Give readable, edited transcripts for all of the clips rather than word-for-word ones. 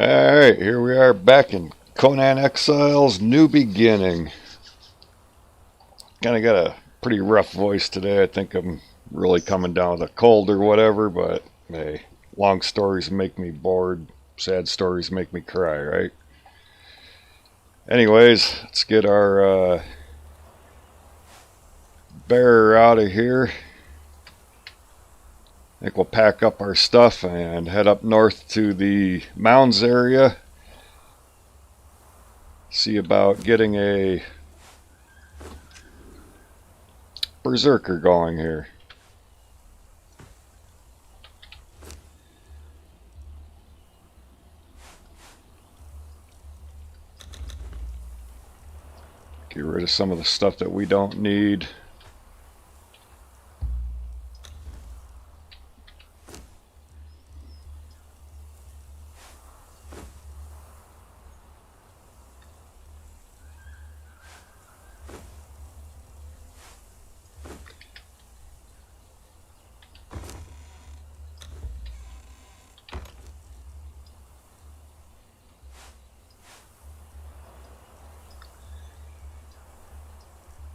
Alright, here we are back in Conan Exiles, New Beginning. Kinda got a pretty rough voice today. I think I'm really coming down with a cold or whatever, but hey, long stories make me bored, sad stories make me cry, right? Anyways, let's get our bearer out of here. I think we'll pack up our stuff and head up north to the mounds area. See about getting a berserker going here. Get rid of some of the stuff that we don't need.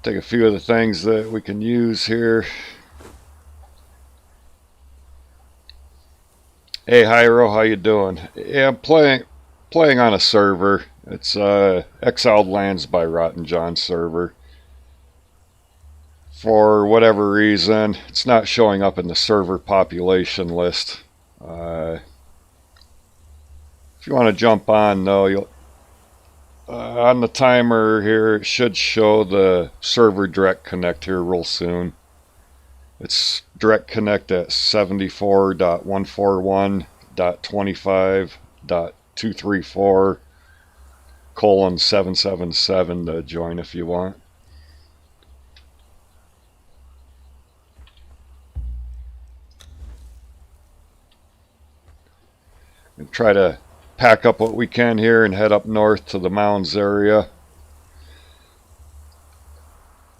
Take a few of the things that we can use here. Hey Hyro, how you doing? Yeah, I'm playing on a server. It's Exiled Lands by Rottonjon server. For whatever reason, it's not showing up in the server population list. If you want to jump on though, you'll on the timer here, it should show the server direct connect here real soon. It's direct connect at 74.141.25.234:777 to join if you want. And try to pack up what we can here and head up north to the mounds area.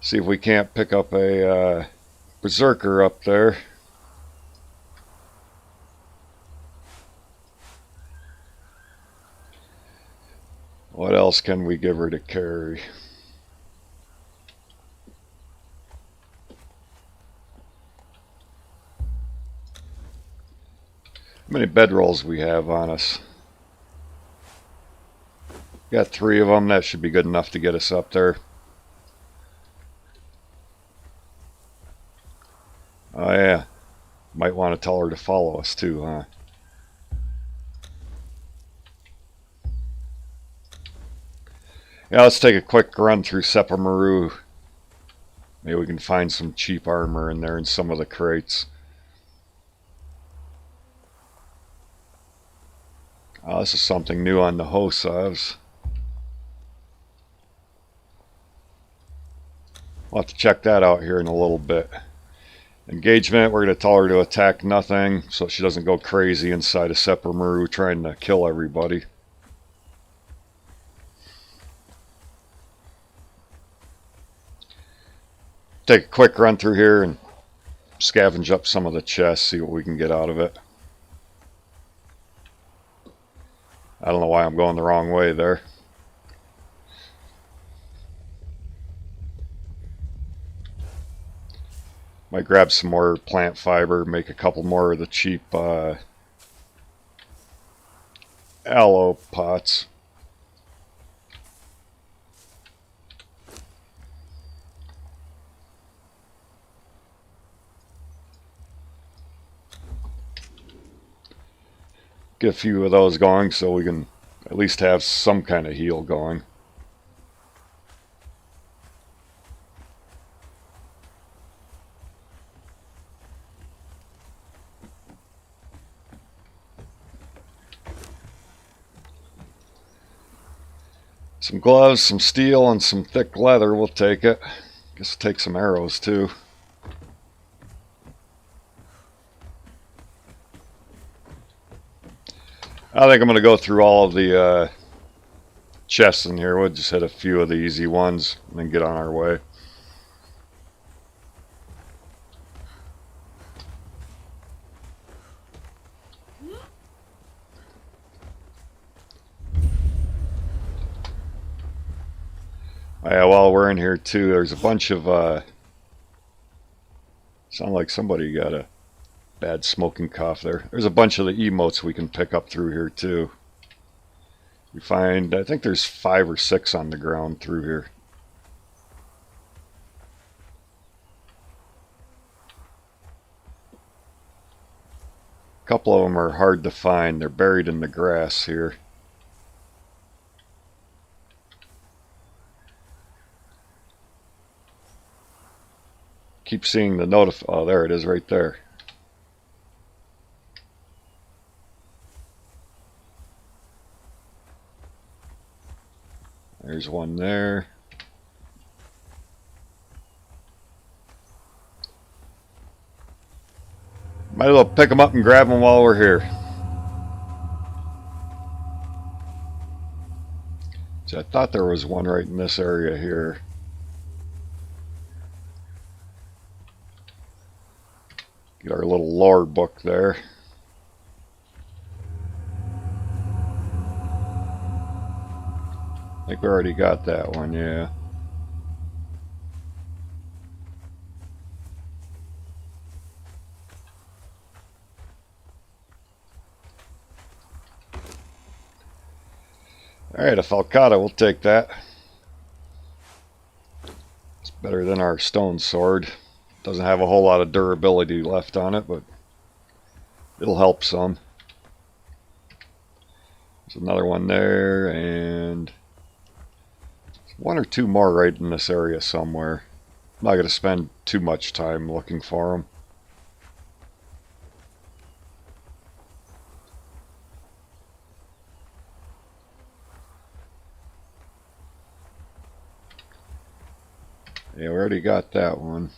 See if we can't pick up a berserker up there. What else can we give her to carry? How many bedrolls we have on us? Got 3 of them. That should be good enough to get us up there. Oh yeah, might want to tell her to follow us too, huh? Yeah, let's take a quick run through Sepamaru. Maybe we can find some cheap armor in there in some of the crates. Oh, this is something new on the Hosavs. We'll have to check that out here in a little bit. Engagement, we're going to tell her to attack nothing so she doesn't go crazy inside of Sepamaru trying to kill everybody. Take a quick run through here and scavenge up some of the chests, see what we can get out of it. I don't know why I'm going the wrong way there. Might grab some more plant fiber, make a couple more of the cheap aloe pots. Get a few of those going so we can at least have some kind of heal going. Some gloves, some steel, and some thick leather. We'll take it. Guess we'll take some arrows too. I think I'm going to go through all of the chests in here. We'll just hit a few of the easy ones and then get on our way. Yeah, while we're in here too, there's a bunch of sound like somebody got a bad smoking cough there. There's a bunch of the emotes we can pick up through here too. You find, I think there's 5 or 6 on the ground through here. A couple of them are hard to find. They're buried in the grass here. Keep seeing the oh, there it is right there. There's one there. Might as well pick them up and grab them while we're here. So I thought there was one right in this area here. Get our little lore book there. I think we already got that one, yeah. Alright, a falcata, we'll take that. It's better than our stone sword. Doesn't have a whole lot of durability left on it, but it'll help some. There's another one there, and 1 or 2 more right in this area somewhere. I'm not going to spend too much time looking for them. Yeah, we already got that one.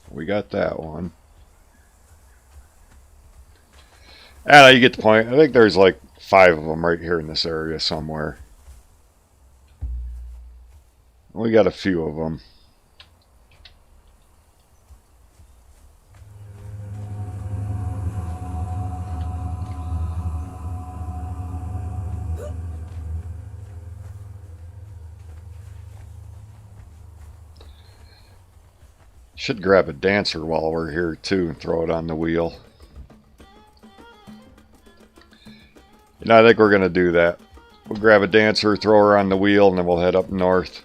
We got that one. And you get the point. I think there's like 5 of them right here in this area somewhere. We got a few of them. Should grab a dancer while we're here too and throw it on the wheel. You know, I think we're going to do that. We'll grab a dancer, throw her on the wheel, and then we'll head up north.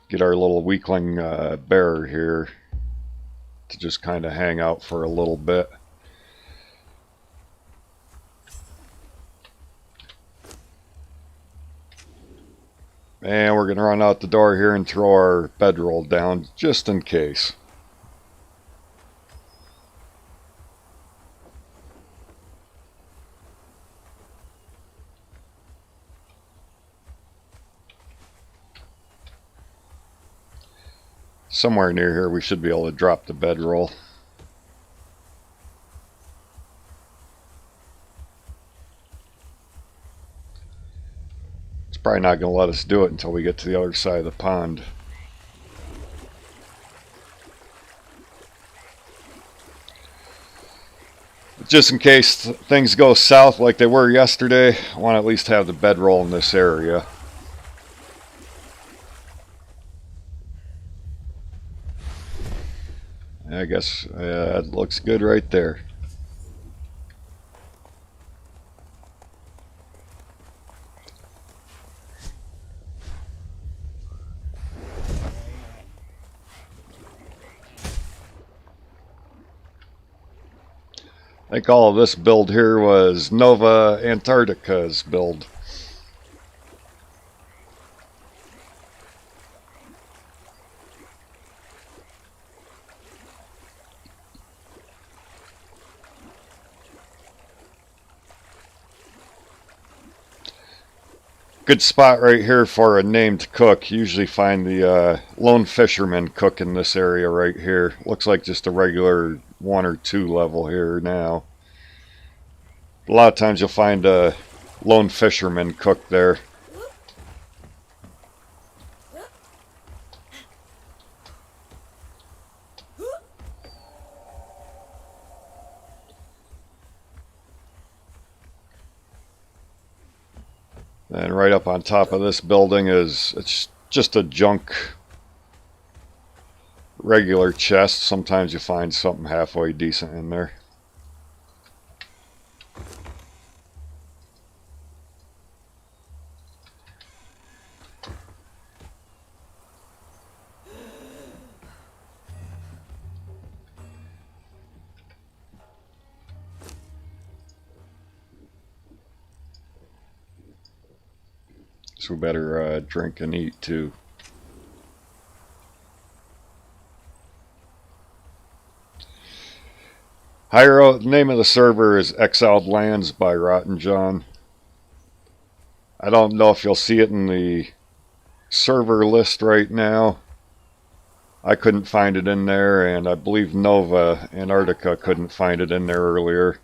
Get our little weakling bearer here to just kind of hang out for a little bit. And we're going to run out the door here and throw our bedroll down just in case. Somewhere near here we should be able to drop the bedroll. It's probably not going to let us do it until we get to the other side of the pond. But just in case things go south like they were yesterday, I want to at least have the bedroll in this area. I guess it looks good right there. I think all of this build here was Nova Antarctica's build. Good spot right here for a named cook. You usually find the lone fisherman cook in this area right here. Looks like just a regular 1 or 2 level here now. A lot of times you'll find a lone fisherman cook there. And right up on top of this building it's just a junk regular chest. Sometimes you find something halfway decent in there. So we better drink and eat too. The name of the server is Exiled Lands by Rottonjon. I don't know if you'll see it in the server list right now. I couldn't find it in there, and I believe Nova Antarctica couldn't find it in there earlier.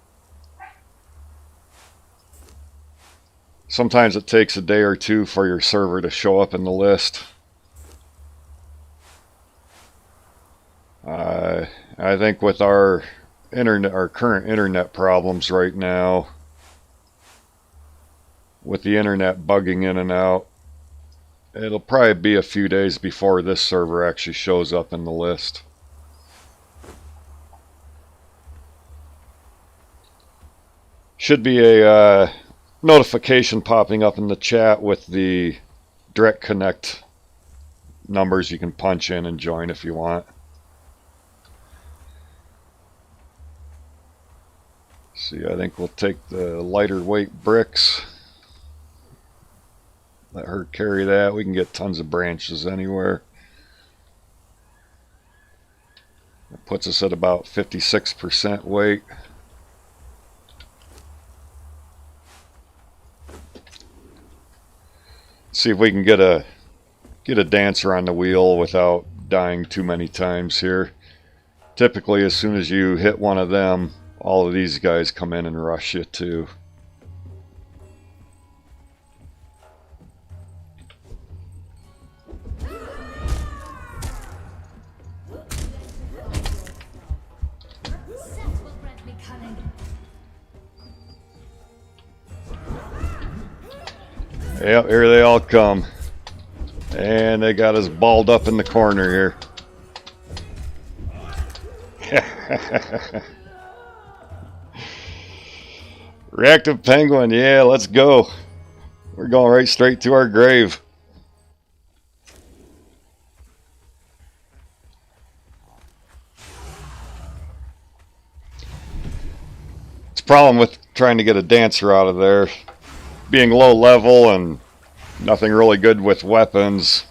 Sometimes it takes a day or two for your server to show up in the list. I think with our current internet problems right now, with the internet bugging in and out, it'll probably be a few days before this server actually shows up in the list. Should be a notification popping up in the chat with the direct connect numbers you can punch in and join if you want. See, I think we'll take the lighter weight bricks. Let her carry that. We can get tons of branches anywhere. It puts us at about 56% weight. See if we can get a dancer on the wheel without dying too many times here. Typically, as soon as you hit one of them, all of these guys come in and rush you too. Yep, here they all come. And they got us balled up in the corner here. Reactive penguin, yeah, let's go. We're going right straight to our grave. It's a problem with trying to get a dancer out of there. Being low level and nothing really good with weapons,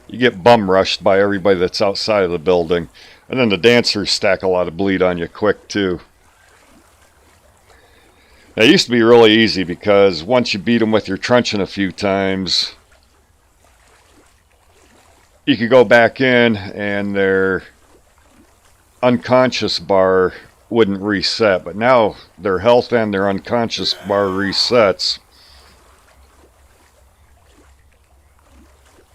you get bum rushed by everybody that's outside of the building. And then the dancers stack a lot of bleed on you quick too. Now, it used to be really easy because once you beat them with your truncheon a few times, you could go back in and their unconscious bar wouldn't reset. But now their health and their unconscious bar resets.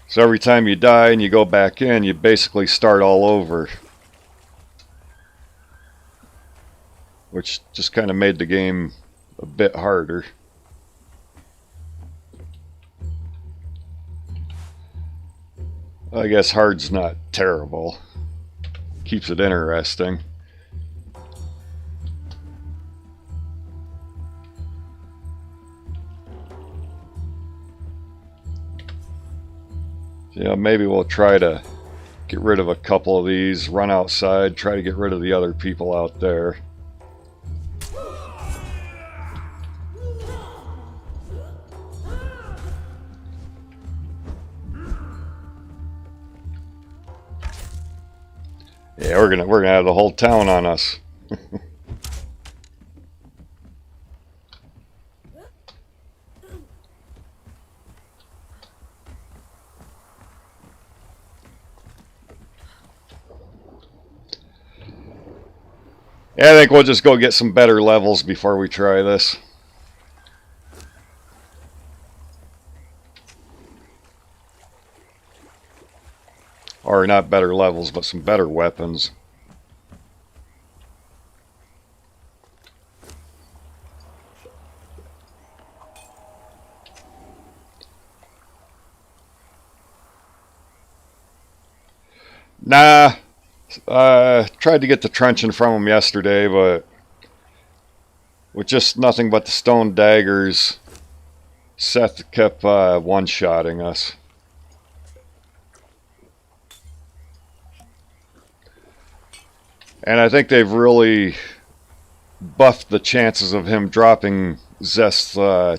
So every time you die and you go back in, you basically start all over. Which just kind of made the game a bit harder. I guess hard's not terrible. Keeps it interesting. Yeah, maybe we'll try to get rid of a couple of these, run outside, try to get rid of the other people out there. Yeah, we're gonna have the whole town on us. Yeah, I think we'll just go get some better levels before we try this. Or not better levels, but some better weapons. Nah, tried to get the truncheon from him yesterday, but with just nothing but the stone daggers, Seth kept one-shotting us. And I think they've really buffed the chances of him dropping Zest's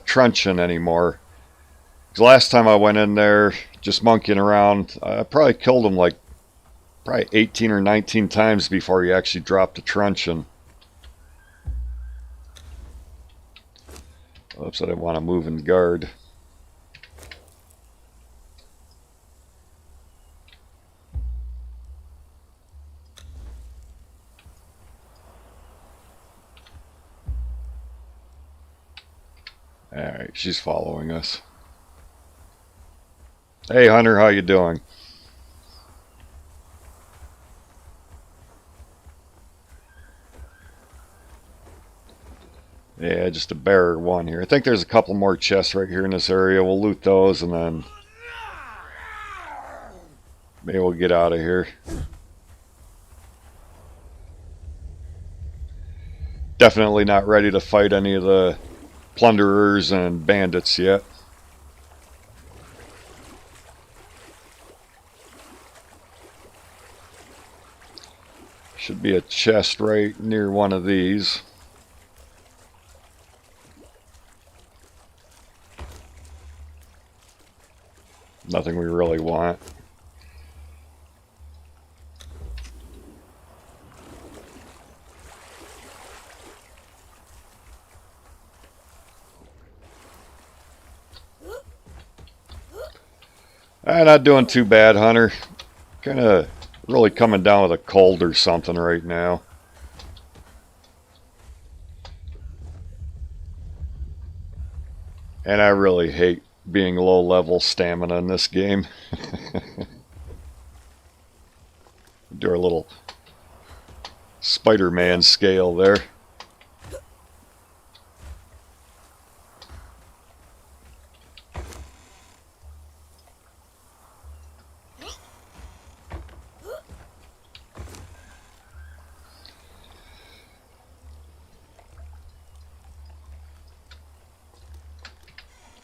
truncheon anymore. 'Cause last time I went in there, just monkeying around, I probably killed him like probably 18 or 19 times before he actually dropped the truncheon. Oops, I didn't want to move and guard. Alright, she's following us. Hey Hunter, how you doing? Yeah, just a bearer one here. I think there's a couple more chests right here in this area. We'll loot those and then maybe we'll get out of here. Definitely not ready to fight any of the plunderers and bandits yet. Should be a chest right near one of these. Nothing we really want. Not doing too bad, Hunter. Kind of really coming down with a cold or something right now. And I really hate being low level stamina in this game. Do our little Spider-Man scale there.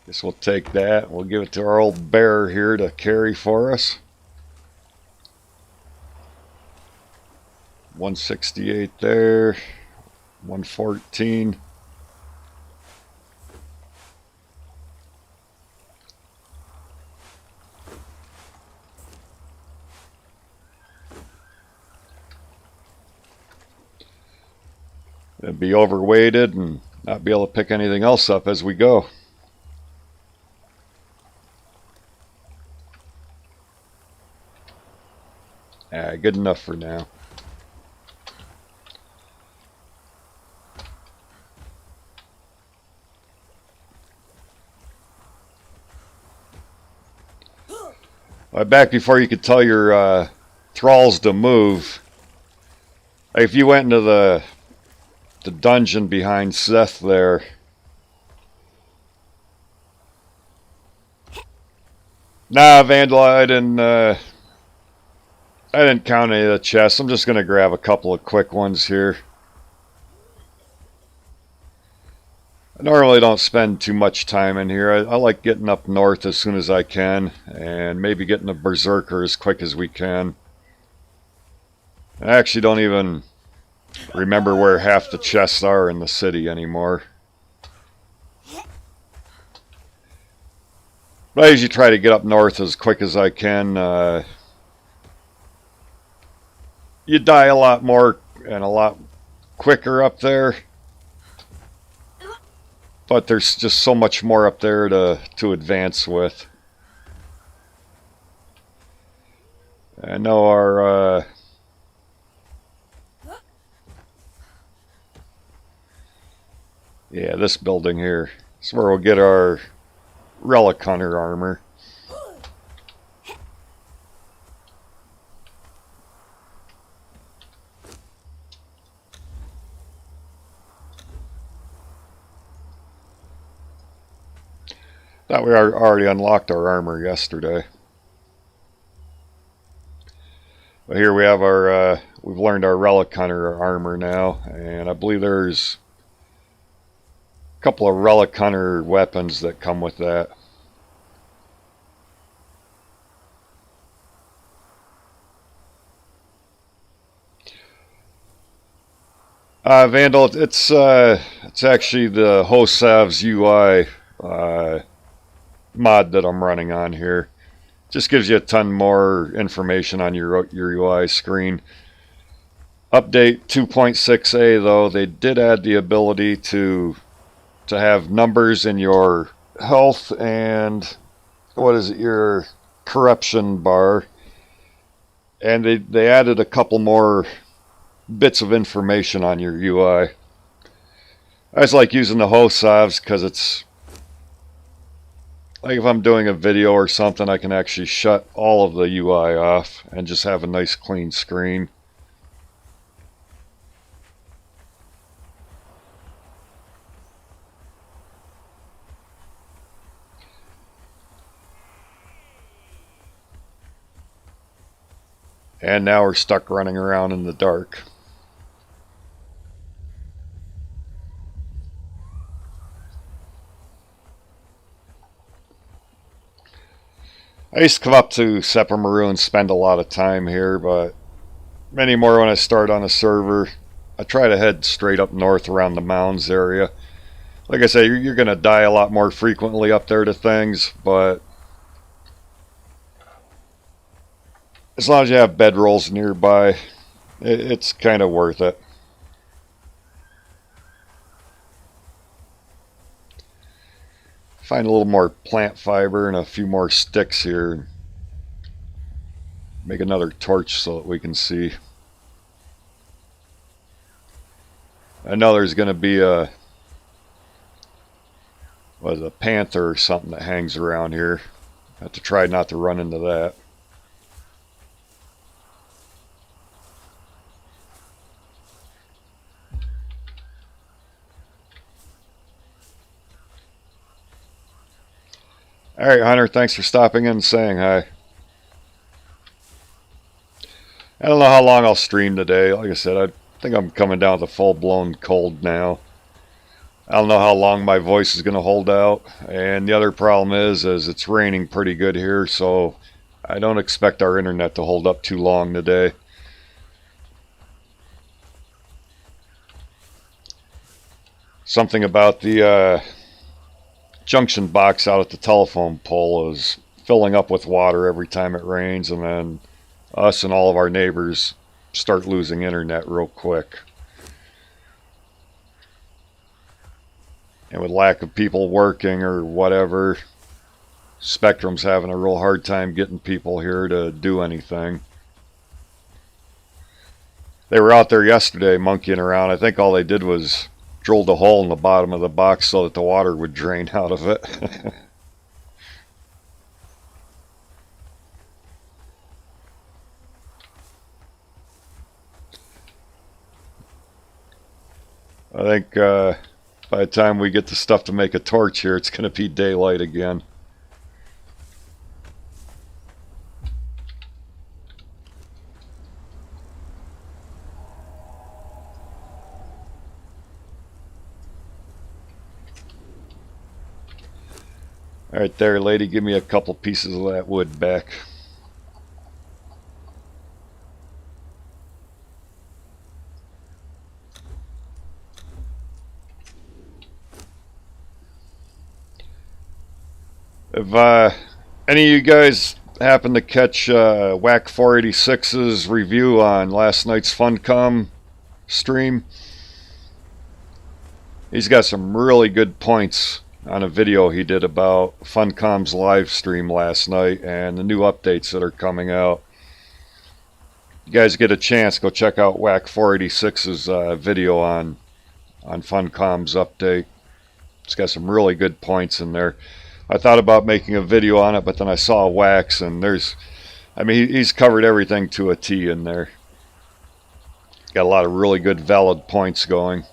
Guess we'll take that. We'll give it to our old bear here to carry for us. 168 there. 114. It'd be overweighted and not be able to pick anything else up as we go. Good enough for now. Back before you could tell your thralls to move, if you went into the dungeon behind Seth there, nah, Vandal, I didn't count any of the chests. I'm just going to grab a couple of quick ones here. I normally don't spend too much time in here. I like getting up north as soon as I can and maybe getting a berserker as quick as we can. I actually don't even remember where half the chests are in the city anymore. But I usually try to get up north as quick as I can. You die a lot more and a lot quicker up there, but there's just so much more up there to advance with. I know our yeah, this building here is where we'll get our relic hunter armor. Thought we already unlocked our armor yesterday. But here we have our, we've learned our relic hunter armor now, and I believe there's a couple of relic hunter weapons that come with that. Vandal, it's actually the Hosav's UI mod that I'm running on here. Just gives you a ton more information on your UI screen. Update 2.6a though, they did add the ability to have numbers in your health and what is it, your corruption bar, and they added a couple more bits of information on your UI. I just like using the Hosavs because it's like if I'm doing a video or something, I can actually shut all of the UI off and just have a nice clean screen. And now we're stuck running around in the dark. I used to come up to Sepamaru and spend a lot of time here, but anymore when I start on a server, I try to head straight up north around the mounds area. Like I say, you're going to die a lot more frequently up there to things, but as long as you have bedrolls nearby, it's kind of worth it. Find a little more plant fiber and a few more sticks here. Make another torch so that we can see. I know there's going to be a panther or something that hangs around here. I have to try not to run into that. Alright, Hunter, thanks for stopping in and saying hi. I don't know how long I'll stream today. Like I said, I think I'm coming down with a full-blown cold now. I don't know how long my voice is going to hold out. And the other problem is it's raining pretty good here, so I don't expect our internet to hold up too long today. Something about the junction box out at the telephone pole is filling up with water every time it rains, and then us and all of our neighbors start losing internet real quick. And with lack of people working or whatever, Spectrum's having a real hard time getting people here to do anything. They were out there yesterday monkeying around. I think all they did was drilled a hole in the bottom of the box so that the water would drain out of it. I think by the time we get the stuff to make a torch here, it's going to be daylight again. Alright there, lady, give me a couple pieces of that wood back. If any of you guys happen to catch Whack 486's review on last night's Funcom stream, he's got some really good points on a video he did about Funcom's live stream last night and the new updates that are coming out. You guys get a chance, go check out Whack 486's video on Funcom's update. It's got some really good points in there. I thought about making a video on it, but then I saw Wax, and he's covered everything to a T in there. Got a lot of really good valid points going.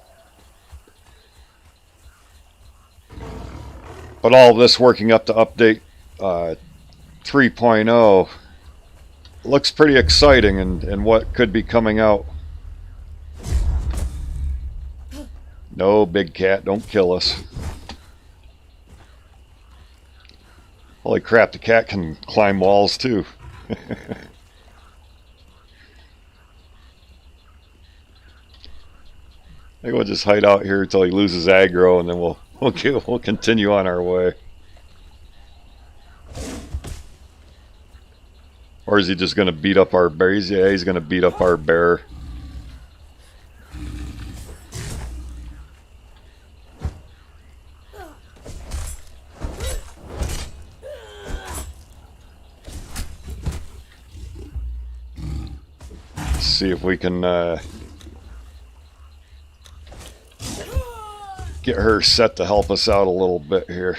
But all of this working up to update 3.0, looks pretty exciting and what could be coming out. No, big cat, don't kill us. Holy crap, the cat can climb walls too. I think we'll just hide out here until he loses aggro, and then we'll continue on our way. Or is he just going to beat up our bear? Yeah, he's going to beat up our bear. Let's see if we can get her set to help us out a little bit here.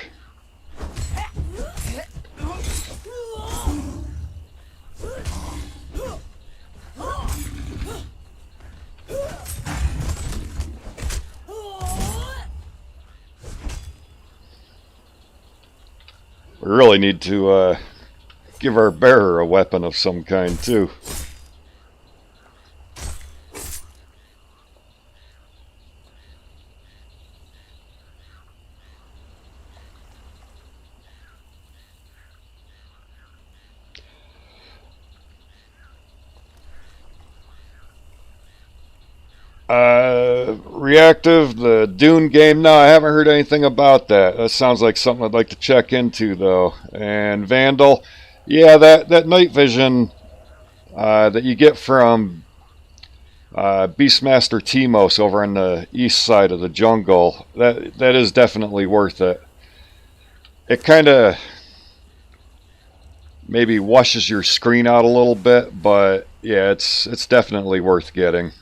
We really need to give our bearer a weapon of some kind too. Reactive, the Dune game. No, I haven't heard anything about that. That sounds like something I'd like to check into, though. And Vandal, yeah, that night vision that you get from Beastmaster Timos over on the east side of the jungle, that is definitely worth it. It kind of maybe washes your screen out a little bit, but yeah, it's definitely worth getting.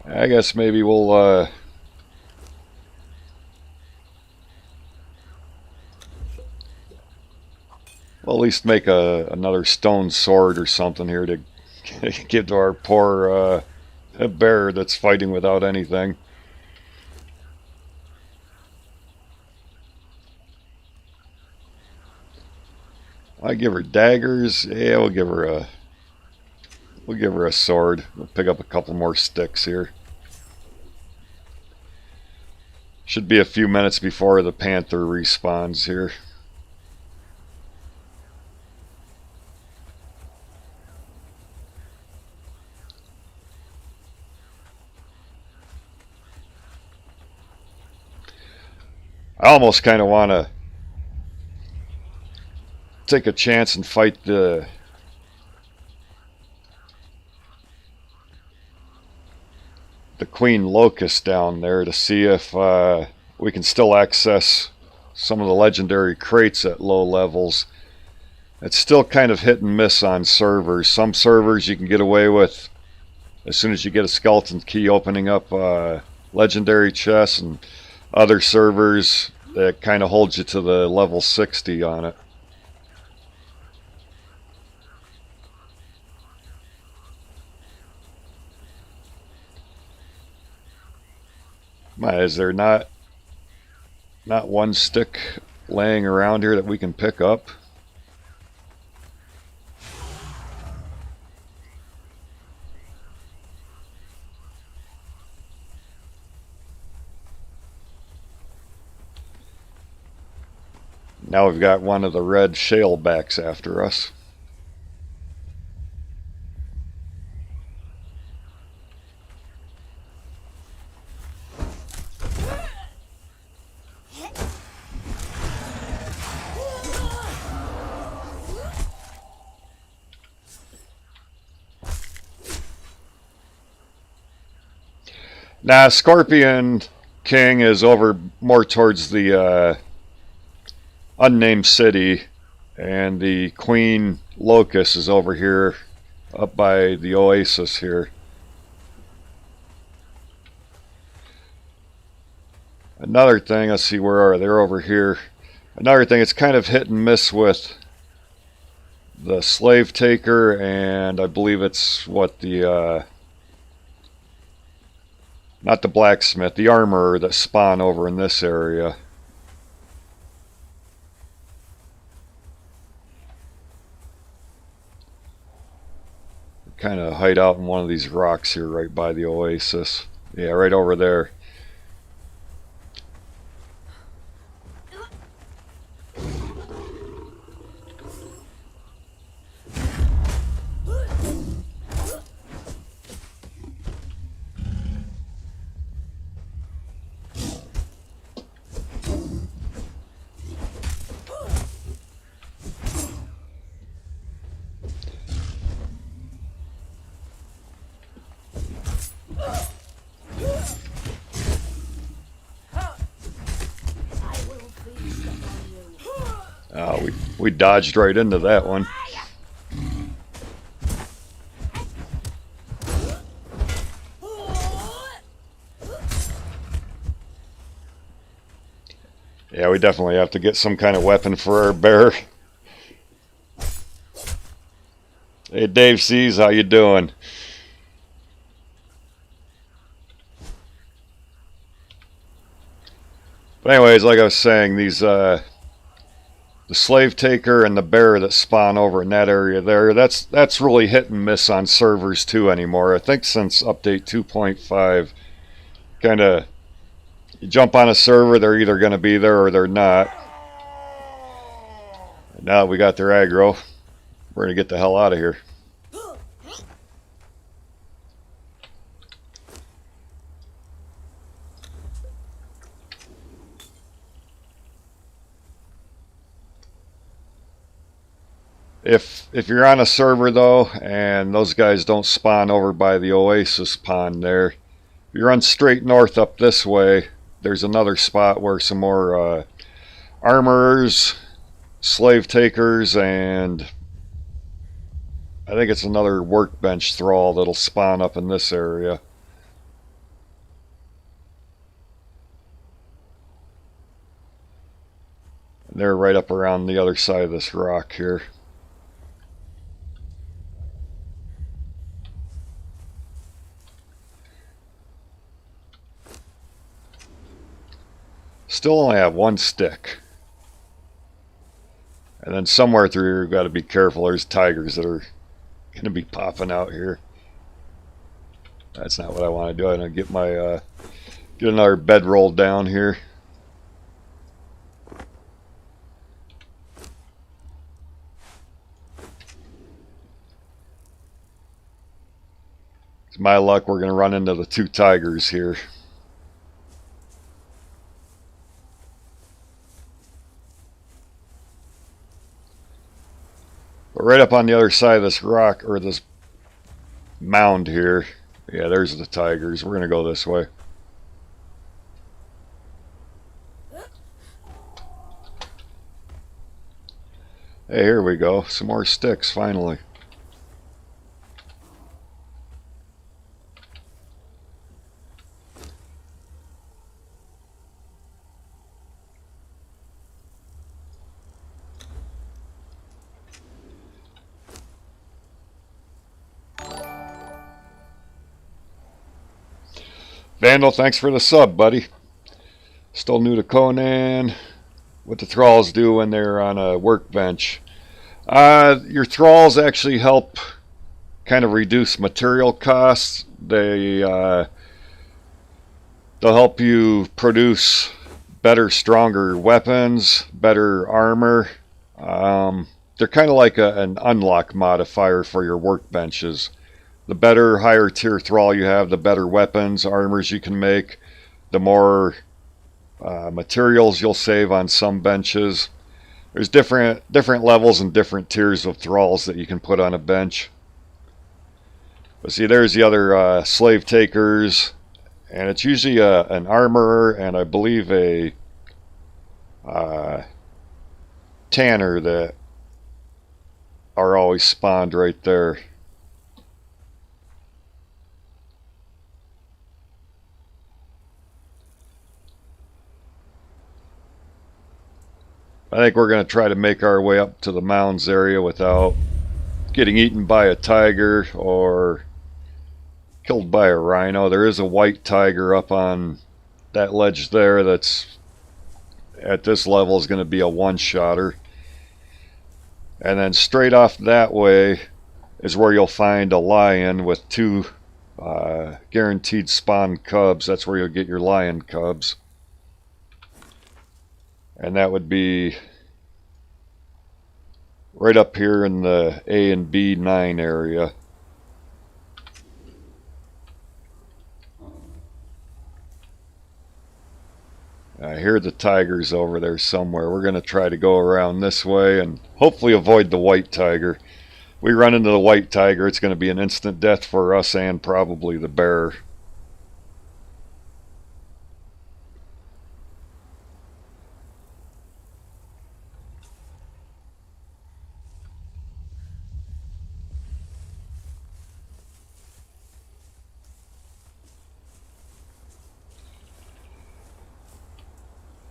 I guess maybe we'll at least make another stone sword or something here to give to our poor bear that's fighting without anything. I give her daggers. Yeah, we'll give her a sword. We'll pick up a couple more sticks here. Should be a few minutes before the panther respawns here. I almost kind of want to take a chance and fight the Queen Locust down there to see if we can still access some of the legendary crates at low levels. It's still kind of hit and miss on servers. Some servers you can get away with as soon as you get a skeleton key opening up legendary chests, and other servers that kind of holds you to the level 60 on it. Is there not one stick laying around here that we can pick up? Now we've got one of the red shalebacks after us. Nah, Scorpion King is over more towards the unnamed city, and the Queen Locust is over here up by the oasis here. Another thing, let's see, where are they? They're over here. Another thing, it's kind of hit and miss with the slave taker, and I believe it's what the Not the blacksmith, the armorer that spawn over in this area. Kind of hide out in one of these rocks here right by the oasis. Yeah, right over there. We dodged right into that one. Yeah, we definitely have to get some kind of weapon for our bear. Hey, Dave C's, how you doing? But anyways, like I was saying, these the slave taker and the bear that spawn over in that area there, that's really hit and miss on servers too anymore. I think since update 2.5, kind of you jump on a server, they're either going to be there or they're not. And now that we got their aggro, we're going to get the hell out of here. If you're on a server though, and those guys don't spawn over by the oasis pond there, if you run straight north up this way, there's another spot where some more armorers, slave takers, and I think it's another workbench thrall that'll spawn up in this area. And they're right up around the other side of this rock here. Still only have one stick. And then somewhere through here, you've got to be careful. There's tigers that are going to be popping out here. That's not what I want to do. I'm going to get my get another bedroll down here. It's my luck we're going to run into the two tigers here. But right up on the other side of this rock, or this mound here, yeah, there's the tigers. We're going to go this way. Hey, here we go. Some more sticks, finally. Vandal, thanks for the sub, buddy. Still new to Conan. What the thralls do when they're on a workbench. Your thralls actually help kind of reduce material costs. They'll help you produce better, stronger weapons, better armor. They're kind of like an unlock modifier for your workbenches. The better, higher tier thrall you have, the better weapons, armors you can make, the more materials you'll save on some benches. There's different levels and different tiers of thralls that you can put on a bench. But see, there's the other slave takers, and it's usually an armorer and I believe a tanner that are always spawned right there. I think we're going to try to make our way up to the mounds area without getting eaten by a tiger or killed by a rhino. There is a white tiger up on that ledge there that's at this level is going to be a one-shotter. And then straight off that way is where you'll find a lion with two guaranteed spawn cubs. That's where you'll get your lion cubs. And that would be right up here in the A and B9 area. I hear the tigers over there somewhere. We're going to try to go around this way and hopefully avoid the white tiger. We run into the white tiger, it's going to be an instant death for us and probably the bear.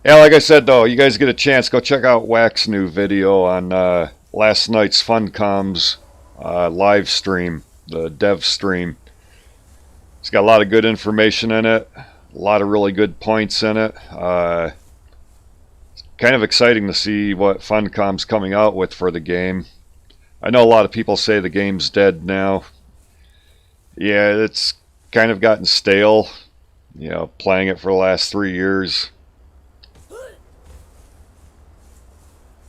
Yeah, like I said though, you guys get a chance, go check out Wack's new video on last night's Funcom's live stream, the dev stream. It's got a lot of good information in it, a lot of really good points in it. It's kind of exciting to see what Funcom's coming out with for the game. I know a lot of people say the game's dead now. Yeah, it's kind of gotten stale, you know, playing it for the last 3 years.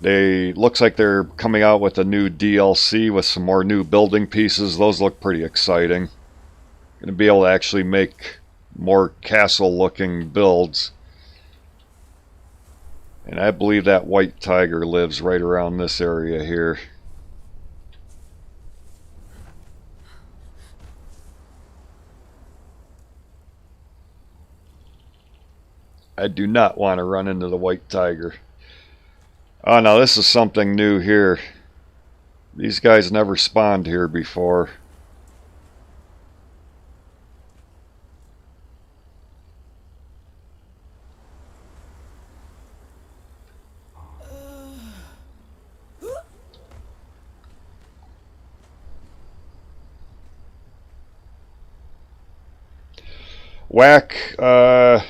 Looks like they're coming out with a new DLC with some more new building pieces. Those look pretty exciting. Going to be able to actually make more castle looking builds. And I believe that white tiger lives right around this area here. I do not want to run into the white tiger. Oh no, this is something new here. These guys never spawned here before. Wack, hell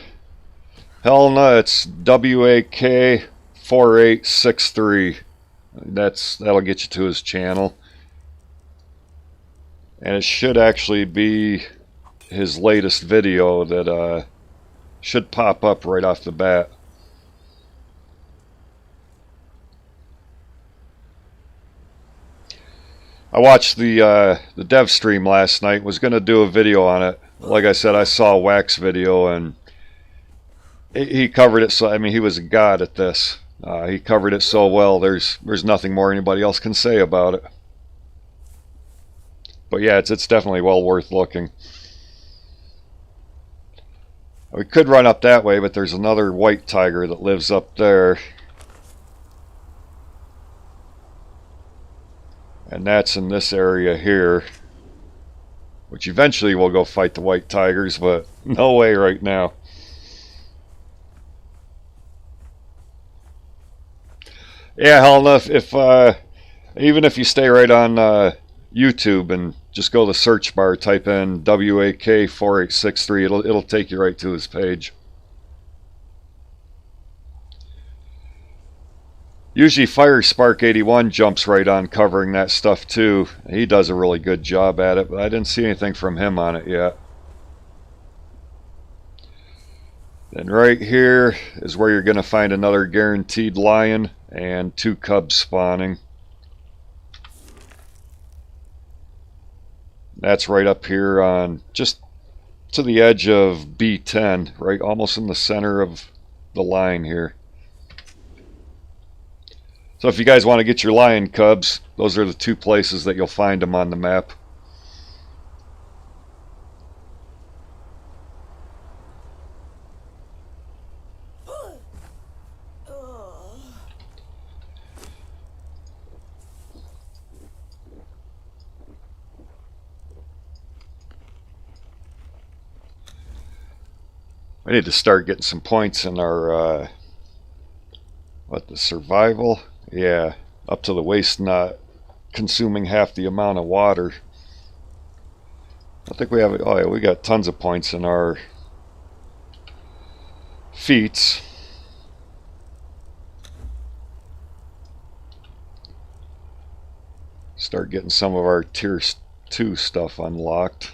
no, it's WAK 4863. That'll get you to his channel, and it should actually be his latest video that should pop up right off the bat. I watched the dev stream last night. Was going to do a video on it. Like I said, I saw Wack's video and he covered it. So I mean, he was a god at this. He covered it so well. There's nothing more anybody else can say about it. But yeah, it's definitely well worth looking. We could run up that way, but there's another white tiger that lives up there. And that's in this area here. Which eventually we'll go fight the white tigers, but no way right now. Yeah, hell enough. Even if you stay right on YouTube and just go to the search bar, type in WAK 4863, it'll take you right to his page. Usually Firespark81 jumps right on covering that stuff too. He does a really good job at it, but I didn't see anything from him on it yet. Then right here is where you're going to find another guaranteed lion and 2 cubs spawning. That's right up here on just to the edge of B10, right almost in the center of the line here. So if you guys want to get your lion cubs, those are the 2 places that you'll find them on the map. We need to start getting some points in our the survival. Yeah, up to the waist, not consuming half the amount of water. I think we have, oh yeah, we got tons of points in our feats. Start getting some of our tier 2 stuff unlocked.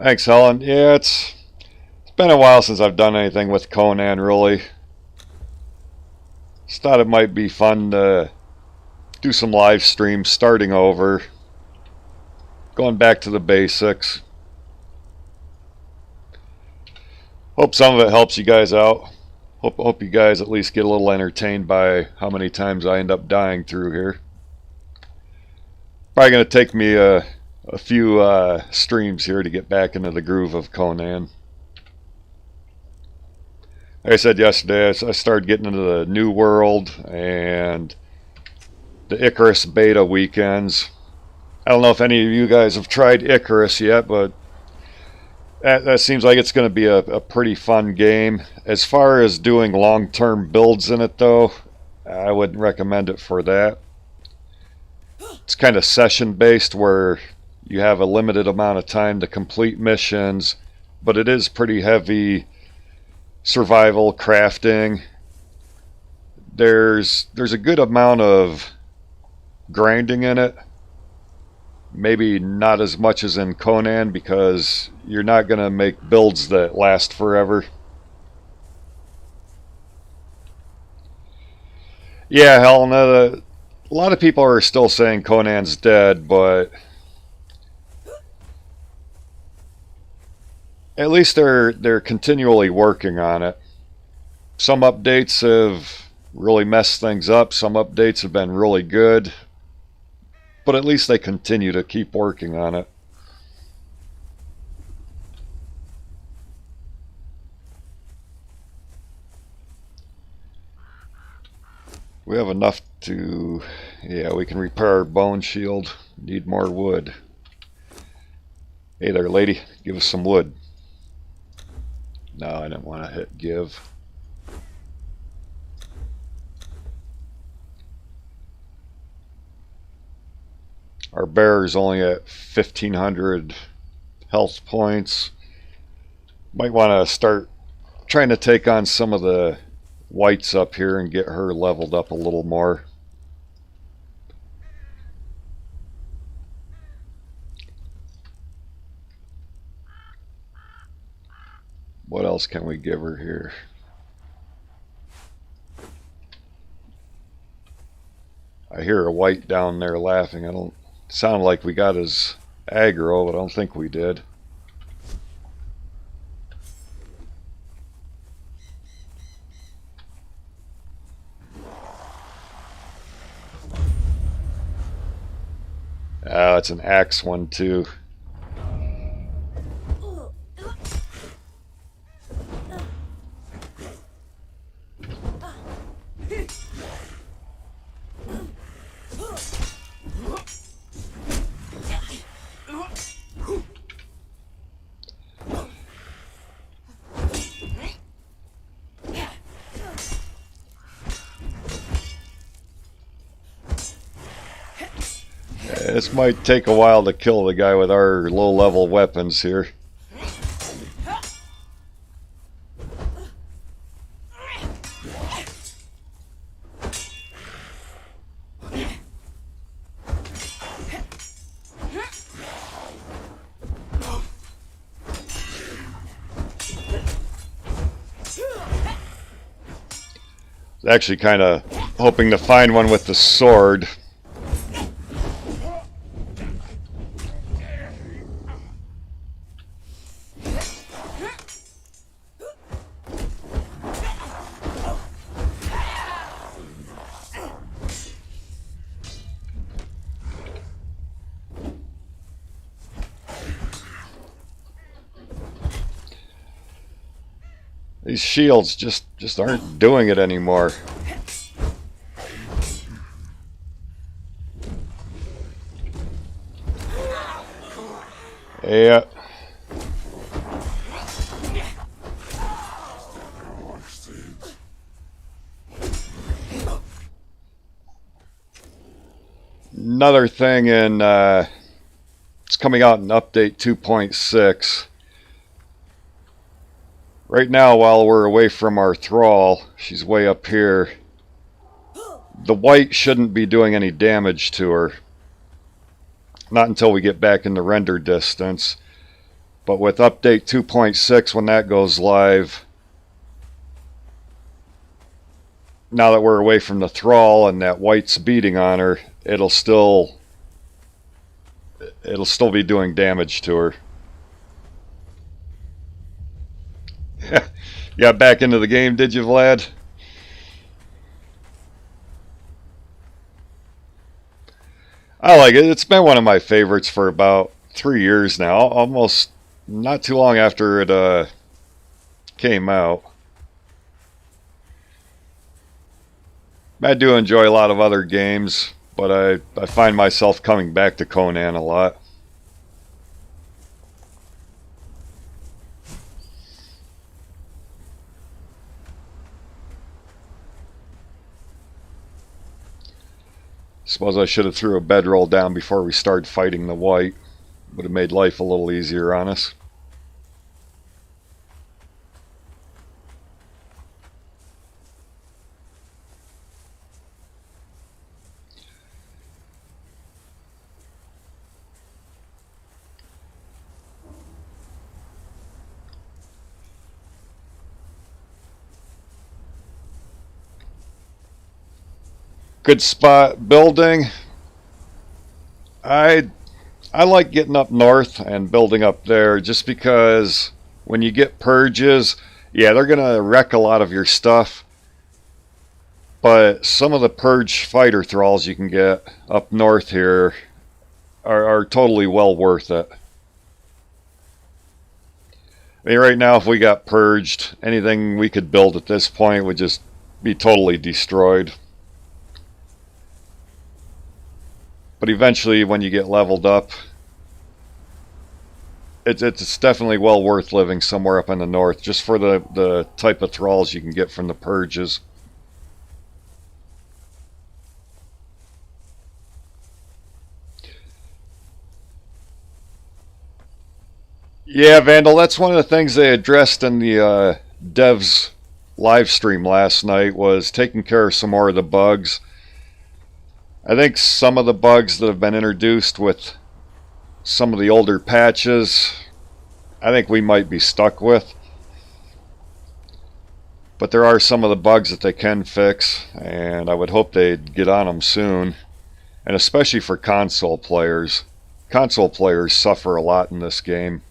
Thanks, Helen. Yeah, it's been a while since I've done anything with Conan, really. Just thought it might be fun to do some live streams, starting over, going back to the basics. Hope some of it helps you guys out. Hope you guys at least get a little entertained by how many times I end up dying through here. Probably going to take me a few streams here to get back into the groove of Conan. Like I said yesterday, I started getting into the New World and the Icarus beta weekends. I don't know if any of you guys have tried Icarus yet, but that seems like it's going to be a pretty fun game. As far as doing long-term builds in it, though, I wouldn't recommend it for that. It's kind of session-based, where you have a limited amount of time to complete missions, but it is pretty heavy survival crafting. There's a good amount of grinding in it. Maybe not as much as in Conan, because you're not going to make builds that last forever. Yeah, Helena, a lot of people are still saying Conan's dead, but at least they're continually working on it. Some updates have really messed things up. Some updates have been really good. But at least they continue to keep working on it. We have enough to, yeah, we can repair our bone shield. Need more wood. Hey there, lady, give us some wood. No, I didn't want to hit give. Our bearer's only at 1,500 health points. Might want to start trying to take on some of the whites up here and get her leveled up a little more. What else can we give her here? I hear a white down there laughing. I don't sound like we got his aggro, but I don't think we did. Ah, it's an axe one too. This might take a while to kill the guy with our low-level weapons here. Actually kind of hoping to find one with the sword. These shields just aren't doing it anymore. Yeah. Another thing in it's coming out in update 2.6. Right now, while we're away from our thrall, she's way up here. The white shouldn't be doing any damage to her. Not until we get back in the render distance. But with update 2.6, when that goes live, now that we're away from the thrall and that white's beating on her, it'll still be doing damage to her. You got back into the game, did you, Vlad? I like it. It's been one of my favorites for about 3 years now. Almost not too long after it came out. I do enjoy a lot of other games, but I find myself coming back to Conan a lot. Suppose I should have threw a bedroll down before we started fighting the white. Would have made life a little easier on us. Good spot building. I like getting up north and building up there just because when you get purges, yeah, they're gonna wreck a lot of your stuff. But some of the purge fighter thralls you can get up north here are totally well worth it. I mean, right now, if we got purged, anything we could build at this point would just be totally destroyed. But eventually, when you get leveled up, it's definitely well worth living somewhere up in the north, just for the type of thralls you can get from the purges. Yeah, Vandal, that's one of the things they addressed in the devs live stream last night, was taking care of some more of the bugs. I think some of the bugs that have been introduced with some of the older patches, I think we might be stuck with. But there are some of the bugs that they can fix, and I would hope they'd get on them soon. And especially for console players. Console players suffer a lot in this game.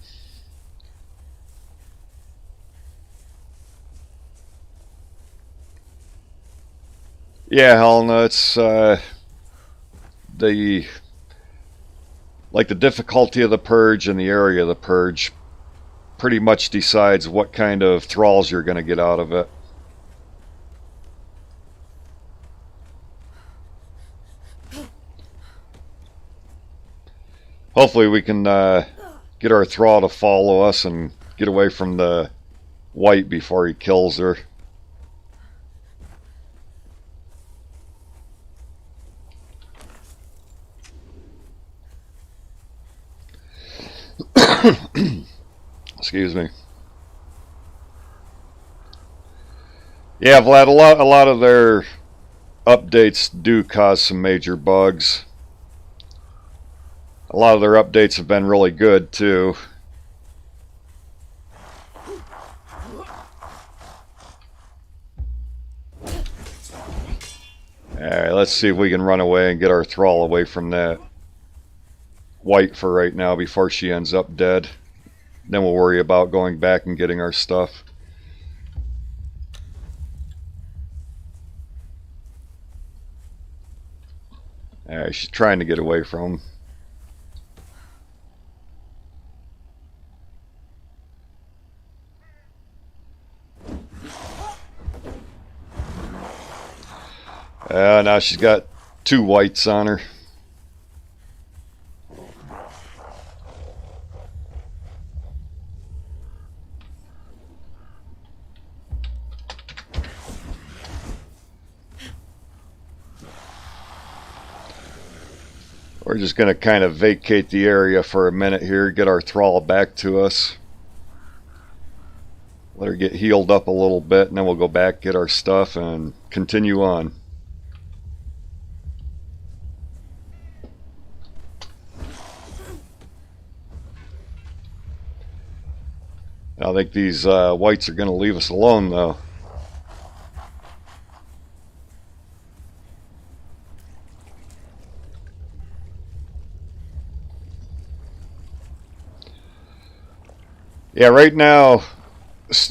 Yeah, Helena, it's the difficulty of the purge and the area of the purge pretty much decides what kind of thralls you're going to get out of it. Hopefully we can get our thrall to follow us and get away from the white before he kills her. Excuse me. Yeah, Vlad, a lot of their updates do cause some major bugs. A lot of their updates have been really good too. Alright, let's see if we can run away and get our thrall away from that white for right now before she ends up dead. Then we'll worry about going back and getting our stuff. Alright, she's trying to get away from him. Now she's got 2 whites on her. We're just going to kind of vacate the area for a minute here, get our thrall back to us. Let her get healed up a little bit, and then we'll go back, get our stuff, and continue on. I think these whites are going to leave us alone, though. Yeah, right now,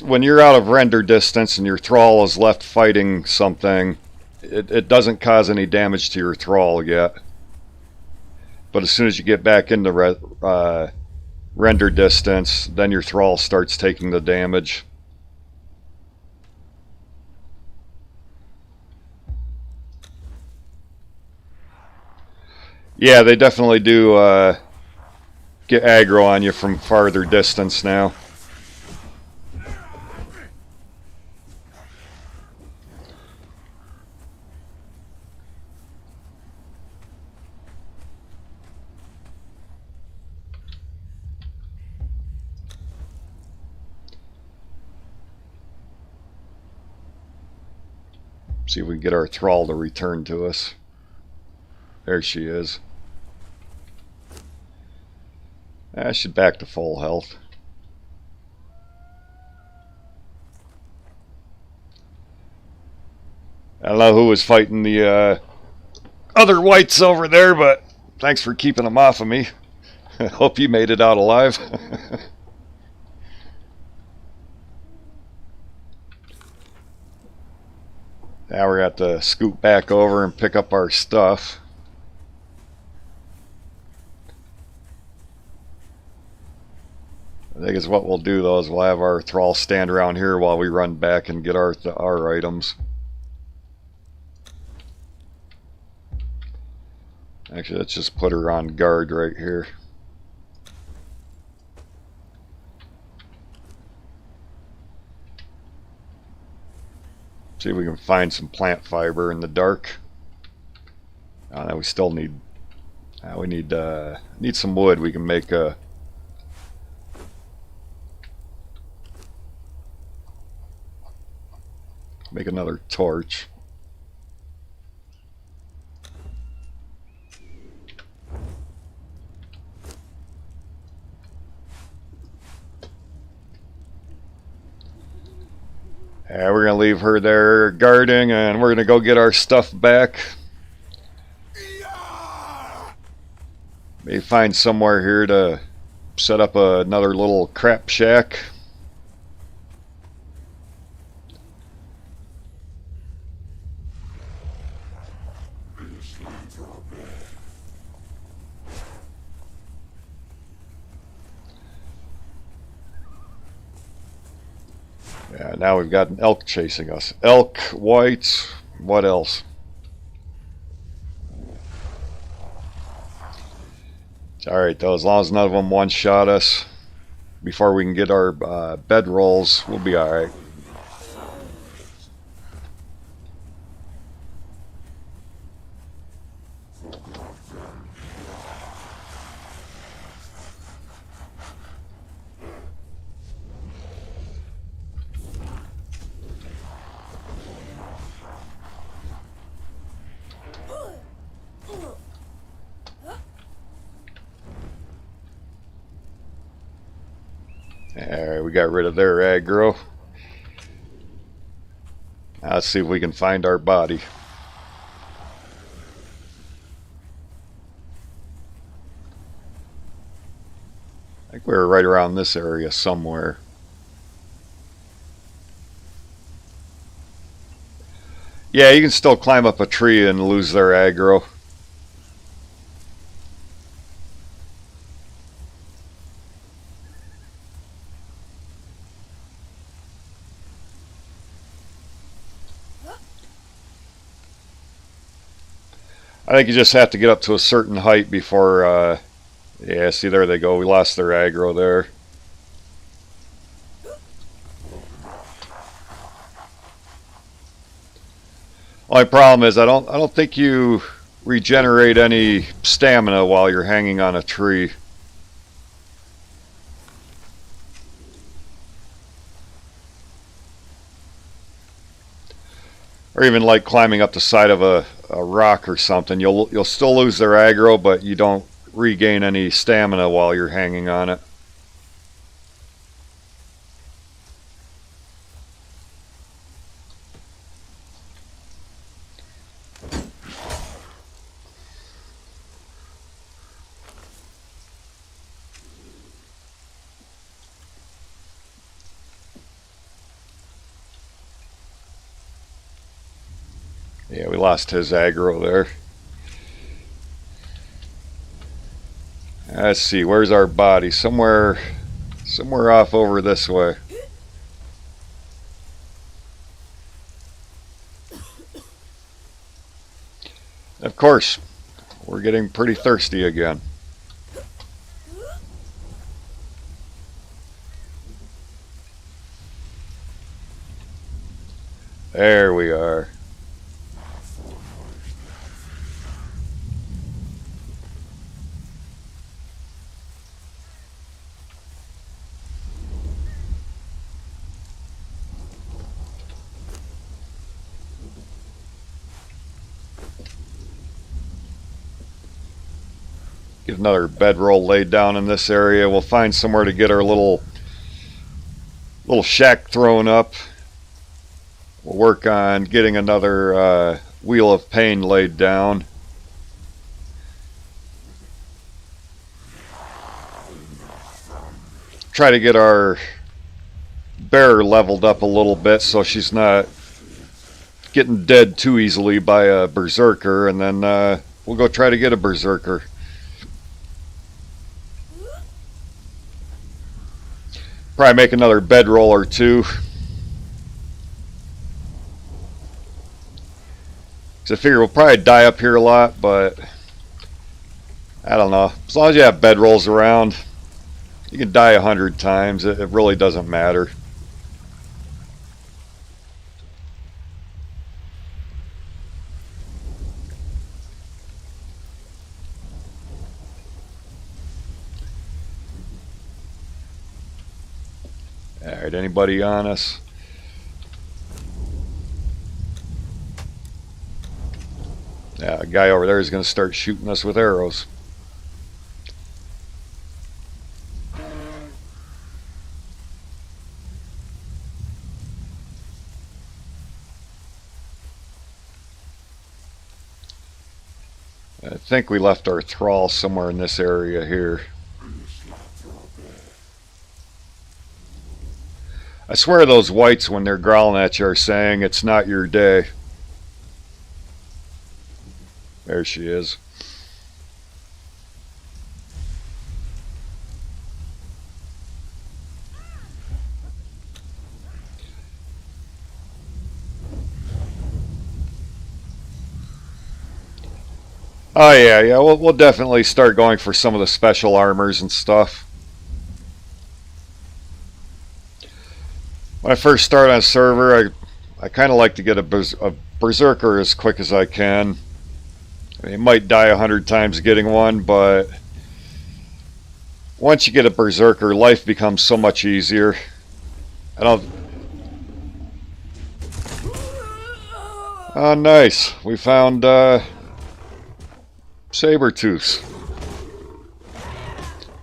when you're out of render distance and your thrall is left fighting something, it doesn't cause any damage to your thrall yet. But as soon as you get back into render distance, then your thrall starts taking the damage. Yeah, they definitely do get aggro on you from farther distance now. See if we can get our thrall to return to us. There she is. She's back to full health. I don't know who was fighting the other whites over there, but thanks for keeping them off of me. Hope you made it out alive. Now we're going to have to scoot back over and pick up our stuff. I think it's what we'll do, though, is we'll have our thrall stand around here while we run back and get our items. Actually, let's just put her on guard right here. See if we can find some plant fiber in the dark. No, we still need. We need some wood. We can make a. Make another torch. Yeah, we're going to leave her there guarding, and we're going to go get our stuff back. Maybe find somewhere here to set up another little crap shack. Yeah, now we've got an elk chasing us. Elk, whites, what else? Alright though, as long as none of them one-shot us before we can get our bed rolls, we'll be alright. Alright, we got rid of their aggro. Now let's see if we can find our body. I think we were right around this area somewhere. Yeah, you can still climb up a tree and lose their aggro. I think you just have to get up to a certain height before, yeah, see, there they go. We lost their aggro there. Only problem is I don't think you regenerate any stamina while you're hanging on a tree. Or even like climbing up the side of a rock or something. You'll still lose their aggro, but you don't regain any stamina while you're hanging on it. Yeah, we lost his aggro there. Let's see, where's our body? Somewhere off over this way. Of course, we're getting pretty thirsty again. There we are. Get another bedroll laid down in this area. We'll find somewhere to get our little shack thrown up. We'll work on getting another Wheel of Pain laid down. Try to get our bear leveled up a little bit so she's not getting dead too easily by a berserker, and then we'll go try to get a berserker. Probably make another bedroll or two. Because I figure we'll probably die up here a lot, but I don't know. As long as you have bedrolls around, you can die 100 times. It really doesn't matter. Alright, anybody on us? Yeah, a guy over there is going to start shooting us with arrows. I think we left our thrall somewhere in this area here. I swear those whites, when they're growling at you, are saying it's not your day. There she is. Oh yeah, we'll definitely start going for some of the special armors and stuff. When I first start on a server, I kind of like to get a berserker as quick as I can. I mean, you might die 100 times getting one, but once you get a berserker, life becomes so much easier. Oh, nice. We found saber-tooths.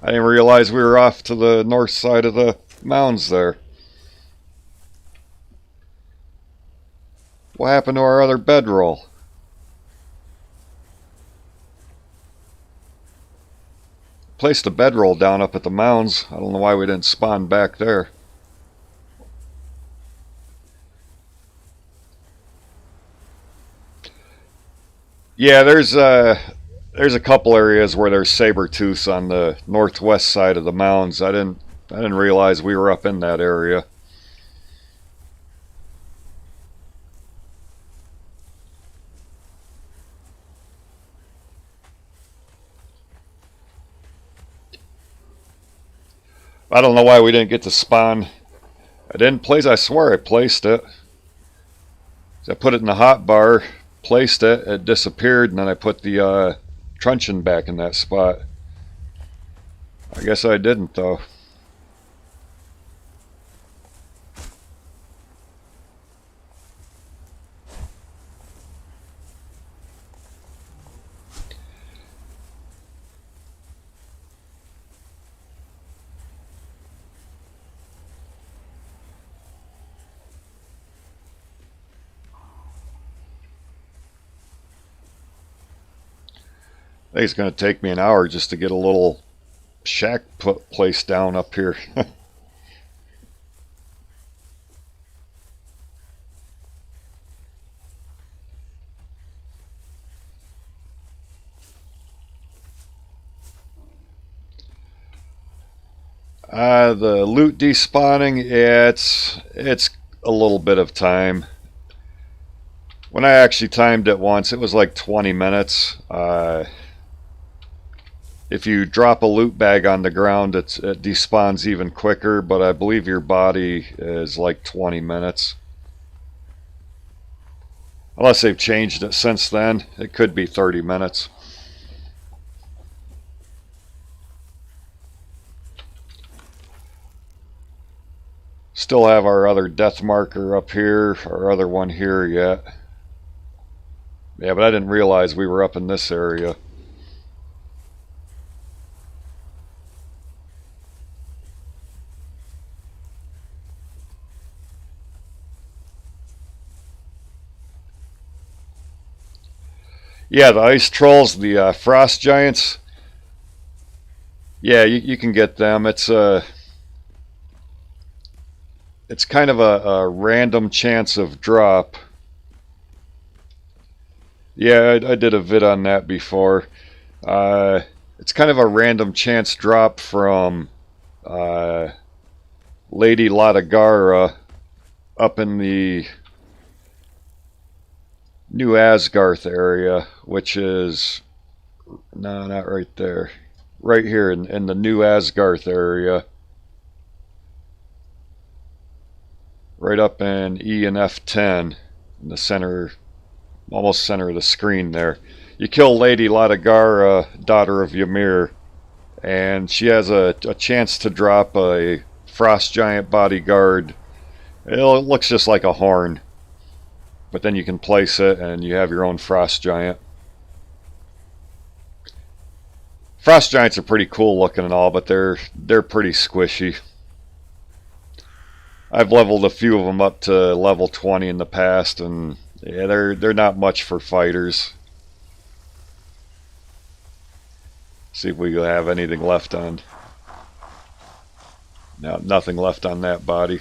I didn't realize we were off to the north side of the mounds there. What happened to our other bedroll? Placed a bedroll down up at the mounds. I don't know why we didn't spawn back there. Yeah, there's a couple areas where there's saber-tooths on the northwest side of the mounds. I didn't realize we were up in that area. I don't know why we didn't get to spawn. I didn't place. I swear I placed it. I put it in the hot bar. placed it, it disappeared, and then I put the truncheon back in that spot. I guess I didn't, though. I think it's going to take me an hour just to get a little shack placed down up here. The loot despawning, yeah, it's a little bit of time. When I actually timed it once, it was like 20 minutes. If you drop a loot bag on the ground, it despawns even quicker, but I believe your body is like 20 minutes. Unless they've changed it since then, it could be 30 minutes. Still have our other death marker up here, our other one here yet. Yeah, but I didn't realize we were up in this area. Yeah, the ice trolls, the frost giants. Yeah, you can get them. It's kind of a random chance of drop. Yeah, I did a vid on that before. It's kind of a random chance drop from Lady Latagara up in the New Asgarth area, which is, no, not right there. Right here in the New Asgarth area. Right up in E and F10 in the center, almost center of the screen there. You kill Lady Latagara, daughter of Ymir, and she has a chance to drop a frost giant bodyguard. It looks just like a horn, but then you can place it and you have your own frost giant. Frost giants are pretty cool looking and all, but they're pretty squishy. I've leveled a few of them up to level 20 in the past, and yeah, they're not much for fighters. See if we have anything left on. No, nothing left on that body.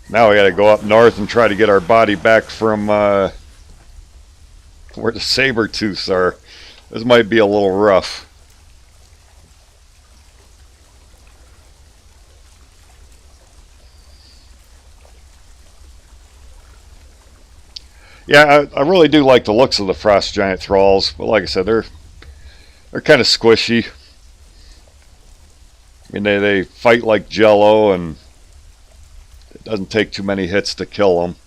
Now we got to go up north and try to get our body back from where the saber-tooths are. This might be a little rough. Yeah, I really do like the looks of the frost giant thralls, but like I said, they're kind of squishy. I mean, they fight like jello, and it doesn't take too many hits to kill them.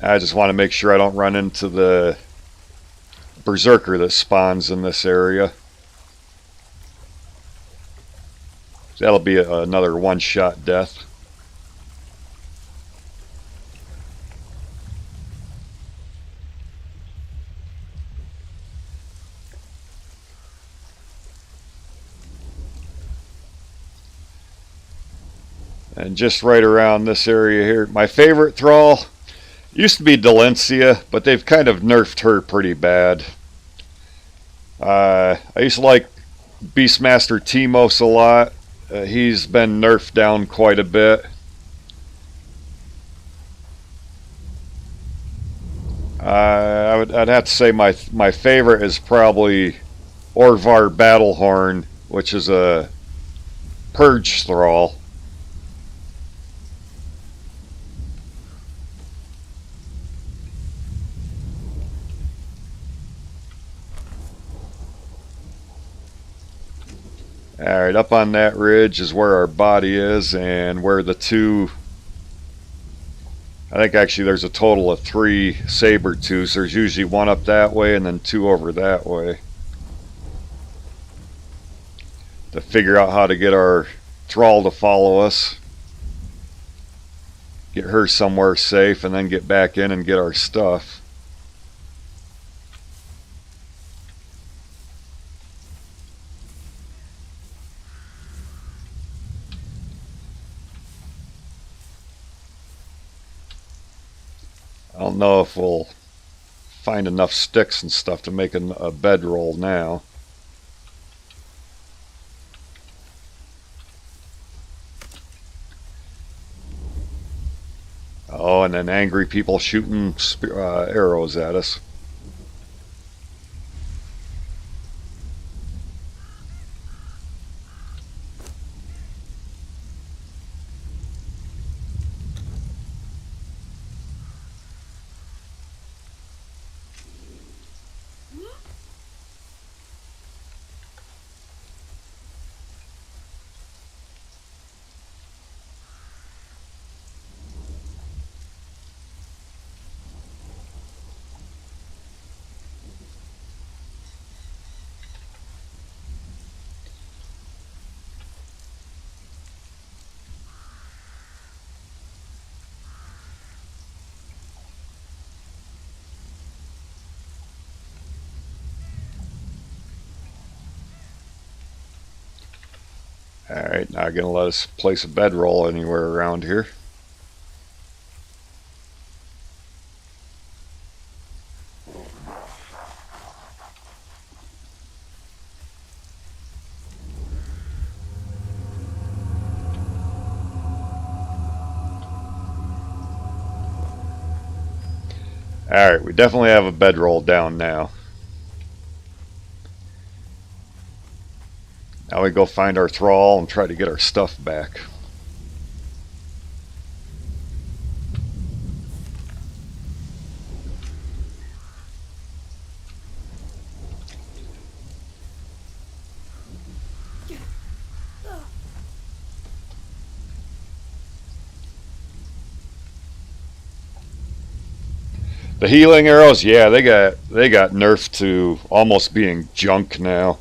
I just want to make sure I don't run into the berserker that spawns in this area. That'll be another one-shot death. And just right around this area here, my favorite thrall used to be Delencia, but they've kind of nerfed her pretty bad. I used to like Beastmaster Timos a lot. He's been nerfed down quite a bit. I'd have to say my favorite is probably Orvar Battlehorn, which is a Purge Thrall. Alright, up on that ridge is where our body is, and where the two, I think actually there's a total of 3 saber-tooths. There's usually one up that way and then 2 over that way. To figure out how to get our thrall to follow us, get her somewhere safe, and then get back in and get our stuff. I don't know if we'll find enough sticks and stuff to make a bedroll now. Oh, and then angry people shooting arrows at us. Alright, not going to let us place a bedroll anywhere around here. Alright, we definitely have a bedroll down now. Now we go find our thrall and try to get our stuff back. The healing arrows, yeah, they got nerfed to almost being junk now.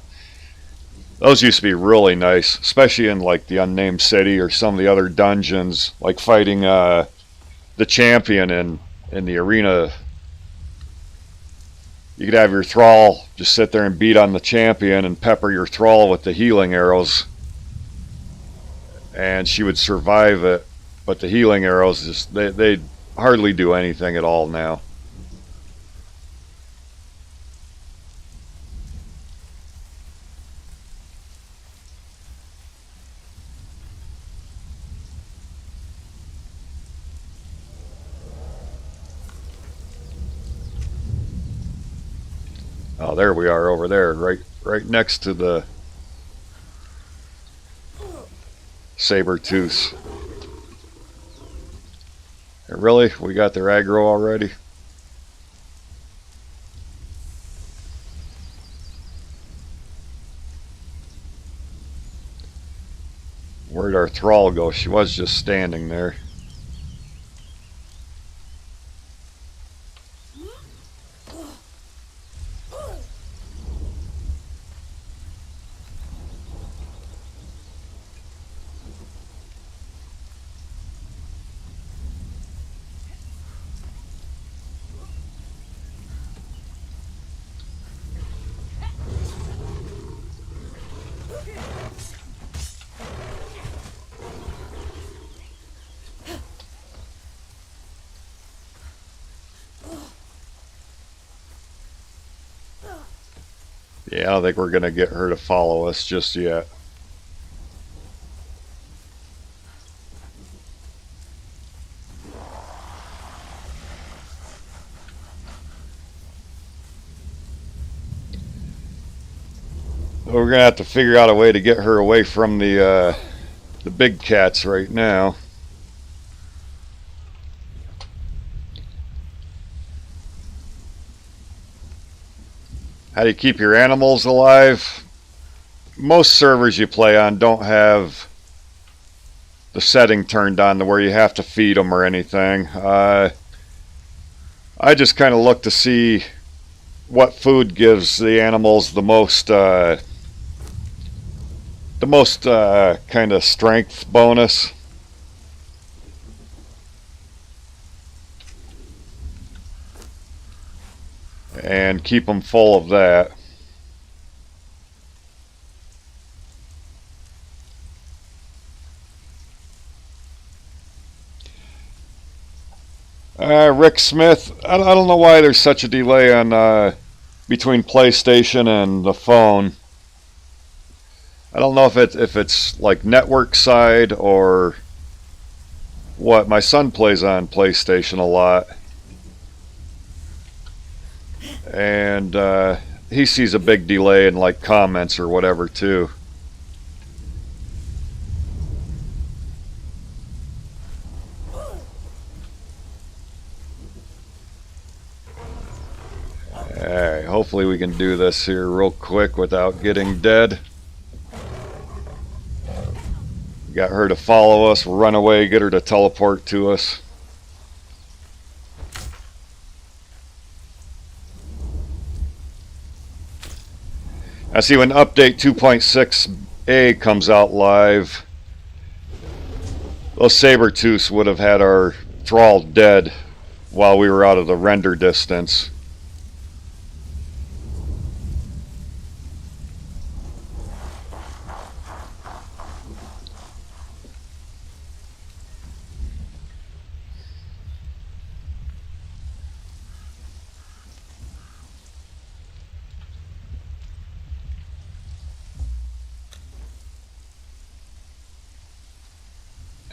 Those used to be really nice, especially in like the Unnamed City or some of the other dungeons, like fighting the champion in the arena. You could have your thrall just sit there and beat on the champion and pepper your thrall with the healing arrows, and she would survive it. But the healing arrows, just they hardly do anything at all now. Oh, there we are over there, right next to the saber-tooths. Really? We got their aggro already? Where'd our thrall go? She was just standing there. Yeah, I don't think we're going to get her to follow us just yet. We're going to have to figure out a way to get her away from the big cats right now. How do you keep your animals alive? most servers you play on don't have the setting turned on to where you have to feed them or anything. I just kind of look to see what food gives the animals the most kind of strength bonus. And keep them full of that. Rick Smith, I don't know why there's such a delay on between PlayStation and the phone. I don't know if it's like network side or what. My son plays on PlayStation a lot, and he sees a big delay in like comments or whatever too. Alright, hopefully we can do this here real quick without getting dead. Got her to follow us, run away, get her to teleport to us. I see when update 2.6a comes out live, those saber-tooths would have had our thrall dead while we were out of the render distance.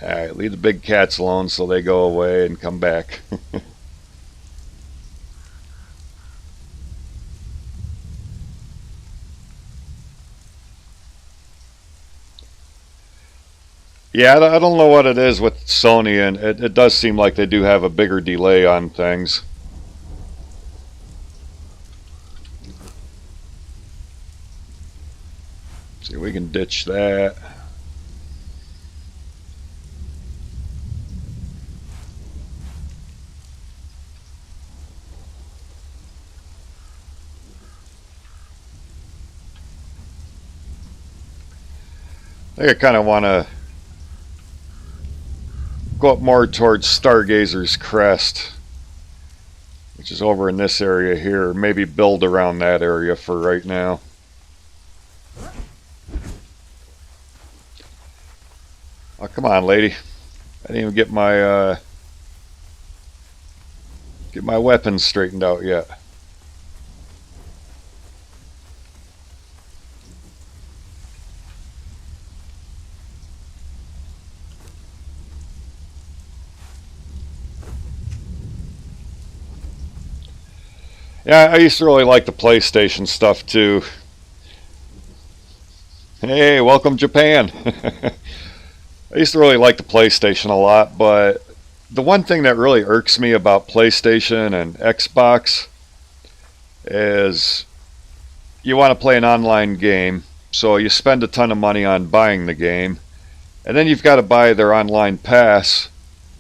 Alright, leave the big cats alone so they go away and come back. Yeah, I don't know what it is with Sony, and it does seem like they do have a bigger delay on things. See if we can ditch that. I think I kind of want to go up more towards Stargazer's Crest, which is over in this area here. Maybe build around that area for right now. Oh, come on, lady. I didn't even get my weapons straightened out yet. Yeah, I used to really like the PlayStation stuff too. Hey, welcome Japan. I used to really like the PlayStation a lot, but the one thing that really irks me about PlayStation and Xbox is you want to play an online game, so you spend a ton of money on buying the game, and then you've got to buy their online pass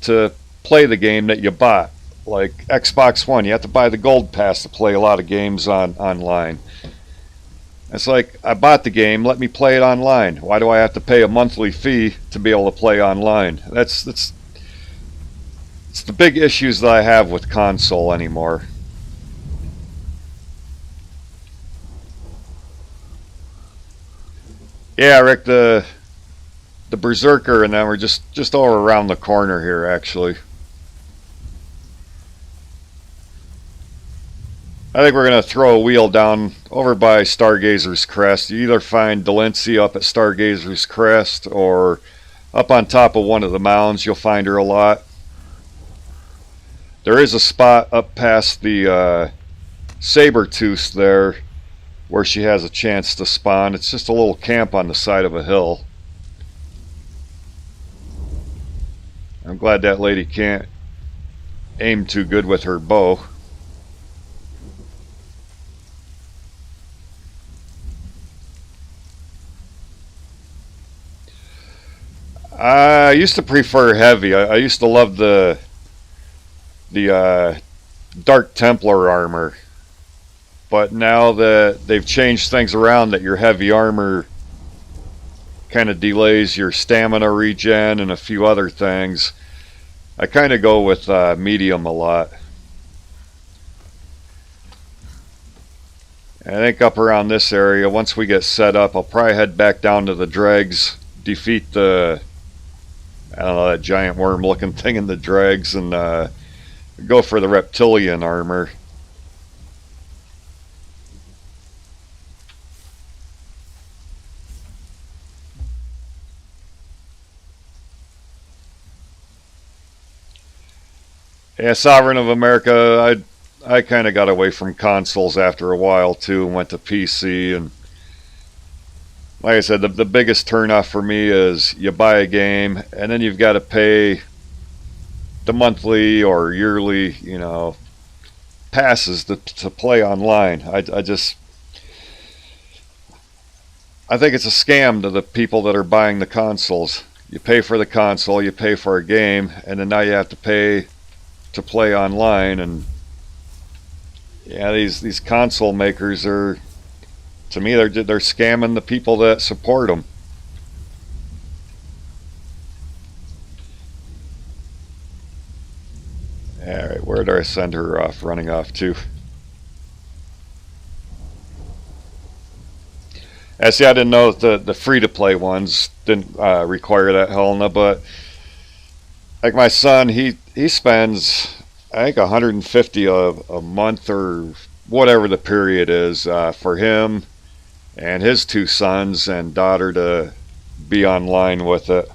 to play the game that you bought. Like Xbox One, you have to buy the gold pass to play a lot of games online. It's like, I bought the game, let me play it online. Why do I have to pay a monthly fee to be able to play online? It's the big issues that I have with console anymore. Yeah, Rick, the Berserker and them are just over around the corner here, actually. I think we're going to throw a wheel down over by Stargazer's Crest. You either find Delancey up at Stargazer's Crest or up on top of one of the mounds. You'll find her a lot. There is a spot up past the saber-tooth there where she has a chance to spawn. It's just a little camp on the side of a hill. I'm glad that lady can't aim too good with her bow. I used to prefer heavy. I used to love the Dark Templar armor, but now that they've changed things around, that your heavy armor kind of delays your stamina regen and a few other things, I kind of go with medium a lot. I think up around this area, once we get set up, I'll probably head back down to the dregs, defeat the, I don't know, that giant worm looking thing in the dregs, and go for the reptilian armor. Yeah, Sovereign of America, I kind of got away from consoles after a while too and went to PC. And like I said, the biggest turnoff for me is you buy a game and then you've got to pay the monthly or yearly, passes to play online. I think it's a scam to the people that are buying the consoles. You pay for the console, you pay for a game, and then now you have to pay to play online. And yeah, these console makers are, to me, they're scamming the people that support them. All right, where do I send her off? Running off to? See, I didn't know that the free-to-play ones didn't require that Helena, but like my son, he spends, I think, 150 a month or whatever the period is for him and his two sons and daughter to be online with it.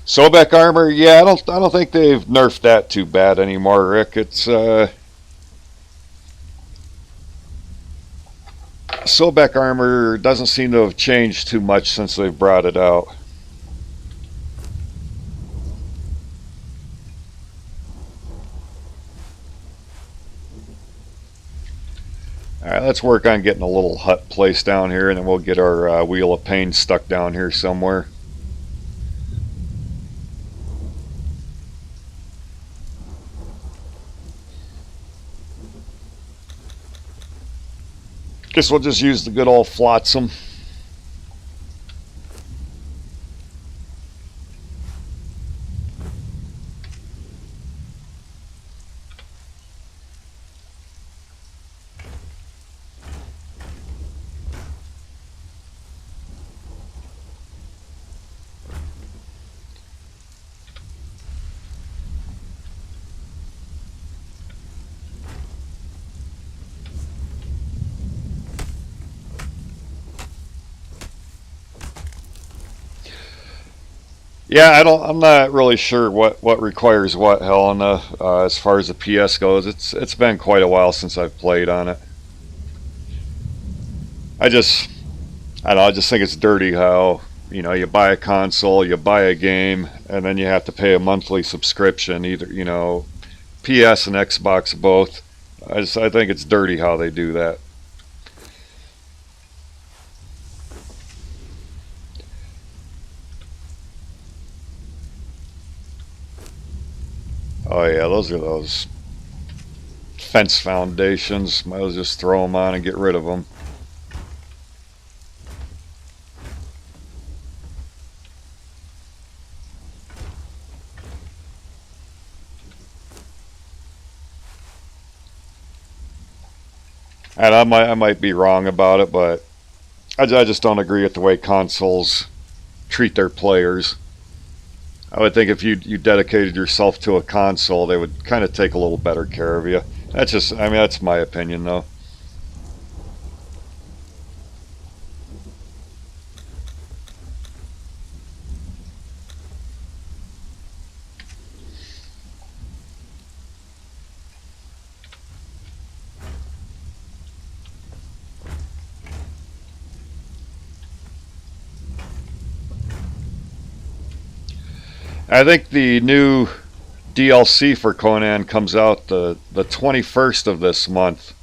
Sobek armor, yeah, I don't think they've nerfed that too bad anymore, Rick. It's Sobek armor doesn't seem to have changed too much since they've brought it out. Alright, let's work on getting a little hut placed down here, and then we'll get our Wheel of Pain stuck down here somewhere. Guess we'll just use the good old flotsam. Yeah, I'm not really sure what requires what, Helena, as far as the PS goes. It's been quite a while since I've played on it. I just I don't know, I just think it's dirty how you buy a console, you buy a game, and then you have to pay a monthly subscription. Either PS and Xbox both. I think it's dirty how they do that. Oh yeah, those are those fence foundations. Might as well just throw them on and get rid of them. And I might be wrong about it, but I just don't agree with the way consoles treat their players. I would think if you dedicated yourself to a console, they would kind of take a little better care of you. I mean, that's my opinion, though. I think the new DLC for Conan comes out the 21st of this month.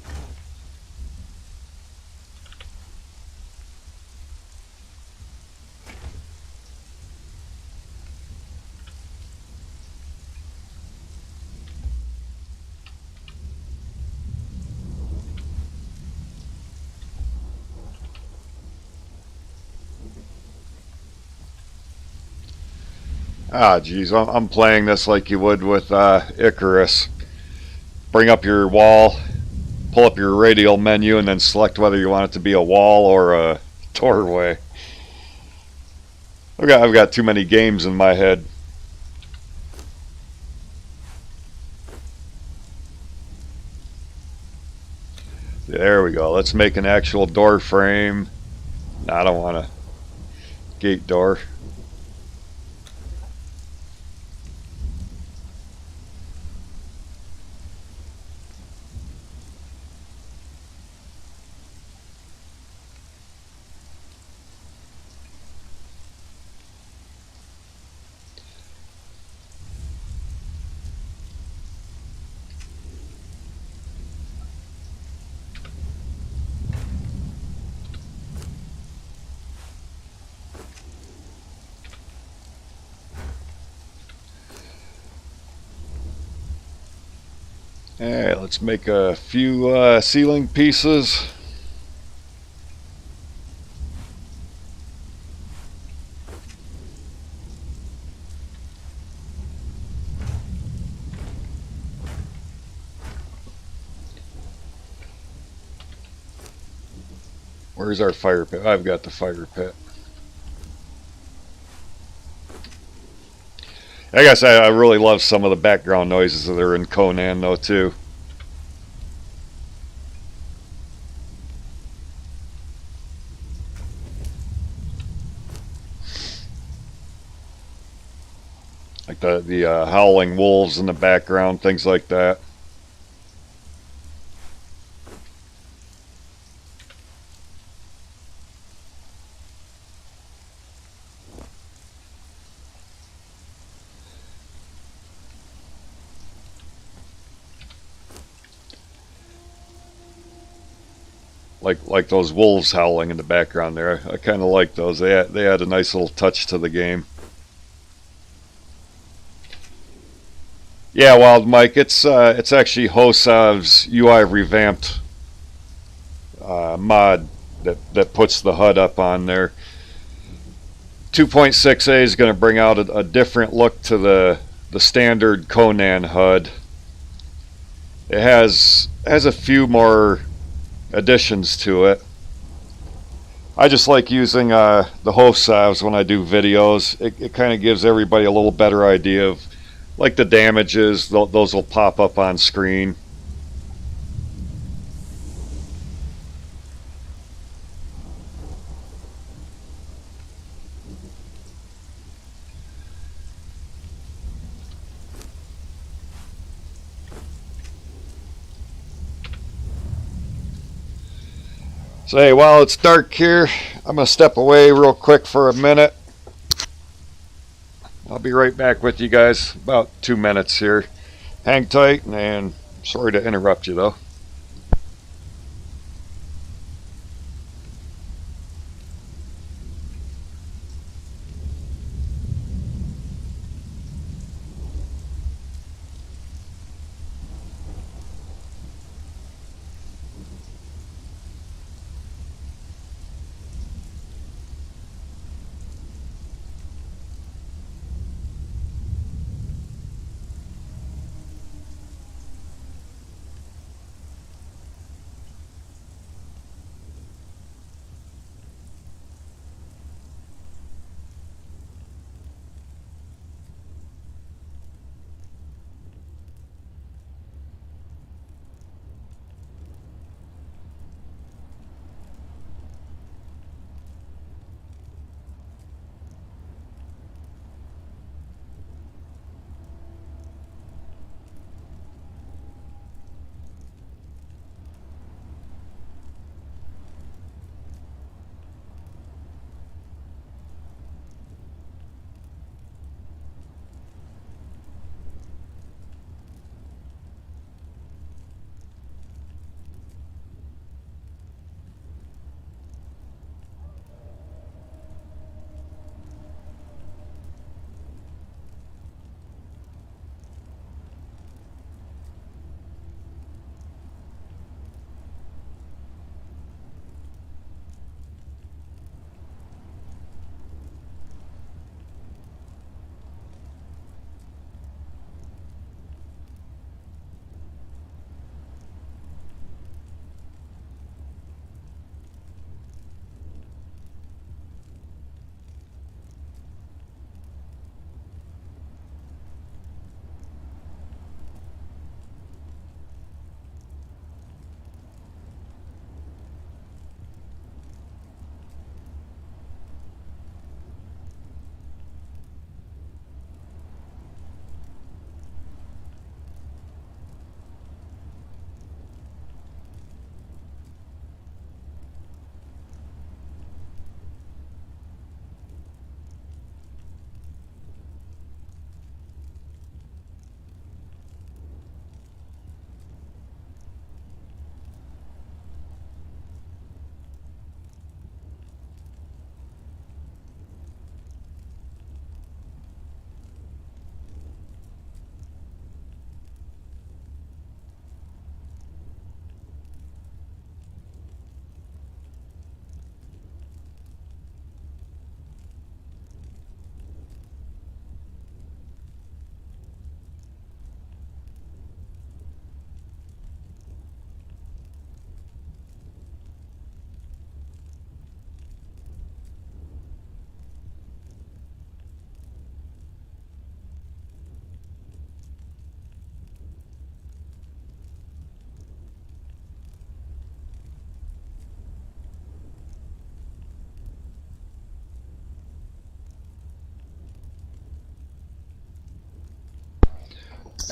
Ah, geez, I'm playing this like you would with Icarus. Bring up your wall, pull up your radial menu, and then select whether you want it to be a wall or a doorway. I've got too many games in my head. There we go. Let's make an actual door frame. No, I don't want a gate door. Alright, let's make a few ceiling pieces. Where's our fire pit? I've got the fire pit. I guess I really love some of the background noises that are in Conan though too. Like the howling wolves in the background, things like that. Like those wolves howling in the background there. I kind of like those. They add a nice little touch to the game. Yeah, Wild Mike. It's actually Hosav's UI revamped mod that puts the HUD up on there. 2.6a is going to bring out a different look to the standard Conan HUD. It has a few more additions to it. I just like using the Hosavs when I do videos. It kind of gives everybody a little better idea of like the damages. Those will pop up on screen. So hey, while it's dark here, I'm going to step away real quick for a minute. I'll be right back with you guys, about 2 minutes here. Hang tight, and sorry to interrupt you though.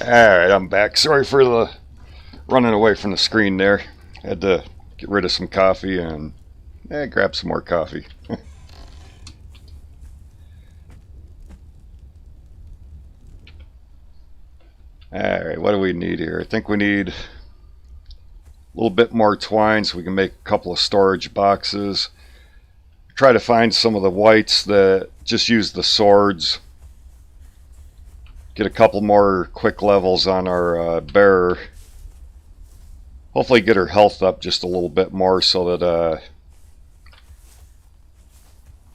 Alright, I'm back. Sorry for the running away from the screen there. Had to get rid of some coffee and grab some more coffee. Alright, what do we need here? I think we need a little bit more twine so we can make a couple of storage boxes. Try to find some of the whites that just use the swords. Get a couple more quick levels on our bearer. Hopefully get her health up just a little bit more so that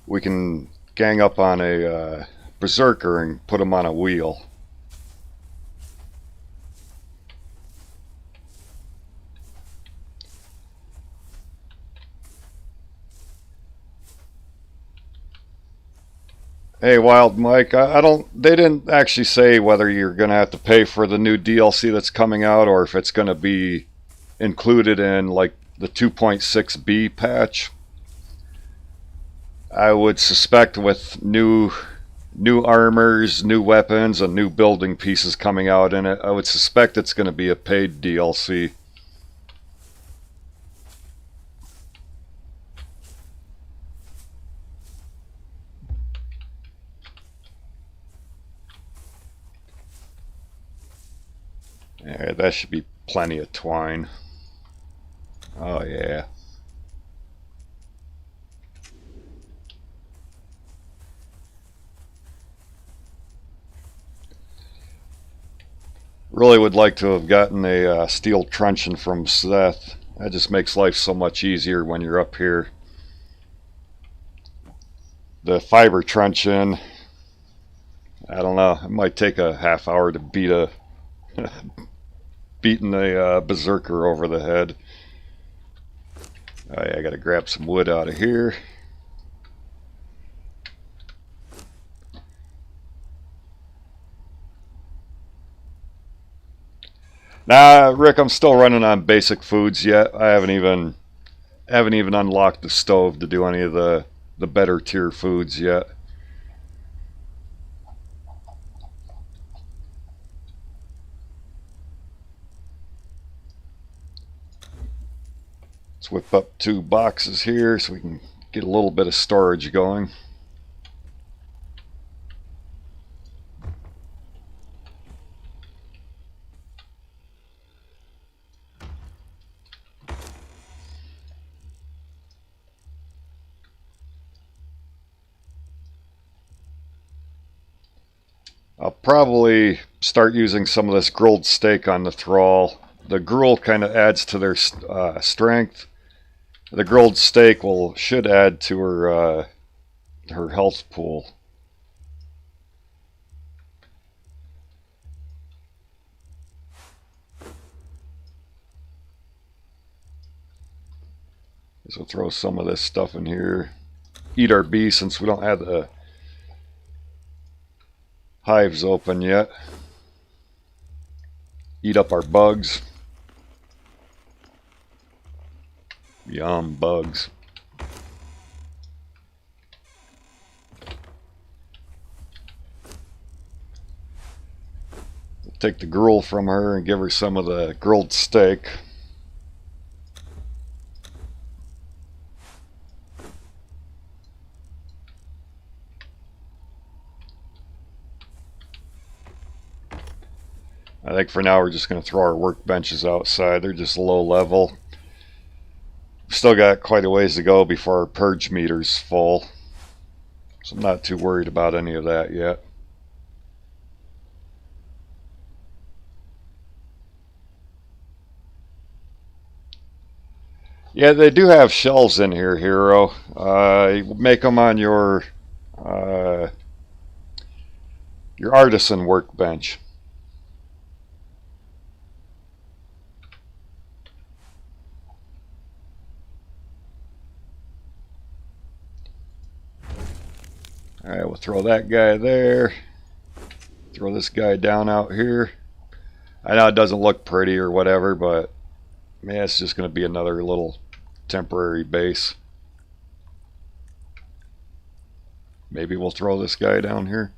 we can gang up on a berserker and put him on a wheel. Hey, Wild Mike, I don't. They didn't actually say whether you're going to have to pay for the new DLC that's coming out or if it's going to be included in like the 2.6b patch. I would suspect with new armors, new weapons, and new building pieces coming out in it, I would suspect it's going to be a paid DLC. Alright, that should be plenty of twine. Oh yeah. Really would like to have gotten a steel truncheon from Seth. That just makes life so much easier when you're up here. The fiber truncheon, I don't know, it might take a half hour to beat a beating a berserker over the head. Oh yeah, I gotta grab some wood out of here. Nah, Rick, I'm still running on basic foods yet. I haven't even unlocked the stove to do any of the better tier foods yet. Let's whip up 2 boxes here so we can get a little bit of storage going. I'll probably start using some of this grilled steak on the thrall. The gruel kind of adds to their strength. The grilled steak should add to her health pool. So throw some of this stuff in here. Eat our bee since we don't have the hives open yet. Eat up our bugs. Yum, bugs. Take the gruel from her and give her some of the grilled steak. I think for now we're just going to throw our workbenches outside. They're just low level. Still got quite a ways to go before our purge meter's full. So I'm not too worried about any of that yet. Yeah, they do have shelves in here, Hero. You make them on your artisan workbench. Alright, we'll throw that guy there. Throw this guy down out here. I know it doesn't look pretty or whatever, but man, it's just going to be another little temporary base. Maybe we'll throw this guy down here.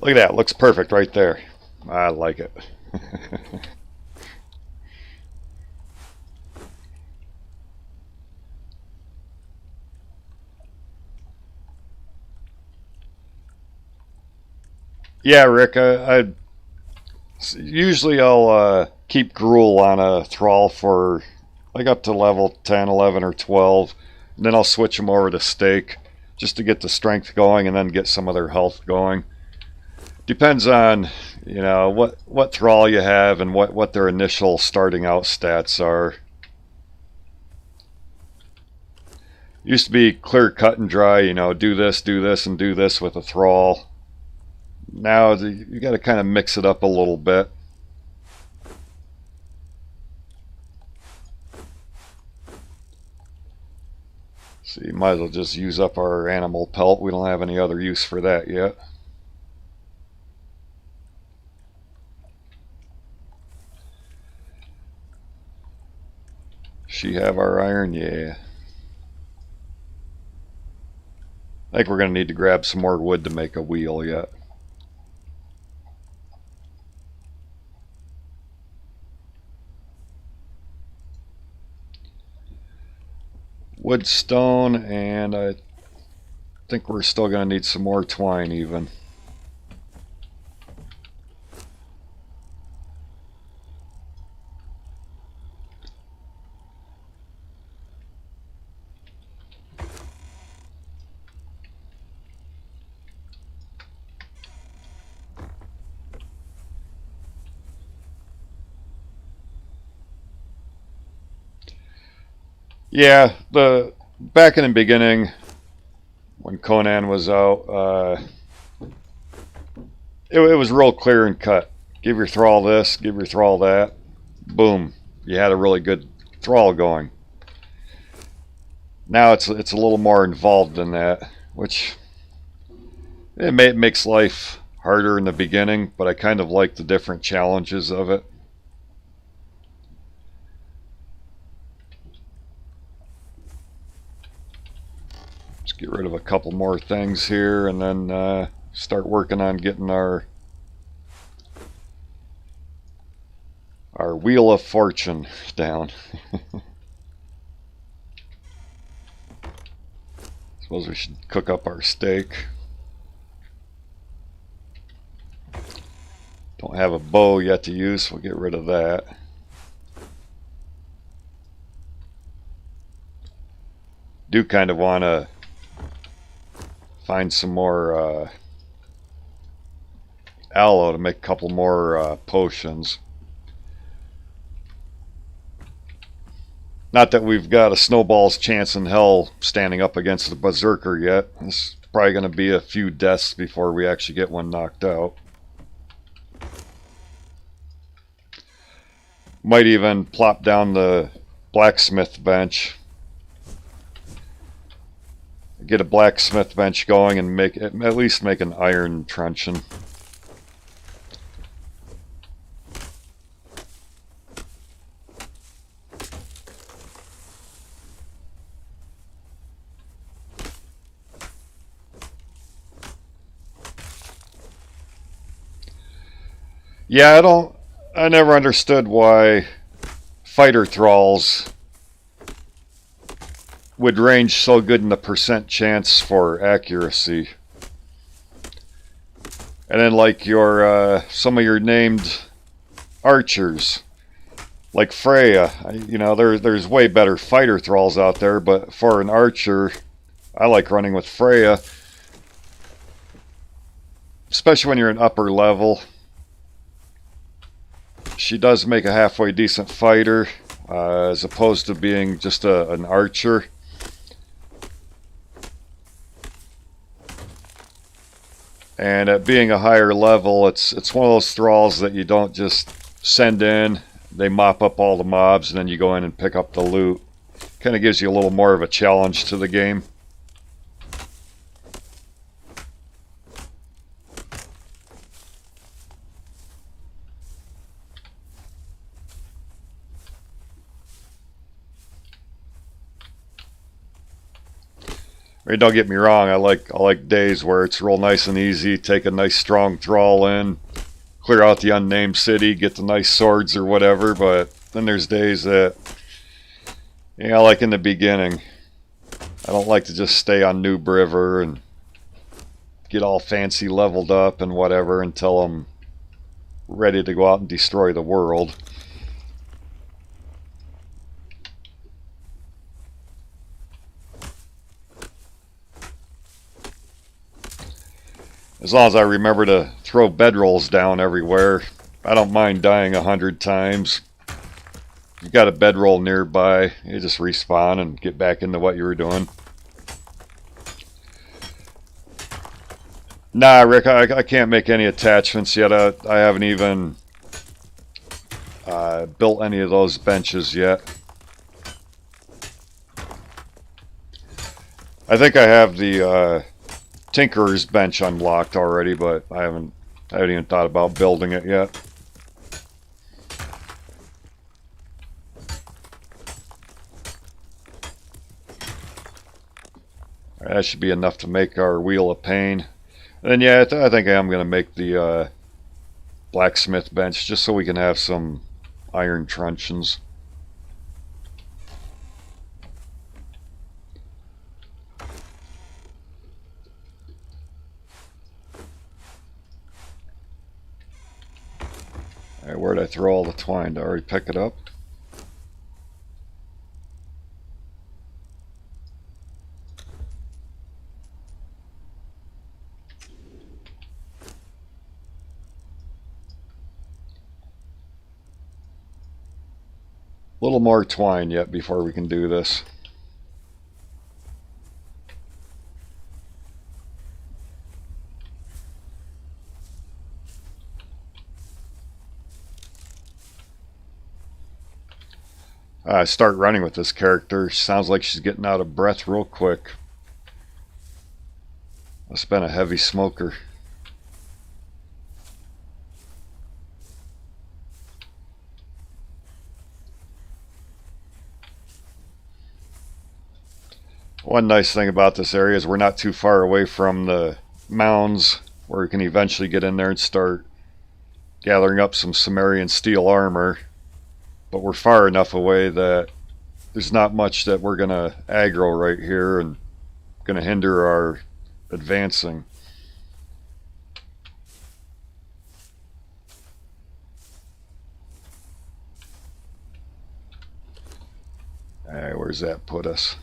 Look at that. Looks perfect right there. I like it. Yeah, Rick. Usually I'll keep gruel on a thrall for like up to level 10, 11, or 12. And then I'll switch them over to steak just to get the strength going and then get some of their health going. Depends on, you know, what thrall you have and what their initial starting out stats are. Used to be clear cut and dry, you know, do this, and do this with a thrall. Now you got to kind of mix it up a little bit. So you might as well just use up our animal pelt. We don't have any other use for that yet. She have our iron? Yeah. I think we're going to need to grab some more wood to make a wheel yet. Wood, stone, and I think we're still going to need some more twine even. Yeah, back in the beginning, when Conan was out, it was real clear and cut. Give your thrall this, give your thrall that. Boom, you had a really good thrall going. Now it's a little more involved than that, which it makes life harder in the beginning, but I kind of like the different challenges of it. Get rid of a couple more things here and then start working on getting our wheel of fortune down. Suppose we should cook up our steak. Don't have a bow yet to use, so we'll get rid of that. Do kind of want to find some more aloe to make a couple more potions. Not that we've got a snowball's chance in hell standing up against the berserker yet. It's probably going to be a few deaths before we actually get one knocked out. Might even plop down the blacksmith bench. Get a blacksmith bench going and at least make an iron truncheon. Yeah, I never understood why fighter thralls would range so good in the percent chance for accuracy. And then like your some of your named archers, like Freya, you know, there's way better fighter thralls out there, but for an archer, I like running with Freya, especially when you're an upper level. She does make a halfway decent fighter, as opposed to being just an archer. And at being a higher level, it's one of those thralls that you don't just send in, they mop up all the mobs, and then you go in and pick up the loot. Kind of gives you a little more of a challenge to the game. I mean, don't get me wrong, I like days where it's real nice and easy, take a nice strong thrall in, clear out the unnamed city, get the nice swords or whatever, but then there's days that, you know, like in the beginning, I don't like to just stay on Noob River and get all fancy leveled up and whatever until I'm ready to go out and destroy the world. As long as I remember to throw bedrolls down everywhere, I don't mind dying 100 times. If you've got a bedroll nearby, you just respawn and get back into what you were doing. Nah, Rick, I can't make any attachments yet. I haven't even built any of those benches yet. I think I have the Tinkerer's bench unlocked already, but I haven't even thought about building it yet. That should be enough to make our Wheel of Pain. And then yeah, I think I am going to make the blacksmith bench just so we can have some iron truncheons. Alright, where'd I throw all the twine? Did I already pick it up? A little more twine yet before we can do this. Start running with this character. Sounds like she's getting out of breath real quick. Must have been a heavy smoker. One nice thing about this area is we're not too far away from the mounds where we can eventually get in there and start gathering up some Sumerian steel armor. But we're far enough away that there's not much that we're going to aggro right here and going to hinder our advancing. Alright, where's that put us?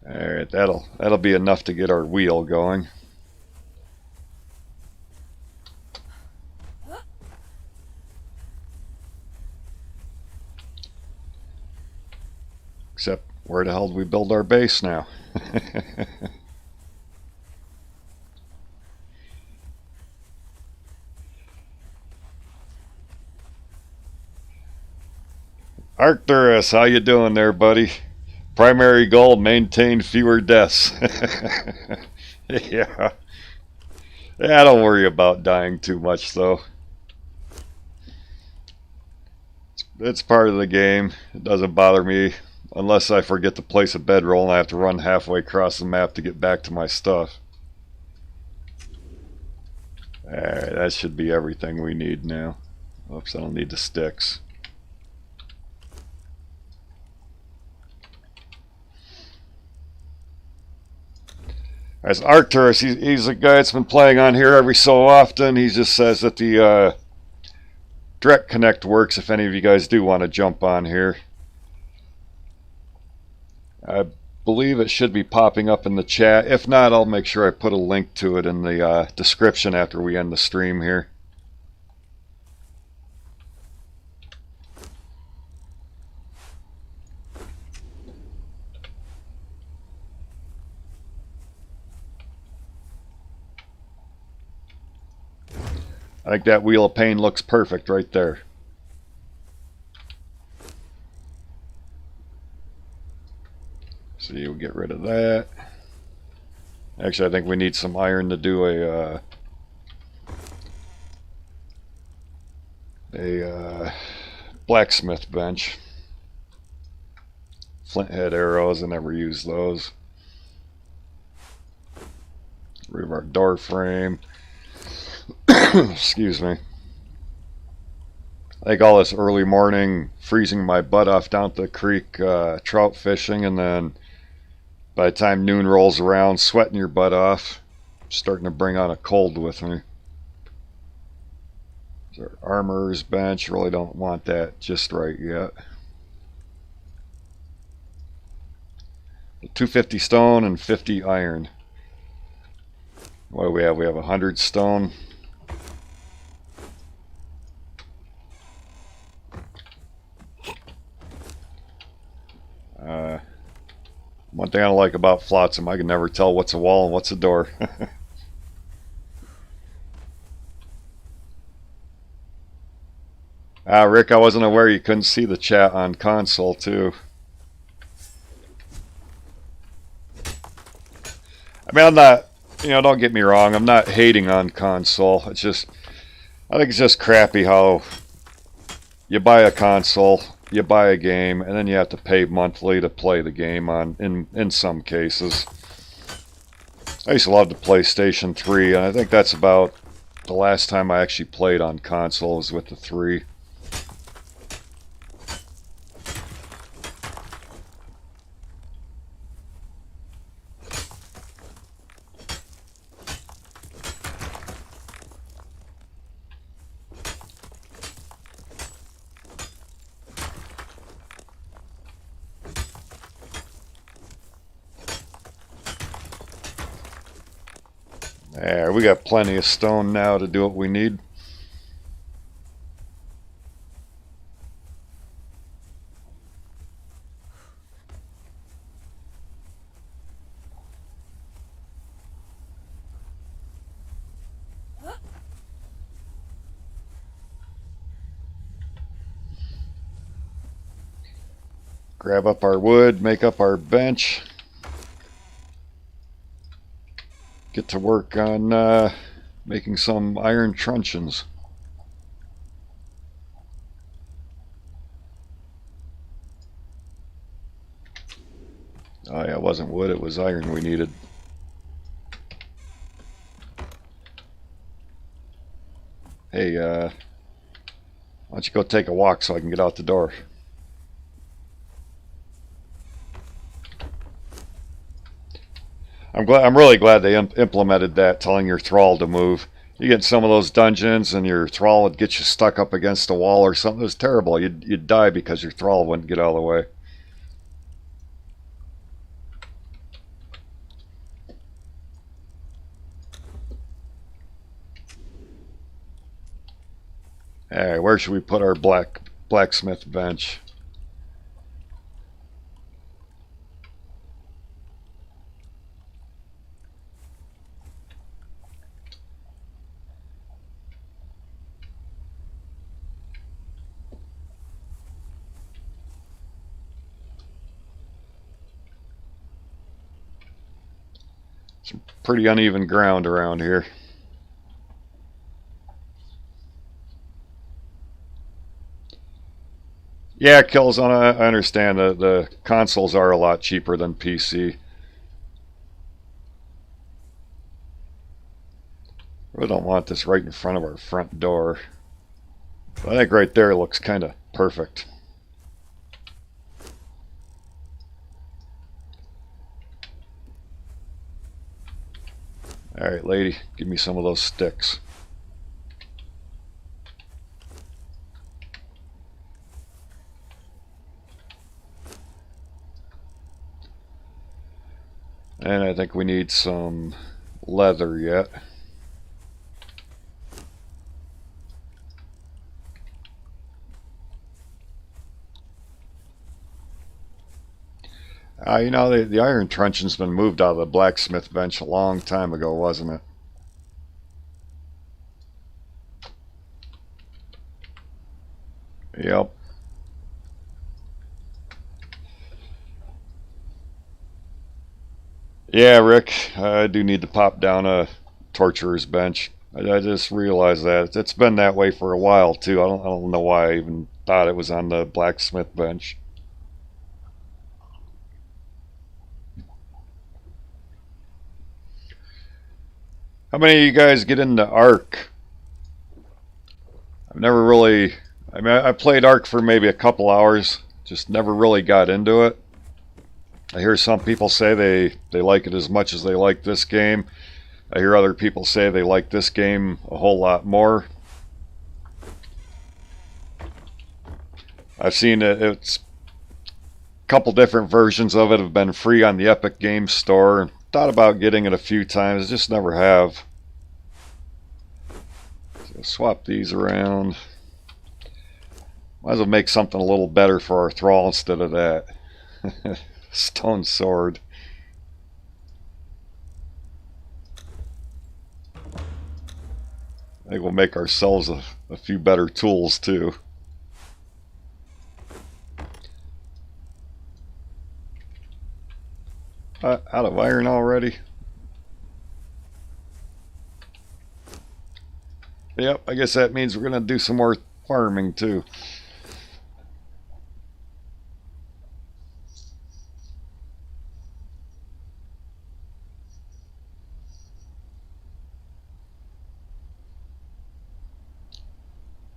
Alright, that'll be enough to get our wheel going. Except, where the hell do we build our base now? Arcturus, how you doing there, buddy? Primary goal, maintain fewer deaths. Yeah. Yeah, don't worry about dying too much, though. It's part of the game. It doesn't bother me. Unless I forget to place a bedroll and I have to run halfway across the map to get back to my stuff. Alright, that should be everything we need now. Oops, I don't need the sticks. As Arcturus, he's a guy that's been playing on here every so often. He just says that the direct connect works if any of you guys do want to jump on here. I believe it should be popping up in the chat. If not, I'll make sure I put a link to it in the description after we end the stream here. I think that Wheel of Pain looks perfect right there. So you'll get rid of that. Actually, I think we need some iron to do a blacksmith bench. Flint head arrows, I never use those. Rid of our door frame. Excuse me. I think all this early morning freezing my butt off down at the creek trout fishing, and then by the time noon rolls around, sweating your butt off, starting to bring on a cold with me. Our armorer's bench, really don't want that just right yet. 250 stone and 50 iron. What do we have? We have 100 stone. One thing I don't like about Flotsam, I can never tell what's a wall and what's a door. Rick, I wasn't aware you couldn't see the chat on console too. I mean, I'm not, don't get me wrong, I'm not hating on console. It's just, I think it's just crappy how you buy a console, you buy a game, and then you have to pay monthly to play the game in some cases. I used to love the PlayStation 3, and I think that's about the last time I actually played on console was with the 3. There, we got plenty of stone now to do what we need. Grab up our wood, make up our bench. Get to work on making some iron truncheons. Oh yeah, it wasn't wood, it was iron we needed. Hey, why don't you go take a walk so I can get out the door? I'm really glad they implemented that, telling your thrall to move. You get in some of those dungeons and your thrall would get you stuck up against a wall or something. It was terrible. You'd die because your thrall wouldn't get out of the way. Alright, where should we put our blacksmith bench? Some pretty uneven ground around here. Yeah, Killzone, I understand the consoles are a lot cheaper than PC. Really don't want this right in front of our front door. But I think right there looks kind of perfect. Alright, lady, give me some of those sticks. And I think we need some leather yet. The iron truncheon's been moved out of the blacksmith bench a long time ago, wasn't it? Yep. Yeah, Rick, I do need to pop down a torturer's bench. I just realized that. It's been that way for a while, too. I don't know why I even thought it was on the blacksmith bench. How many of you guys get into Ark? I've never really... I mean, I played Ark for maybe a couple hours. Just never really got into it. I hear some people say they like it as much as they like this game. I hear other people say they like this game a whole lot more. I've seen it's a couple different versions of it have been free on the Epic Games Store. Thought about getting it a few times, just never have. So swap these around. Might as well make something a little better for our thrall instead of that. Stone sword. I think we'll make ourselves a few better tools too. Out of iron already? Yep, I guess that means we're going to do some more farming too.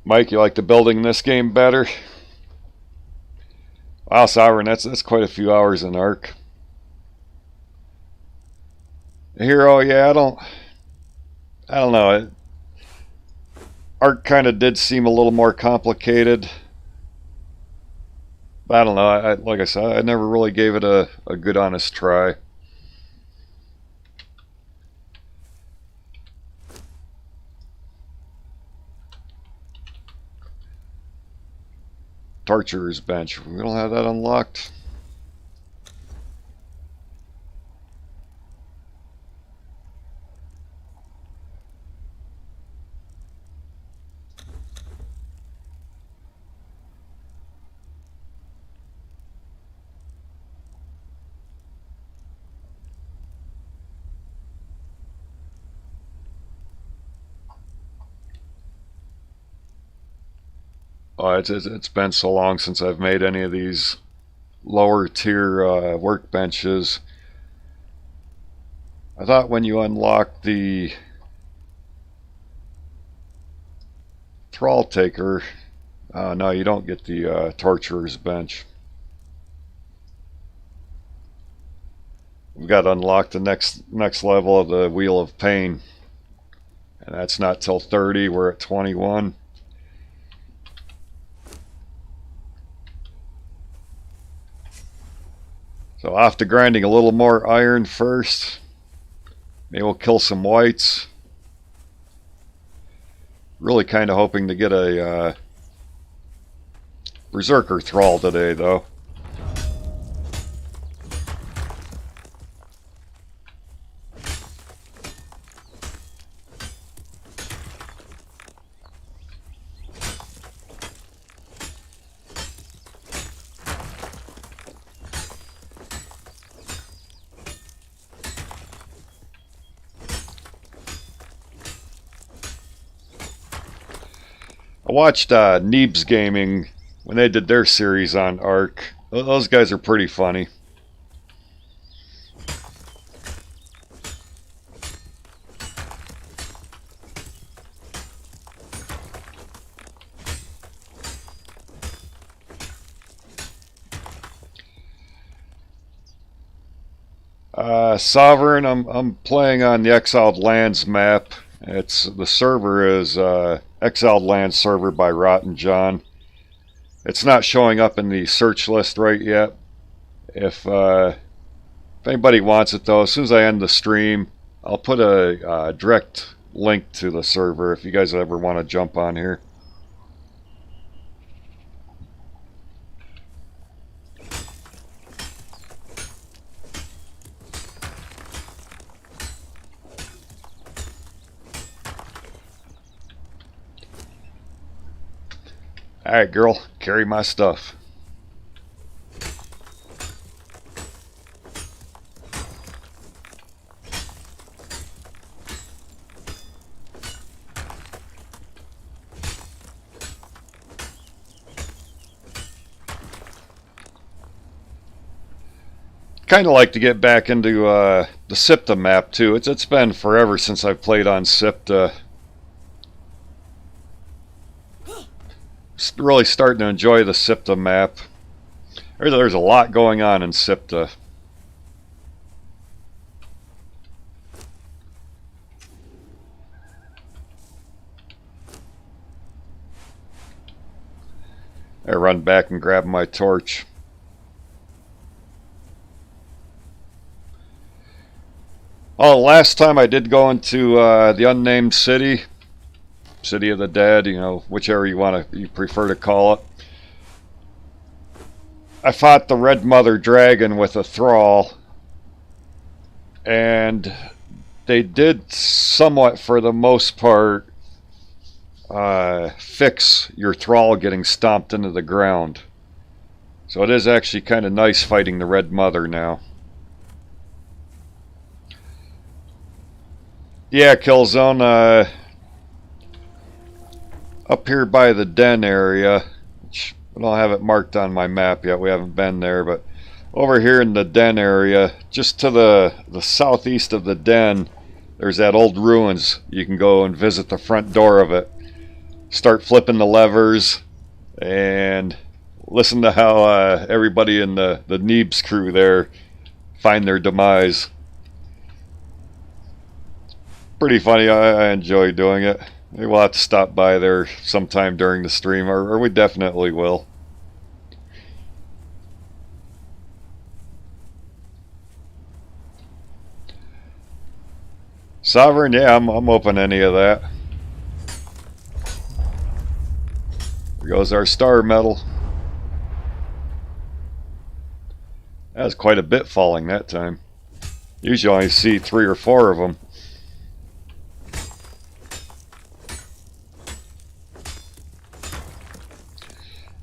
Mike, you like the building in this game better? Wow, Sovereign, that's quite a few hours in Ark. Hero, yeah, I don't know. Ark kind of did seem a little more complicated. I don't know. Like I said, I never really gave it a good, honest try. Torturer's bench. We don't have that unlocked. Oh, it's been so long since I've made any of these lower tier workbenches. I thought when you unlock the thrall taker, no, you don't get the torturer's bench. We've got to unlock the next level of the Wheel of Pain, and that's not till 30. We're at 21. So off to grinding a little more iron first. Maybe we'll kill some whites. Really kind of hoping to get a berserker thrall today, though. I watched Neebs Gaming when they did their series on Ark. Those guys are pretty funny. Sovereign, I'm playing on the Exiled Lands map. The server is Exiled Lands server by Rottonjon. It's not showing up in the search list right yet. If anybody wants it though, as soon as I end the stream, I'll put a direct link to the server if you guys ever want to jump on here. Alright, girl, carry my stuff. Kind of like to get back into the SIPTA map too. It's been forever since I've played on SIPTA. Really starting to enjoy the SIPTA map. There's a lot going on in SIPTA. I run back and grab my torch. Oh, last time I did go into the unnamed city, City of the Dead, you know, whichever you prefer to call it. I fought the Red Mother Dragon with a thrall, and they did somewhat, for the most part, fix your thrall getting stomped into the ground. So it is actually kind of nice fighting the Red Mother now. Yeah, Killzone, up here by the den area, which I don't have it marked on my map yet, we haven't been there, but over here in the den area, just to the southeast of the den, there's that old ruins. You can go and visit the front door of it, start flipping the levers, and listen to how everybody in the Neebs crew there find their demise. Pretty funny. I enjoy doing it. Maybe we'll have to stop by there sometime during the stream, or we definitely will. Sovereign, yeah, I'm open to any of that. There goes our star medal. That was quite a bit falling that time. Usually I only see 3 or 4 of them.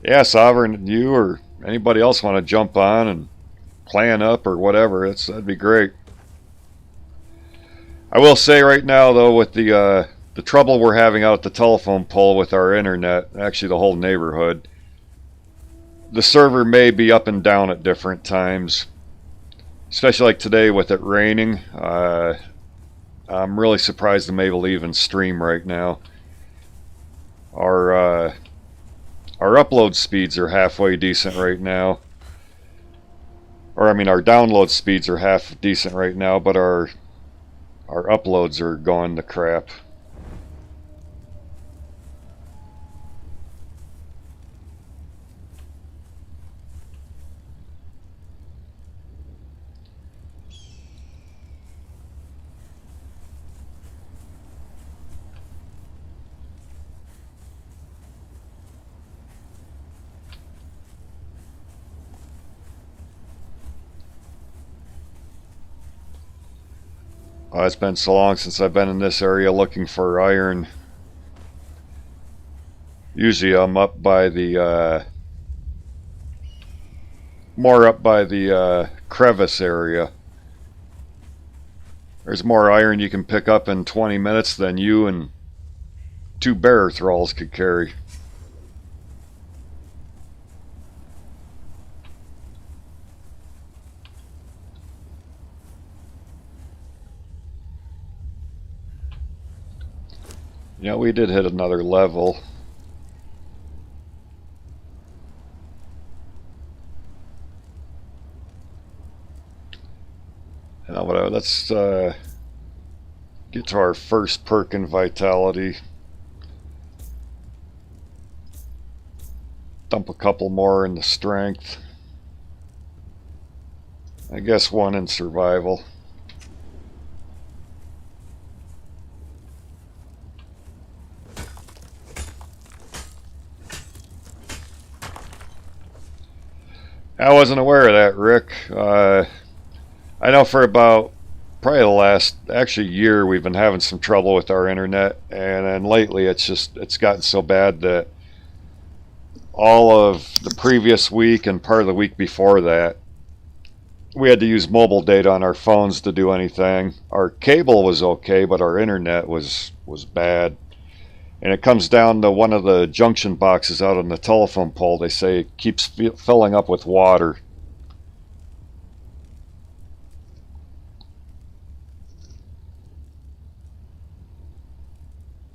Yeah, Sovereign, you or anybody else want to jump on and plan up or whatever, that'd be great. I will say right now, though, with the trouble we're having out at the telephone pole with our internet, actually the whole neighborhood, the server may be up and down at different times, especially like today with it raining. I'm really surprised I'm able to even stream right now. Our upload speeds are halfway decent right now. Or I mean, our download speeds are half decent right now, but our uploads are going to crap. It's been so long since I've been in this area looking for iron. Usually I'm up by the more up by the crevice area. There's more iron you can pick up in 20 minutes than you and 2 bearer thralls could carry. Yeah, we did hit another level. Now, let's get to our first perk in vitality. Dump a couple more in the strength. I guess 1 in survival. I wasn't aware of that, Rick. I know for about probably the last year we've been having some trouble with our internet, and then lately it's gotten so bad that all of the previous week and part of the week before that we had to use mobile data on our phones to do anything. Our cable was okay, but our internet was bad. And it comes down to one of the junction boxes out on the telephone pole. They say it keeps filling up with water.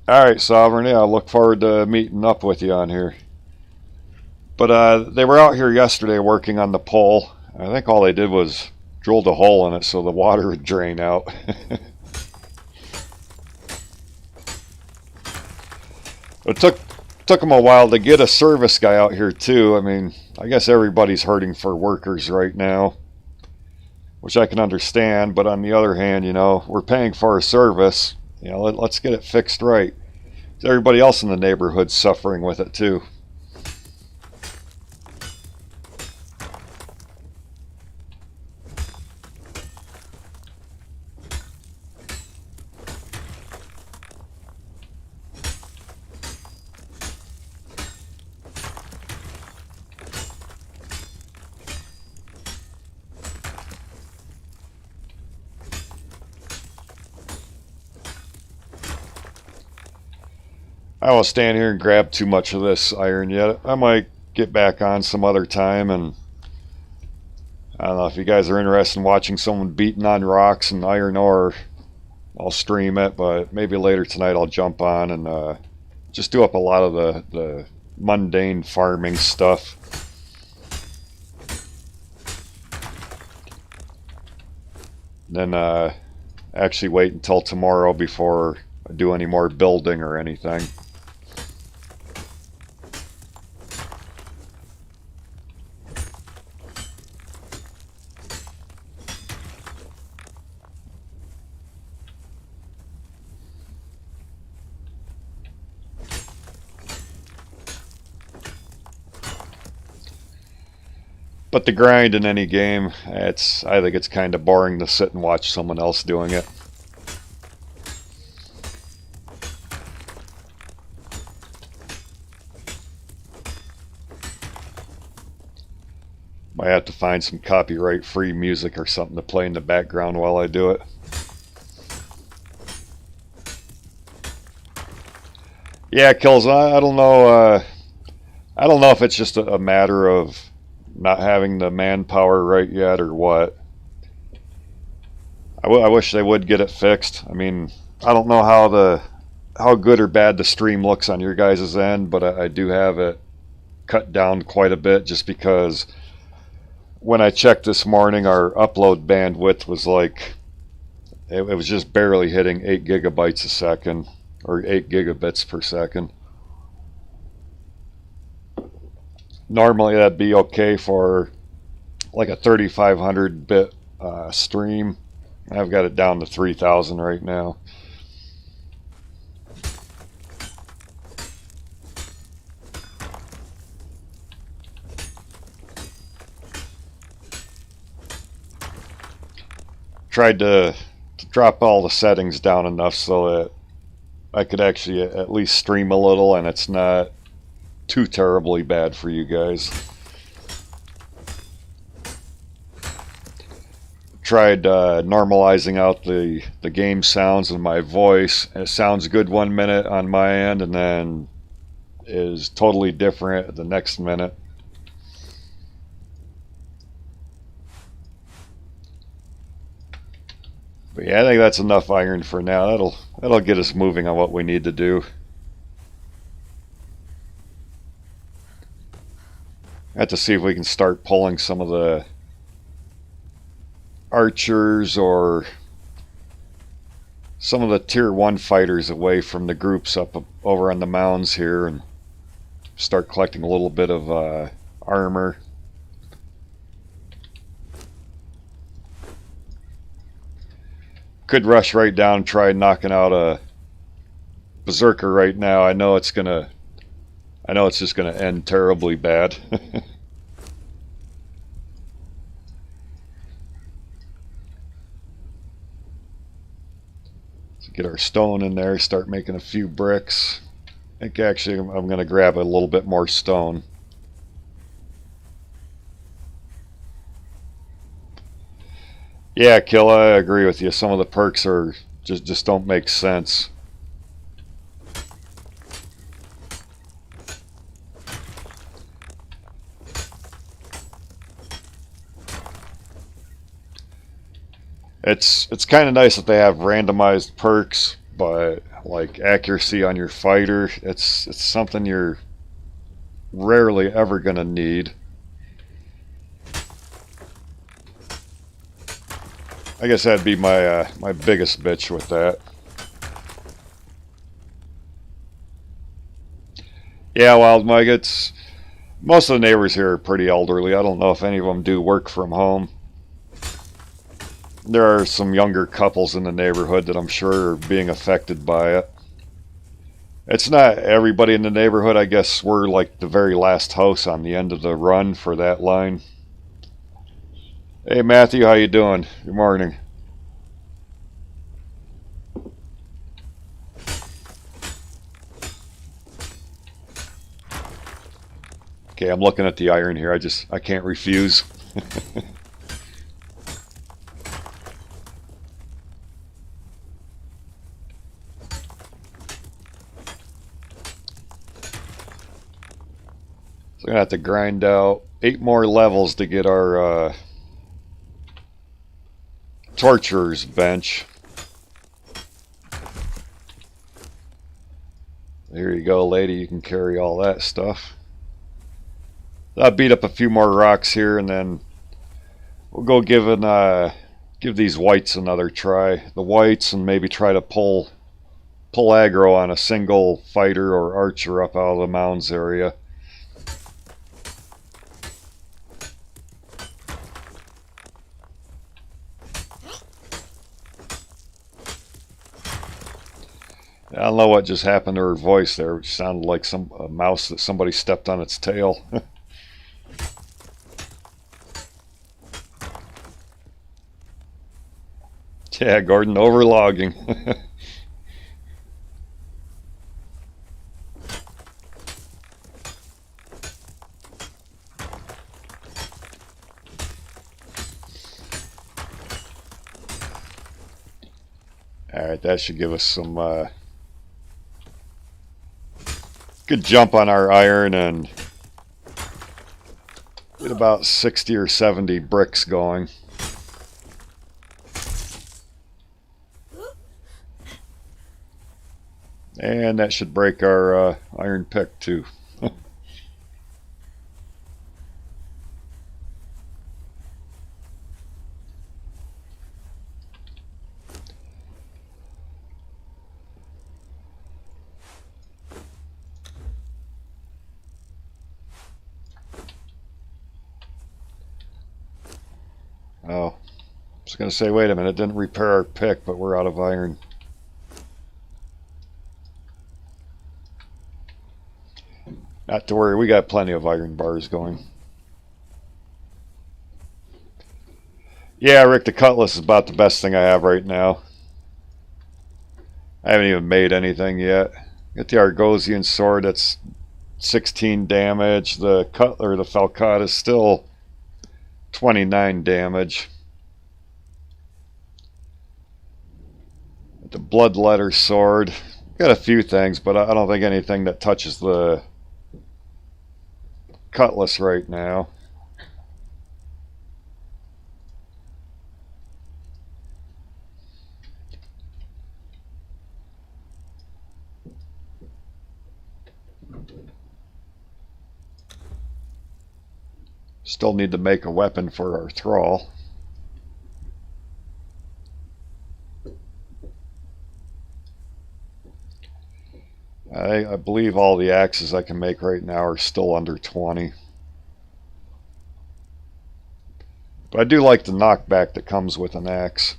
Alright, Sovereign, yeah, I look forward to meeting up with you on here. But they were out here yesterday working on the pole. I think all they did was drilled a hole in it so the water would drain out. It took them a while to get a service guy out here too. I mean, I guess everybody's hurting for workers right now, which I can understand. But on the other hand, you know, we're paying for a service. You know, let's get it fixed right. Everybody else in the neighborhood's suffering with it too. I won't stand here and grab too much of this iron yet. I might get back on some other time, and I don't know if you guys are interested in watching someone beating on rocks and iron ore. I'll stream it, but maybe later tonight I'll jump on and just do up a lot of the mundane farming stuff. Then actually wait until tomorrow before I do any more building or anything. But the grind in any game, I think it's kind of boring to sit and watch someone else doing it. Might have to find some copyright-free music or something to play in the background while I do it. Yeah, Kills. I don't know. I don't know if it's just a matter of not having the manpower right yet or what. I wish they would get it fixed. I mean, I don't know how good or bad the stream looks on your guys' end, but I do have it cut down quite a bit just because when I checked this morning, our upload bandwidth was like, it was just barely hitting 8 gigabytes a second, or 8 gigabits per second. Normally that'd be okay for like a 3500 bit stream. I've got it down to 3000 right now. Tried to drop all the settings down enough so that I could actually at least stream a little and it's not too terribly bad for you guys. Tried normalizing out the game sounds and my voice. It sounds good 1 minute on my end and then is totally different the next minute. But yeah, I think that's enough iron for now. That'll get us moving on what we need to do. I have to see if we can start pulling some of the archers or some of the tier 1 fighters away from the groups up over on the mounds here and start collecting a little bit of armor. Could rush right down and try knocking out a berserker right now. I know it's just gonna end terribly bad. So get our stone in there, start making a few bricks. I think actually I'm gonna grab a little bit more stone. Yeah, Kill, I agree with you. Some of the perks are just don't make sense. It's kind of nice that they have randomized perks, but like accuracy on your fighter. It's something you're rarely ever gonna need. I guess that'd be my my biggest bitch with that. Yeah, Wild Mike, it's most of the neighbors here are pretty elderly. I don't know if any of them do work from home. There are some younger couples in the neighborhood that I'm sure are being affected by it. It's not everybody in the neighborhood. I guess we're like the very last house on the end of the run for that line. Hey Matthew, how you doing? Good morning. Okay, I'm looking at the iron here. I can't refuse. So I'm gonna have to grind out 8 more levels to get our torturer's bench. Here you go, lady. You can carry all that stuff. I'll beat up a few more rocks here, and then we'll go give these whites another try. The whites, and maybe try to pull aggro on a single fighter or archer up out of the mounds area. I don't know what just happened to her voice there. It sounded like a mouse that somebody stepped on its tail. Yeah, Gordon, overlogging. Alright, that should give us some good jump on our iron and get about 60 or 70 bricks going. And that should break our iron pick too. Oh, I was going to say, wait a minute, it didn't repair our pick, but we're out of iron. Not to worry, we got plenty of iron bars going. Yeah, Rick, the cutlass is about the best thing I have right now. I haven't even made anything yet. Get the Argosian sword, that's 16 damage. The cutler, the Falcata, is still 29 damage. The Bloodletter sword, got a few things, but I don't think anything that touches the cutlass right now. Still need to make a weapon for our thrall. I believe all the axes I can make right now are still under 20. But I do like the knockback that comes with an axe.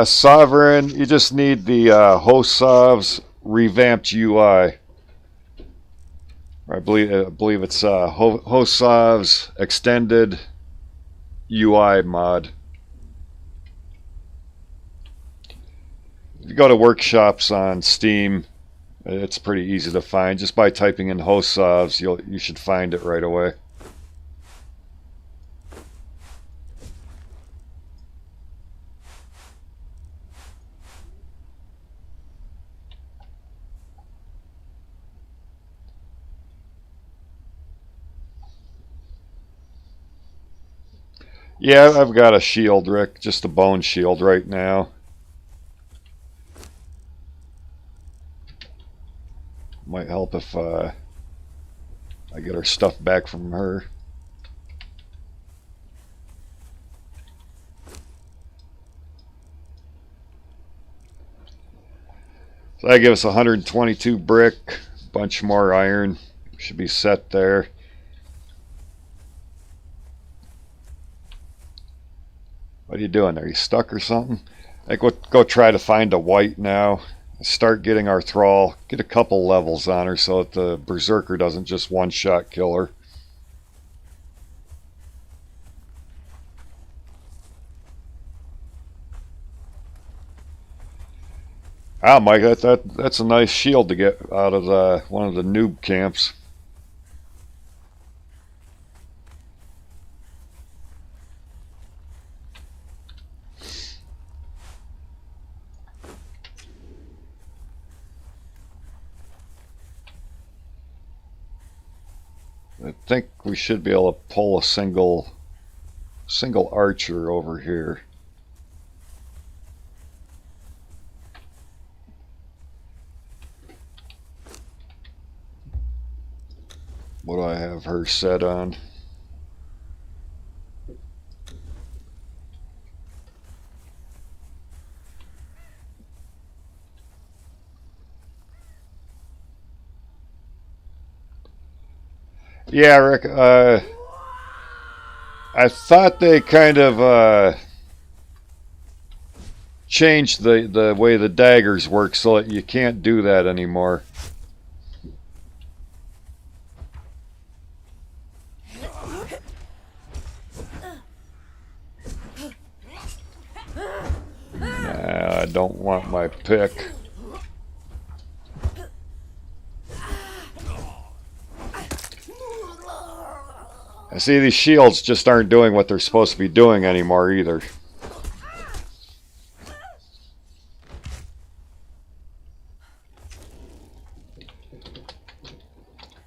Sovereign, you just need the Hosov's revamped UI. I believe it's Hosov's extended UI mod. If you go to workshops on Steam, it's pretty easy to find. Just by typing in Hosov's, you should find it right away. Yeah, I've got a shield, Rick. Just a bone shield right now. Might help if I get our stuff back from her. So that gives us 122 brick, bunch more iron. Should be set there. What are you doing? Are you stuck or something? I think we'll go try to find a white now. Start getting our thrall. Get a couple levels on her so that the berserker doesn't just one-shot kill her. Ah, Mike, that's a nice shield to get out of one of the noob camps. I think we should be able to pull a single archer over here. What do I have her set on? Yeah, Rick. I thought they kind of changed the way the daggers work so that you can't do that anymore. Nah, I don't want my pick. I see these shields just aren't doing what they're supposed to be doing anymore either.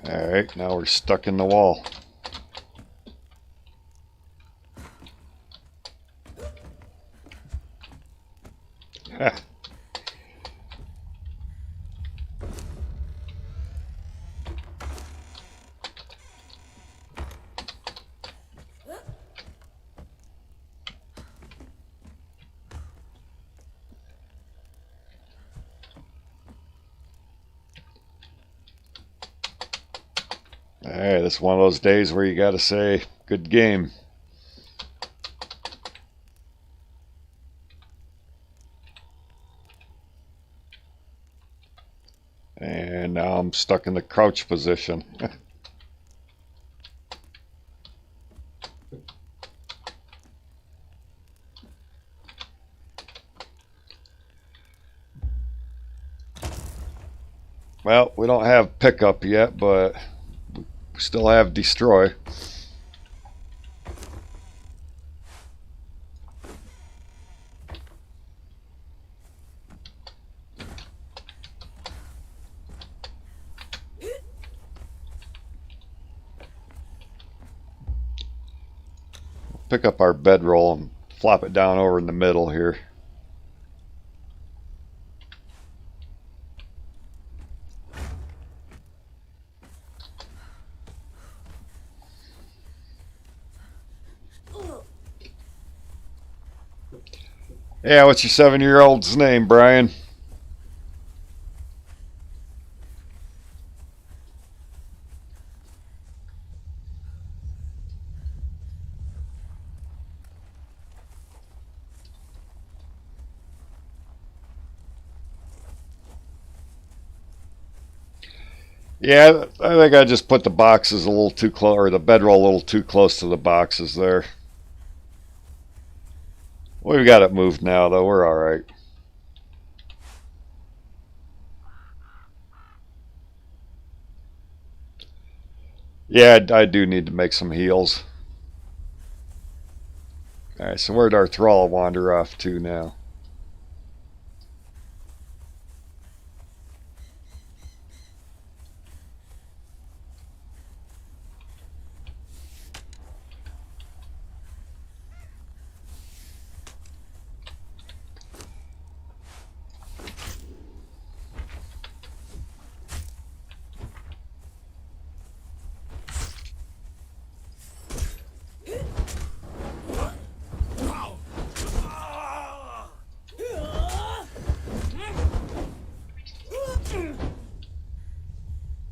Alright, now we're stuck in the wall. Alright, this is one of those days where you gotta say, good game. And now I'm stuck in the crouch position. Well, we don't have pickup yet, but we still have destroy. Pick up our bedroll and flop it down over in the middle here. Yeah, what's your 7-year-old's name, Brian? Yeah, I think I just put the boxes a little too close, or the bedroll a little too close to the boxes there. We've got it moved now, though. We're all right. Yeah, I do need to make some heals. All right, so where'd our thrall wander off to now?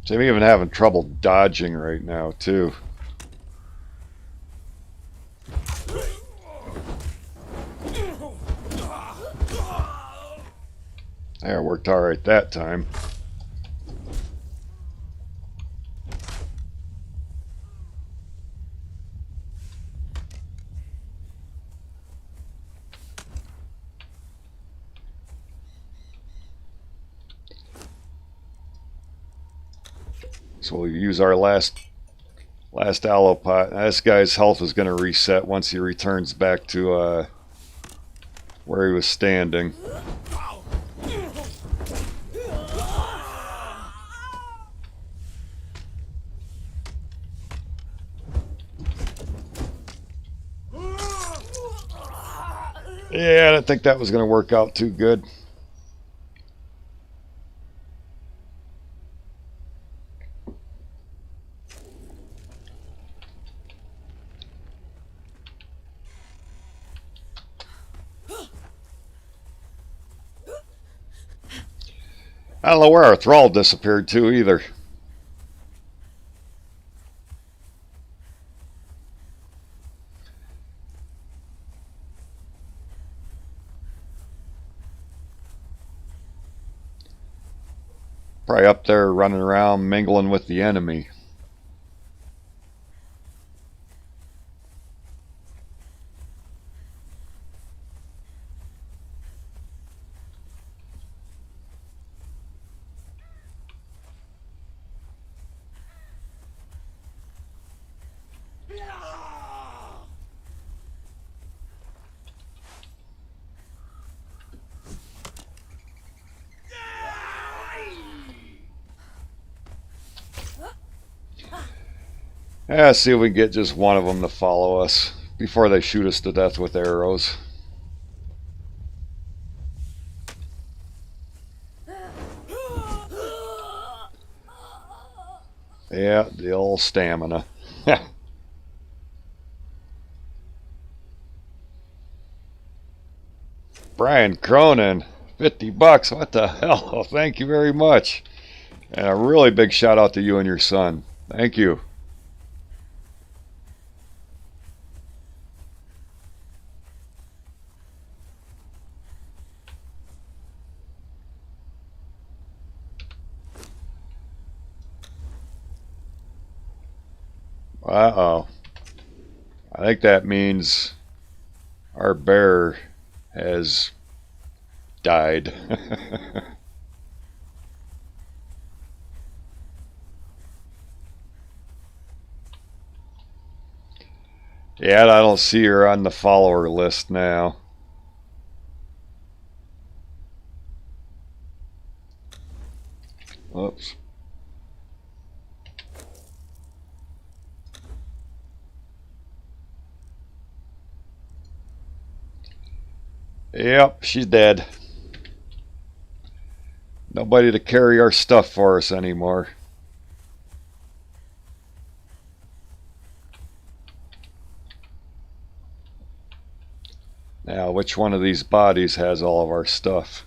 So I'm even having trouble dodging right now, too. That worked alright that time. So we'll use our last aloe pot. This guy's health is going to reset once he returns back to where he was standing. Yeah, I didn't think that was going to work out too good. I don't know where our thrall disappeared to either. Probably up there running around mingling with the enemy. Yeah, see if we can get just one of them to follow us before they shoot us to death with arrows. Yeah, the old stamina. Brian Cronin, $50. What the hell? Oh, thank you very much. And a really big shout out to you and your son. Thank you. Uh-oh. I think that means our bear has died. Yeah, I don't see her on the follower list now. Oops. Yep, she's dead. Nobody to carry our stuff for us anymore. Now, which one of these bodies has all of our stuff?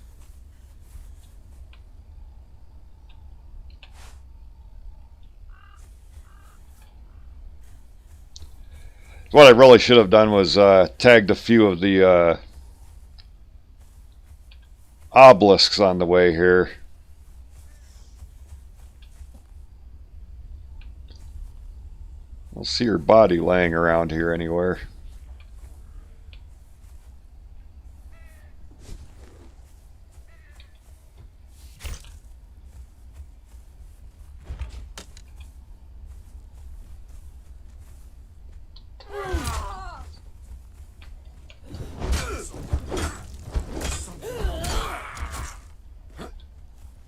What I really should have done was tagged a few of the obelisks on the way here. I don't see her body laying around here anywhere.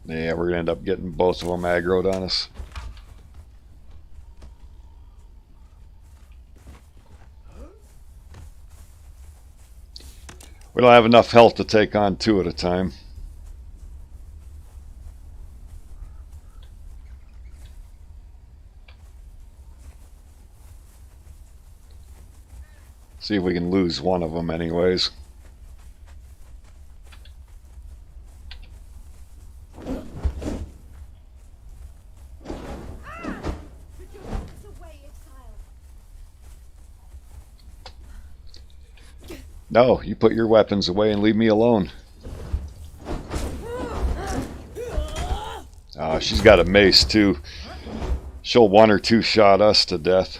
Yeah, we're going to end up getting both of them aggroed on us. We don't have enough health to take on two at a time. See if we can lose one of them anyways. No, you put your weapons away and leave me alone. She's got a mace too. She'll one or two shot us to death.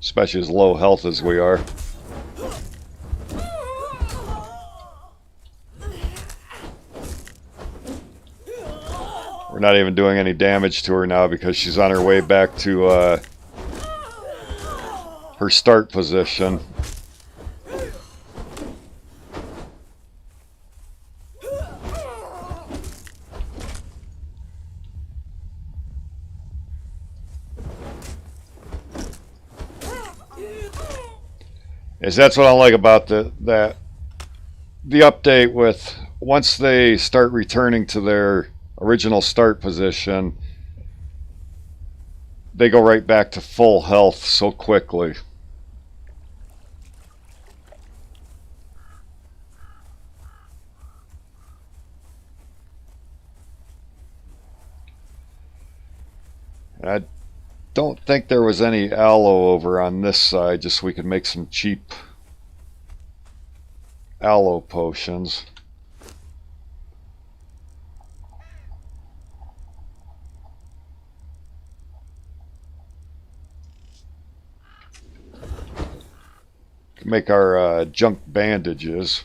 Especially as low health as we are. We're not even doing any damage to her now because she's on her way back to her start position. Is that's what I like about the update with once they start returning to their original start position, they go right back to full health so quickly. I don't think there was any aloe over on this side, just so we could make some cheap aloe potions. Make our junk bandages.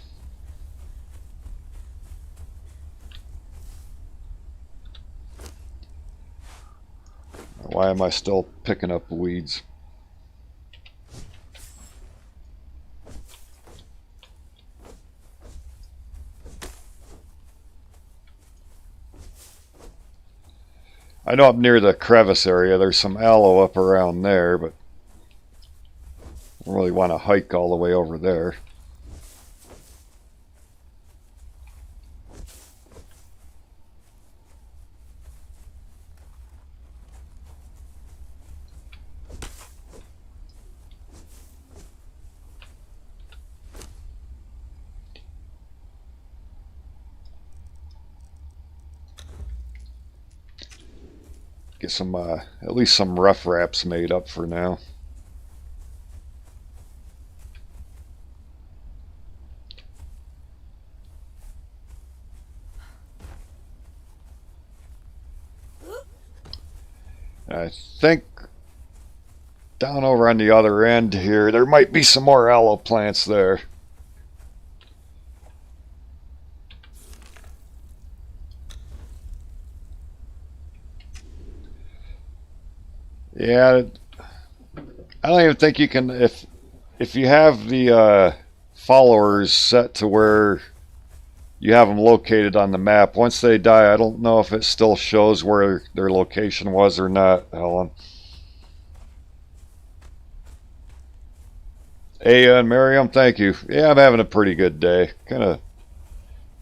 Why am I still picking up weeds? I know up near the crevice area there's some aloe up around there, but I don't really want to hike all the way over there. Get some, at least some rough wraps made up for now. I think down over on the other end here, there might be some more aloe plants there. Yeah, I don't even think you can, if you have the followers set to where you have them located on the map, once they die, I don't know if it still shows where their location was or not, Helen. Hey, and Miriam, thank you. Yeah, I'm having a pretty good day. Kind of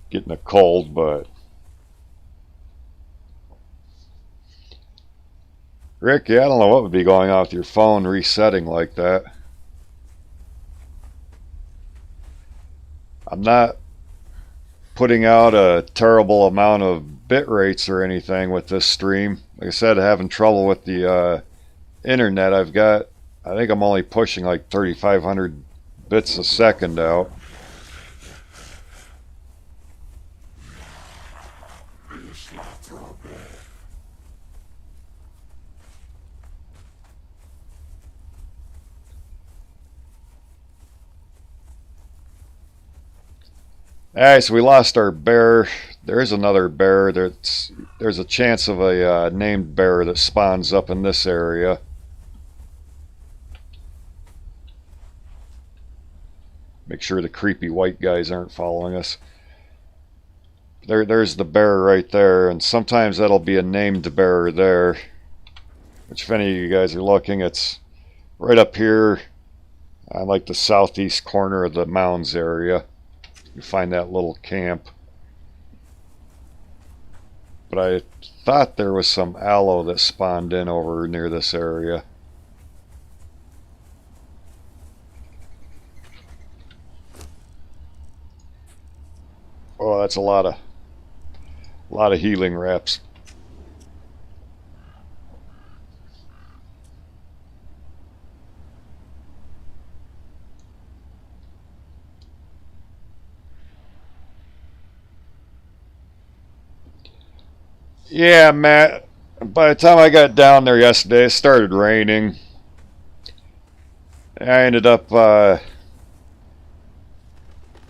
getting a cold, but... Rick, yeah, I don't know what would be going on with your phone resetting like that. I'm not putting out a terrible amount of bit rates or anything with this stream. Like I said, having trouble with the internet. I think I'm only pushing like 3,500 bits a second out. Alright, so we lost our bear. There is another bear. There's a chance of a named bear that spawns up in this area. Make sure the creepy white guys aren't following us. There's the bear right there, and sometimes that'll be a named bear there. Which, if any of you guys are looking, it's right up here on like the southeast corner of the mounds area. You find that little camp. But I thought there was some aloe that spawned in over near this area. Oh, that's a lot of healing wraps. Yeah, Matt. By the time I got down there yesterday, it started raining. I ended up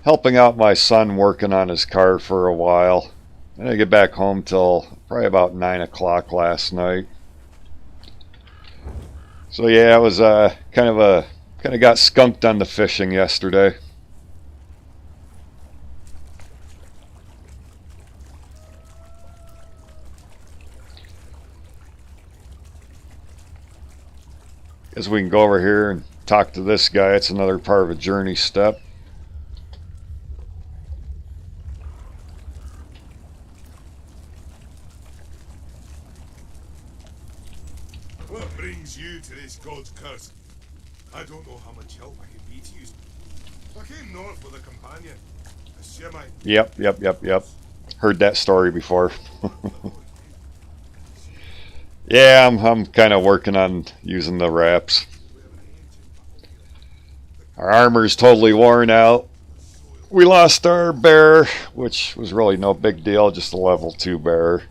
helping out my son working on his car for a while. I didn't get back home till probably about 9 o'clock last night. So yeah, it was kind of got skunked on the fishing yesterday. Guess we can go over here and talk to this guy. It's another part of a journey step. What brings you to this god's curse? I don't know how much help I can be to you. I came north with a companion. A Shemite. Yep. Heard that story before. Yeah, I'm kind of working on using the wraps. Our armor's totally worn out. We lost our bear, which was really no big deal, just a level 2 bear.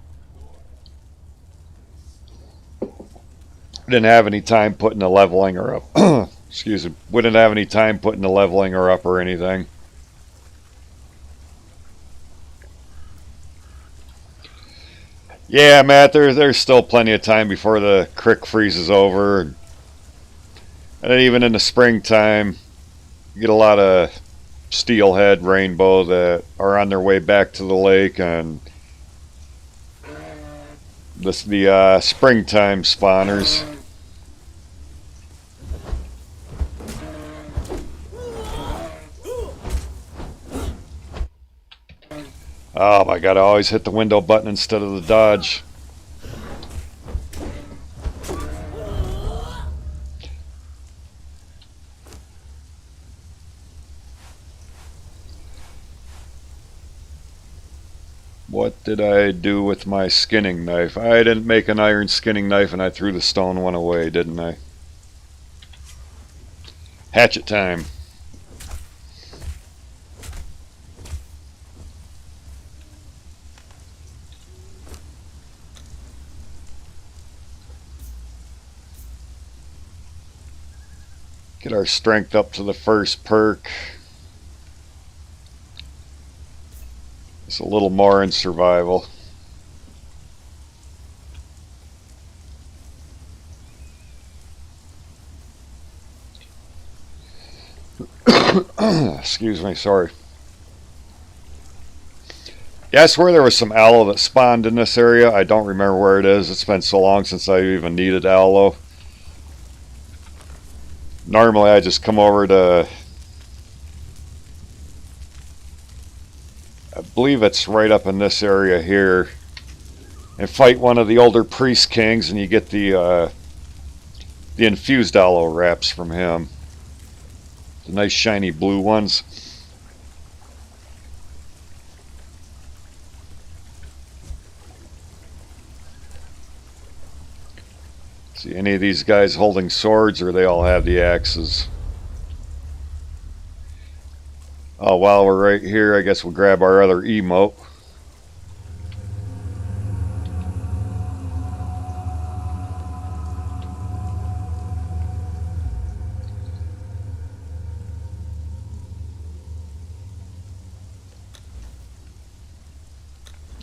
Didn't have any time putting the leveling her up. Excuse me. We didn't have any time putting the leveling her up or anything. Yeah, Matt, there's still plenty of time before the creek freezes over. And then even in the springtime, you get a lot of steelhead, rainbow that are on their way back to the lake, and the springtime spawners. Oh my god, I always hit the window button instead of the dodge. What did I do with my skinning knife? I didn't make an iron skinning knife and I threw the stone one away, didn't I? Hatchet time. Get our strength up to the first perk. It's a little more in survival. Excuse me, sorry. Yeah, I swear there was some aloe that spawned in this area. I don't remember where it is. It's been so long since I even needed aloe. Normally I just come over to, I believe it's right up in this area here, and fight one of the older priest kings, and you get the infused aloe wraps from him. The nice shiny blue ones. See any of these guys holding swords, or they all have the axes? Oh, while we're right here, I guess we'll grab our other emote.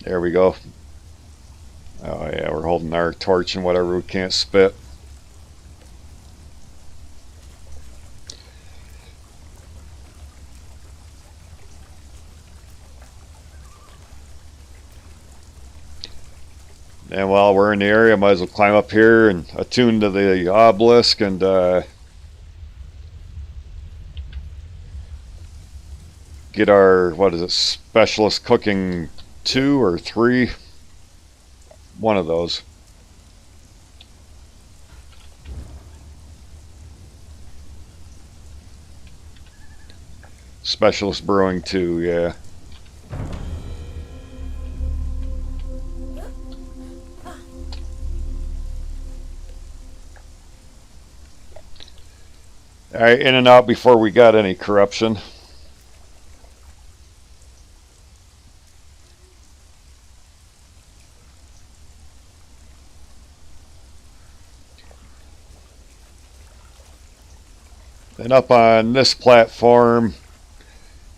There we go. Oh yeah, we're holding our torch and whatever we can't spit. And while we're in the area, might as well climb up here and attune to the obelisk and get our, what is it, specialist cooking 2 or 3? One of those. Specialist brewing 2, yeah. Alright, in and out before we got any corruption. And up on this platform,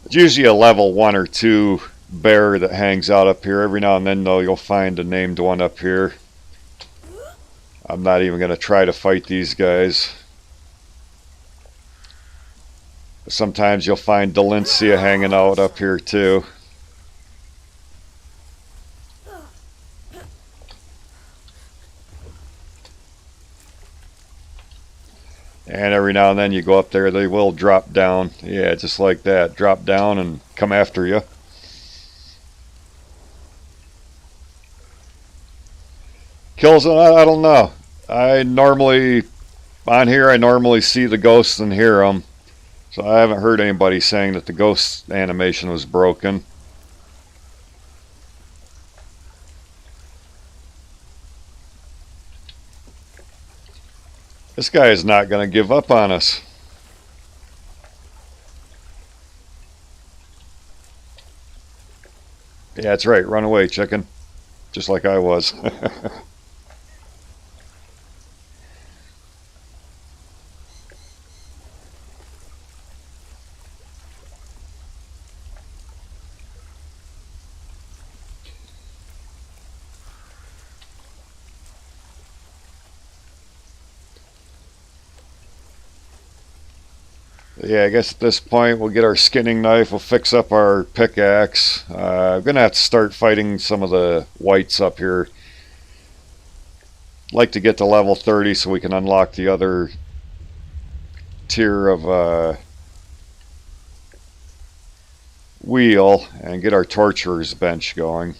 it's usually a level 1 or 2 bear that hangs out up here. Every now and then, though, you'll find a named one up here. I'm not even going to try to fight these guys. Sometimes you'll find Delincia hanging out up here, too. And every now and then you go up there, they will drop down. Yeah, just like that. Drop down and come after you. Kills, I don't know. On here, I normally see the ghosts and hear them. So I haven't heard anybody saying that the ghost animation was broken. This guy is not going to give up on us. Yeah, that's right. Run away, chicken. Just like I was. Yeah, I guess at this point we'll get our skinning knife, we'll fix up our pickaxe. I'm going to have to start fighting some of the whites up here. I'd like to get to level 30 so we can unlock the other tier of wheel and get our torturer's bench going.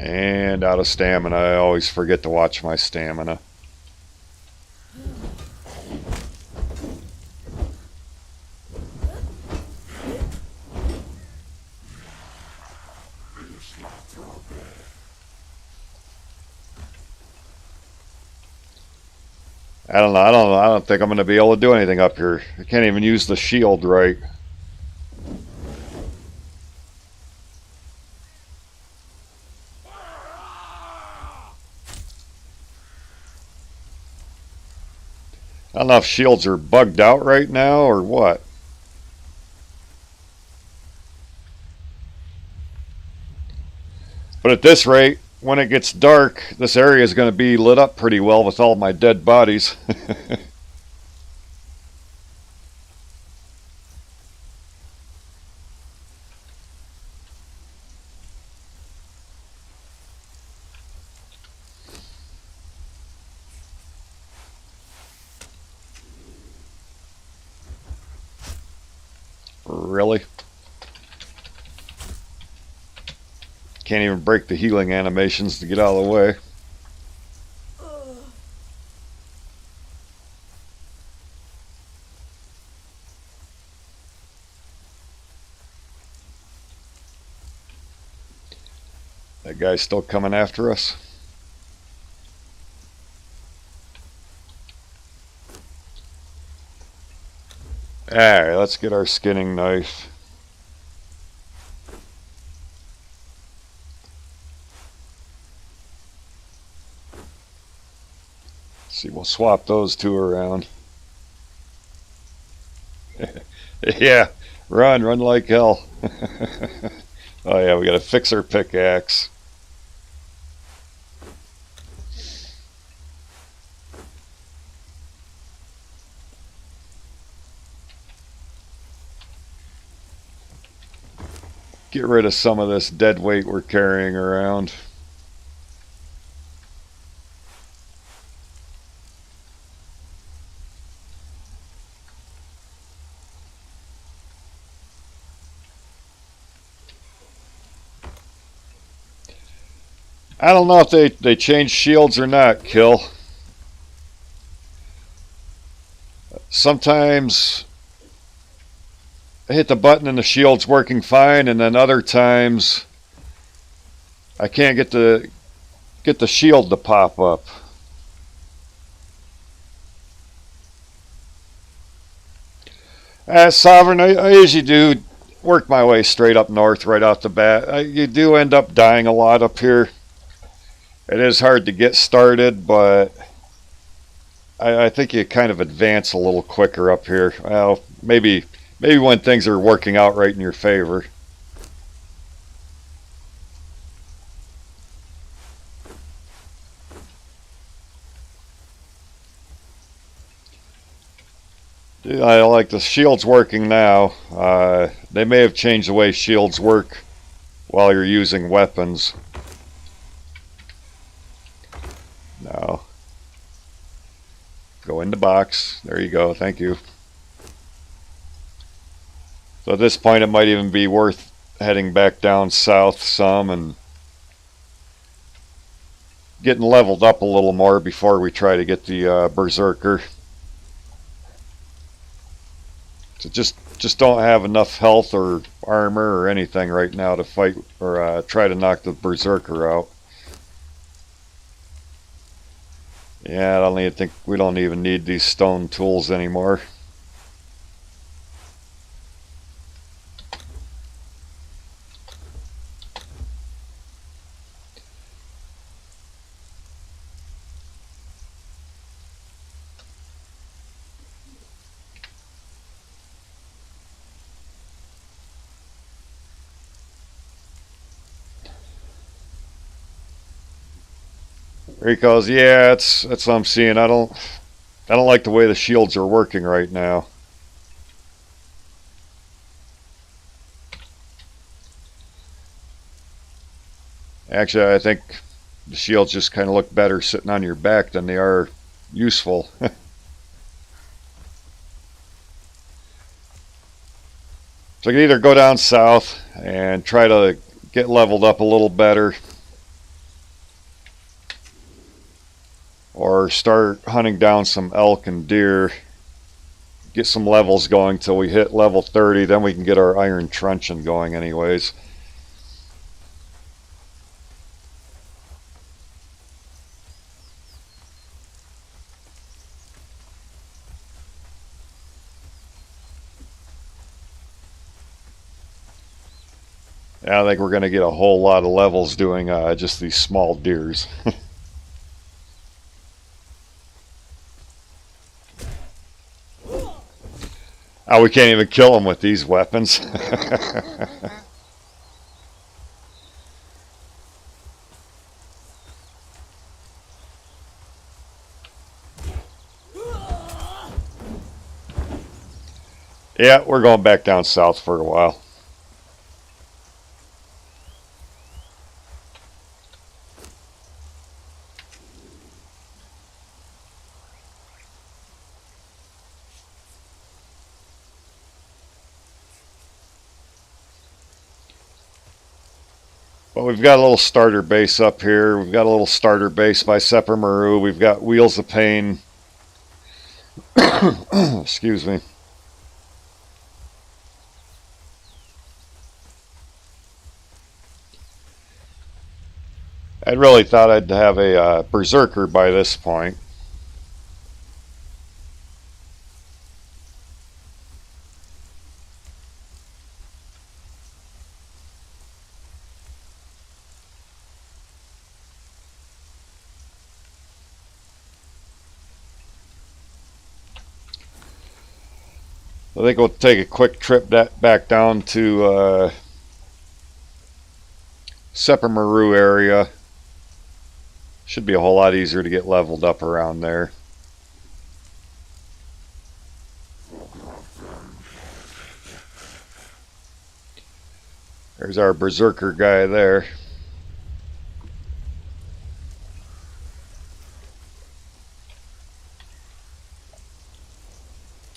And out of stamina. I always forget to watch my stamina. I don't know. I don't think I'm going to be able to do anything up here. I can't even use the shield right. I don't know if shields are bugged out right now or what. But at this rate, when it gets dark, this area is going to be lit up pretty well with all my dead bodies. Really? Can't even break the healing animations to get out of the way. That guy's still coming after us. Alright, let's get our skinning knife. See, we'll swap those two around. Yeah, run like hell. Oh yeah, we gotta fix our pickaxe. Get rid of some of this dead weight we're carrying around. I don't know if they changed shields or not, Kill. Sometimes I hit the button and the shield's working fine, and then other times I can't get the shield to pop up. Sovereign, I usually do work my way straight up north right off the bat. You do end up dying a lot up here. It is hard to get started, but I think you kind of advance a little quicker up here. Well, maybe when things are working out right in your favor. I like the shields working now. They may have changed the way shields work while you're using weapons. No. Go in the box. There you go. Thank you. So at this point, it might even be worth heading back down south some and getting leveled up a little more before we try to get the berserker. So just don't have enough health or armor or anything right now to fight or try to knock the berserker out. Yeah, I don't even think we don't even need these stone tools anymore. Because yeah, that's what I'm seeing. I don't like the way the shields are working right now. Actually, I think the shields just kind of look better sitting on your back than they are useful. So I can either go down south and try to get leveled up a little better, or start hunting down some elk and deer, get some levels going till we hit level 30, then we can get our iron truncheon going anyways. I think we're going to get a whole lot of levels doing just these small deers. Oh, we can't even kill them with these weapons. Yeah, we're going back down south for a while. But we've got a little starter base up here. We've got a little starter base by Seppermaru. We've got Wheels of Pain. Excuse me. I really thought I'd have a berserker by this point. I think we'll take a quick trip back down to Seppermaru area. Should be a whole lot easier to get leveled up around there. There's our berserker guy there.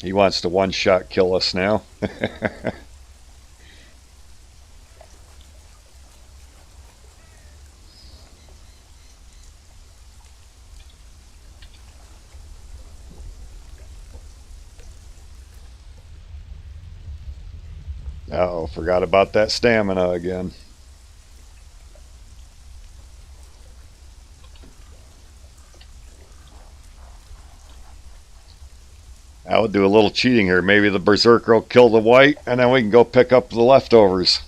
He wants to one-shot kill us now. Uh-oh, forgot about that stamina again. I'll do a little cheating here. Maybe the berserker will kill the white, and then we can go pick up the leftovers.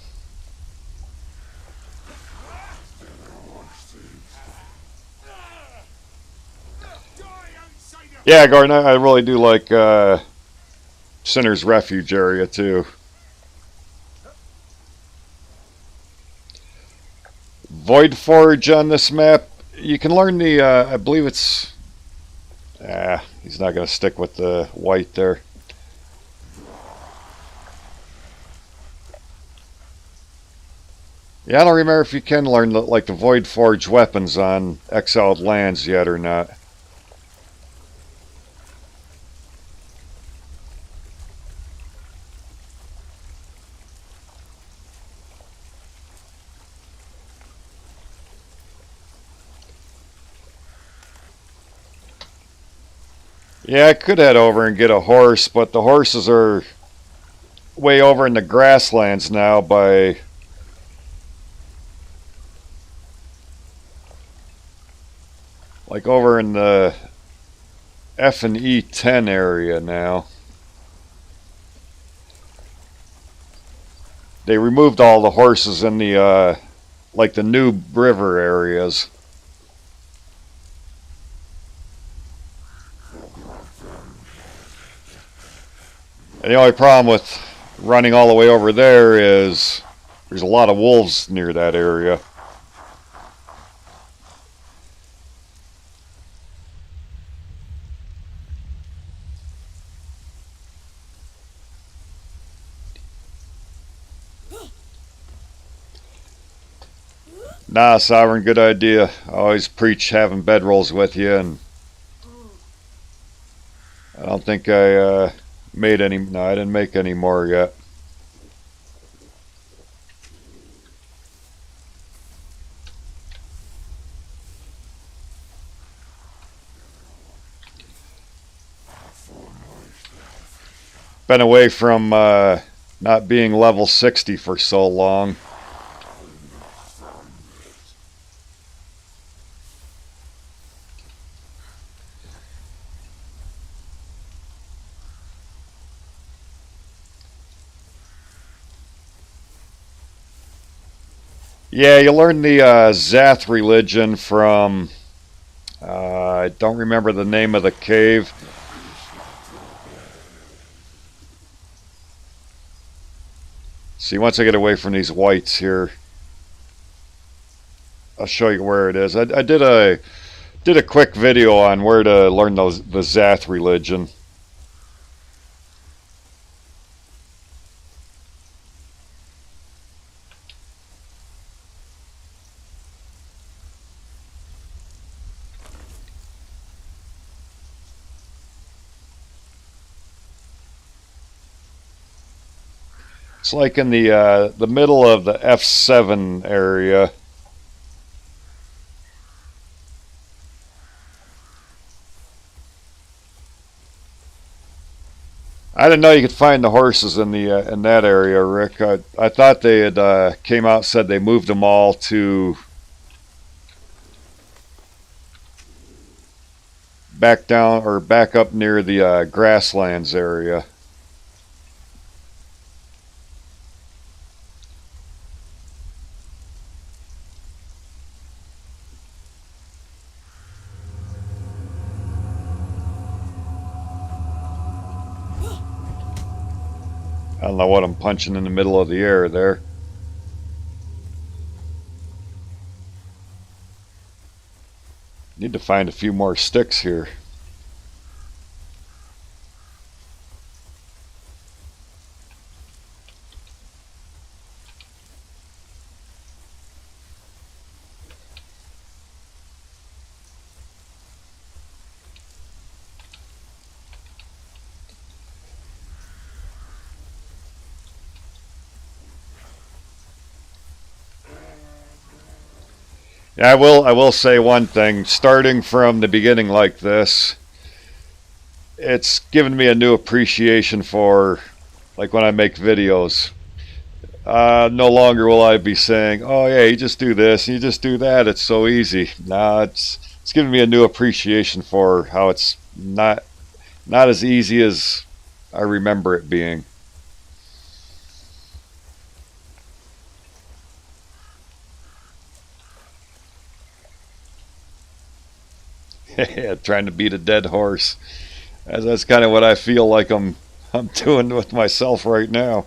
Yeah, Gordon, I really do like Sinner's Refuge area too. Void Forge on this map. You can learn the, I believe it's, he's not going to stick with the white there. Yeah, I don't remember if you can learn like the Void Forge weapons on Exiled lands yet or not. Yeah, I could head over and get a horse, but the horses are way over in the grasslands now by... like over in the F and E10 area now. They removed all the horses in the, like the new river areas. And the only problem with running all the way over there is there's a lot of wolves near that area. Nah, Sovereign, good idea. I always preach having bedrolls with you, and I don't think I made any. No, I didn't make any more yet. Been away from not being level 60 for so long. Yeah, you learn the Zath religion from, I don't remember the name of the cave. See, once I get away from these whites here, I'll show you where it is. I did a quick video on where to learn the Zath religion. It's like in the middle of the F7 area. I didn't know you could find the horses in the in that area, Rick. I thought they had came out and said they moved them all to back down or back up near the grasslands area. I don't know what I'm punching in the middle of the air there. Need to find a few more sticks here. Yeah, I will say one thing. Starting from the beginning like this, it's given me a new appreciation for, like, when I make videos. No longer will I be saying, "Oh yeah, you just do this, and you just do that. It's so easy." Nah, it's given me a new appreciation for how it's not. Not as easy as I remember it being. Trying to beat a dead horse. That's kind of what I feel like I'm doing with myself right now.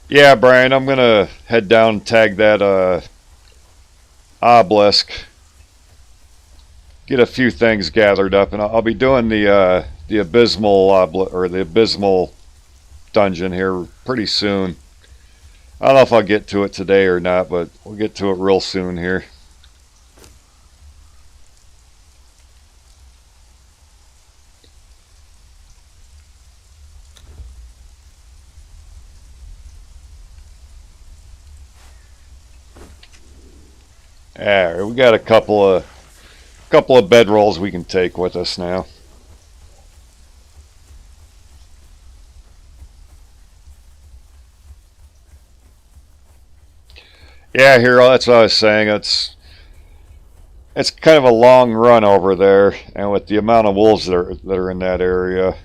Yeah, Brian, I'm gonna head down and tag that obelisk. Get a few things gathered up, and I'll be doing the abysmal or the abysmal dungeon here pretty soon. I don't know if I'll get to it today or not, but we'll get to it real soon here. Yeah, we got a couple of bedrolls we can take with us now. Yeah, Hero, that's what I was saying. It's kind of a long run over there, and with the amount of wolves that are in that area.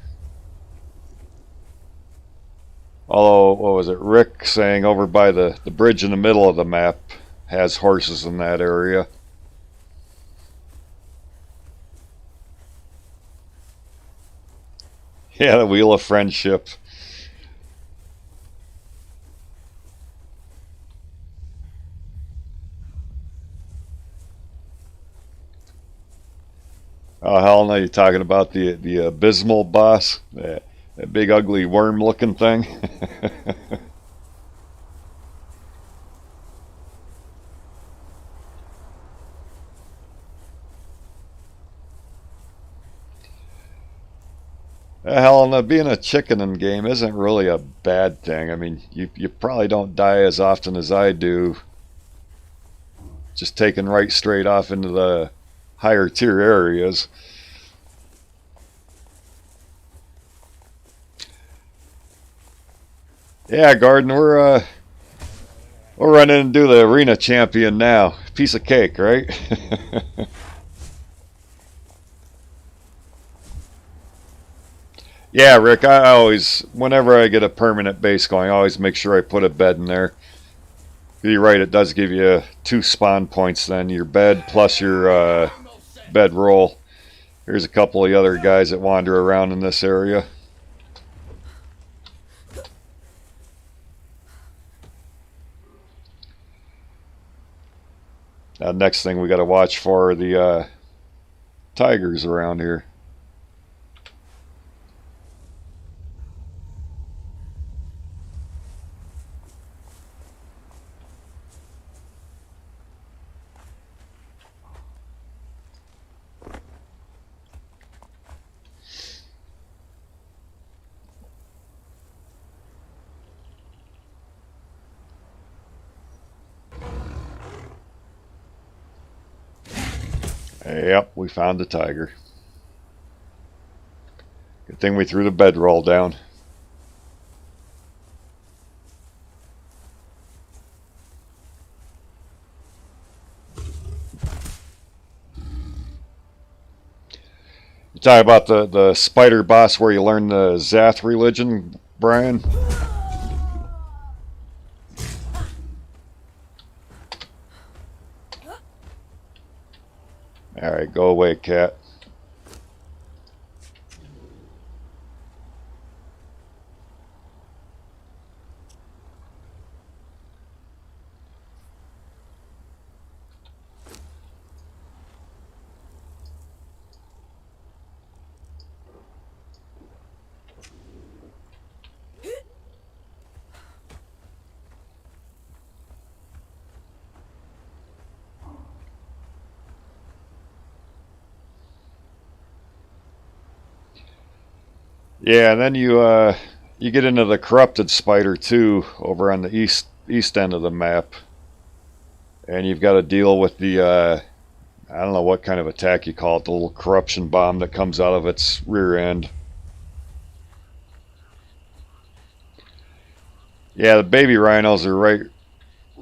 Although, what was it? Rick saying over by the bridge in the middle of the map has horses in that area. Yeah, the Wheel of Friendship. Oh, hell no, you're talking about the abysmal boss? That big ugly worm looking thing? Hell no, being a chicken in game isn't really a bad thing. I mean, you probably don't die as often as I do, just taking right straight off into the higher tier areas. Yeah, Garden, we're running and do the arena champion now. Piece of cake, right? Yeah, Rick, I always, whenever I get a permanent base going, I always make sure I put a bed in there. You're right, it does give you 2 spawn points then, your bed plus your bed roll. Here's a couple of the other guys that wander around in this area. Next thing we got to watch for are the tigers around here. Yep, we found the tiger. Good thing we threw the bedroll down. You talk about the spider boss where you learn the Zath religion, Brian? Alright, go away, cat. Yeah, and then you get into the corrupted spider too, over on the east end of the map, and you've got to deal with the I don't know what kind of attack you call it, the little corruption bomb that comes out of its rear end. Yeah, the baby rhinos are right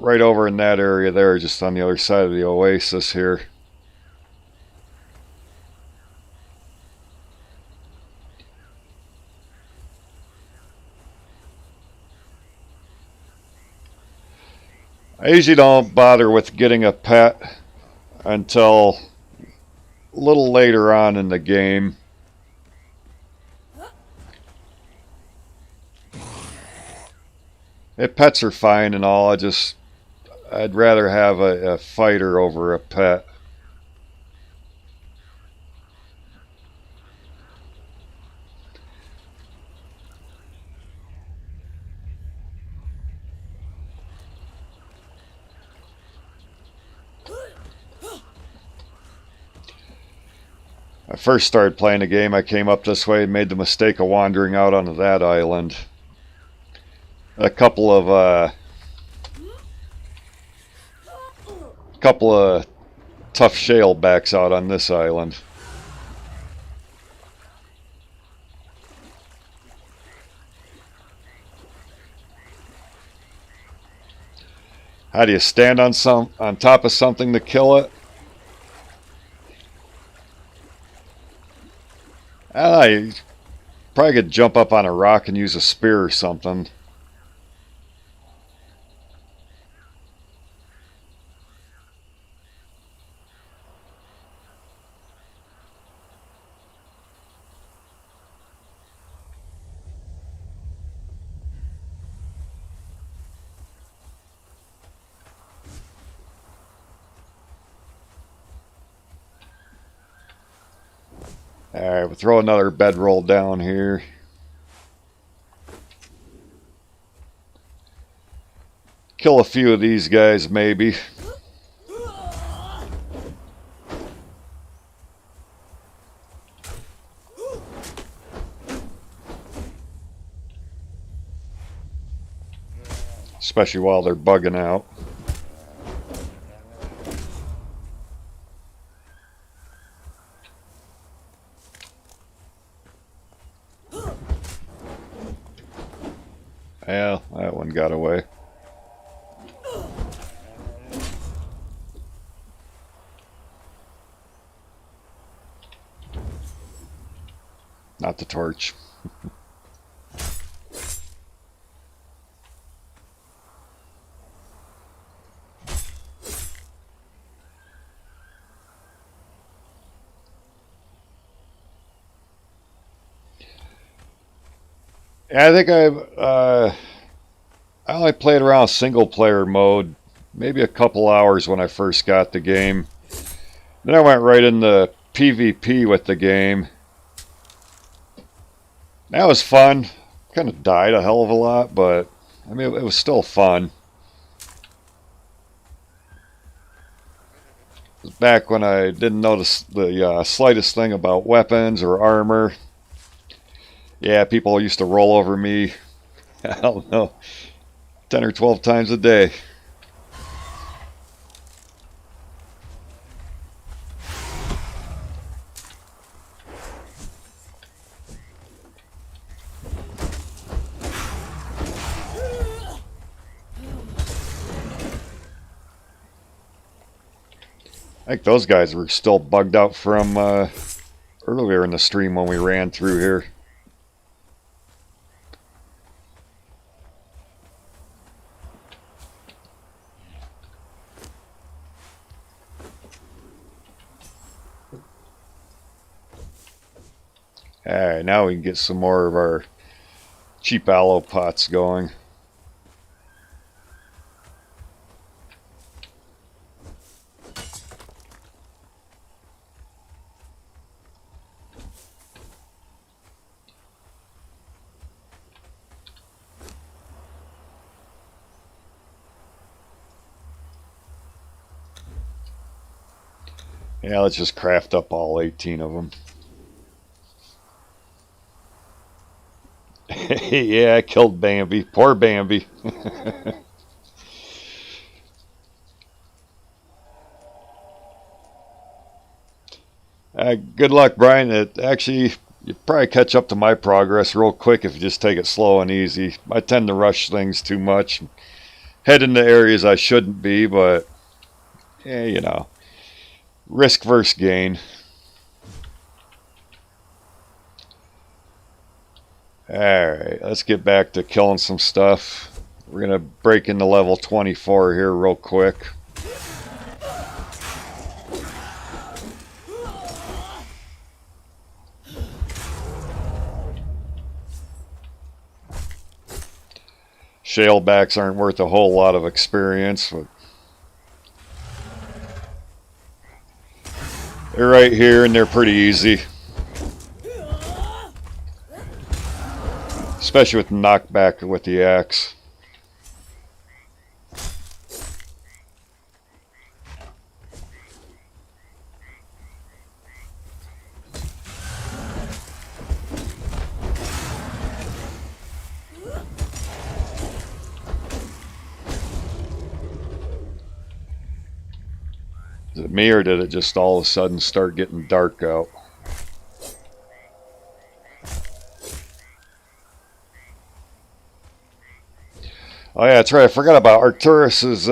right over in that area there, just on the other side of the oasis here. I usually don't bother with getting a pet until a little later on in the game. Pets are fine and all, I'd rather have a fighter over a pet. I first started playing the game, I came up this way and made the mistake of wandering out onto that island. A couple of tough shale backs out on this island. How do you stand on top of something to kill it? I don't know, you probably could jump up on a rock and use a spear or something. Alright, we'll throw another bedroll down here. Kill a few of these guys, maybe. Especially while they're bugging out. Yeah, that one got away. Not the torch. I think I only played around single player mode, maybe a couple hours when I first got the game. Then I went right into PvP with the game. That was fun. Kind of died a hell of a lot, but I mean it was still fun. It was back when I didn't notice the slightest thing about weapons or armor. Yeah, people used to roll over me, I don't know, 10 or 12 times a day. I think those guys were still bugged out from earlier in the stream when we ran through here. Alright, now we can get some more of our cheap aloe pots going. Yeah, let's just craft up all 18 of them. Yeah, I killed Bambi. Poor Bambi. Good luck, Brian. You probably catch up to my progress real quick if you just take it slow and easy. I tend to rush things too much. head into areas I shouldn't be, but yeah, you know, risk versus gain. Alright, let's get back to killing some stuff. We're going to break into level 24 here real quick. Shalebacks aren't worth a whole lot of experience, but they're right here and they're pretty easy. Especially with knockback with the axe. Is it me or did it just all of a sudden start getting dark out? Oh yeah, that's right. I forgot about Arcturus's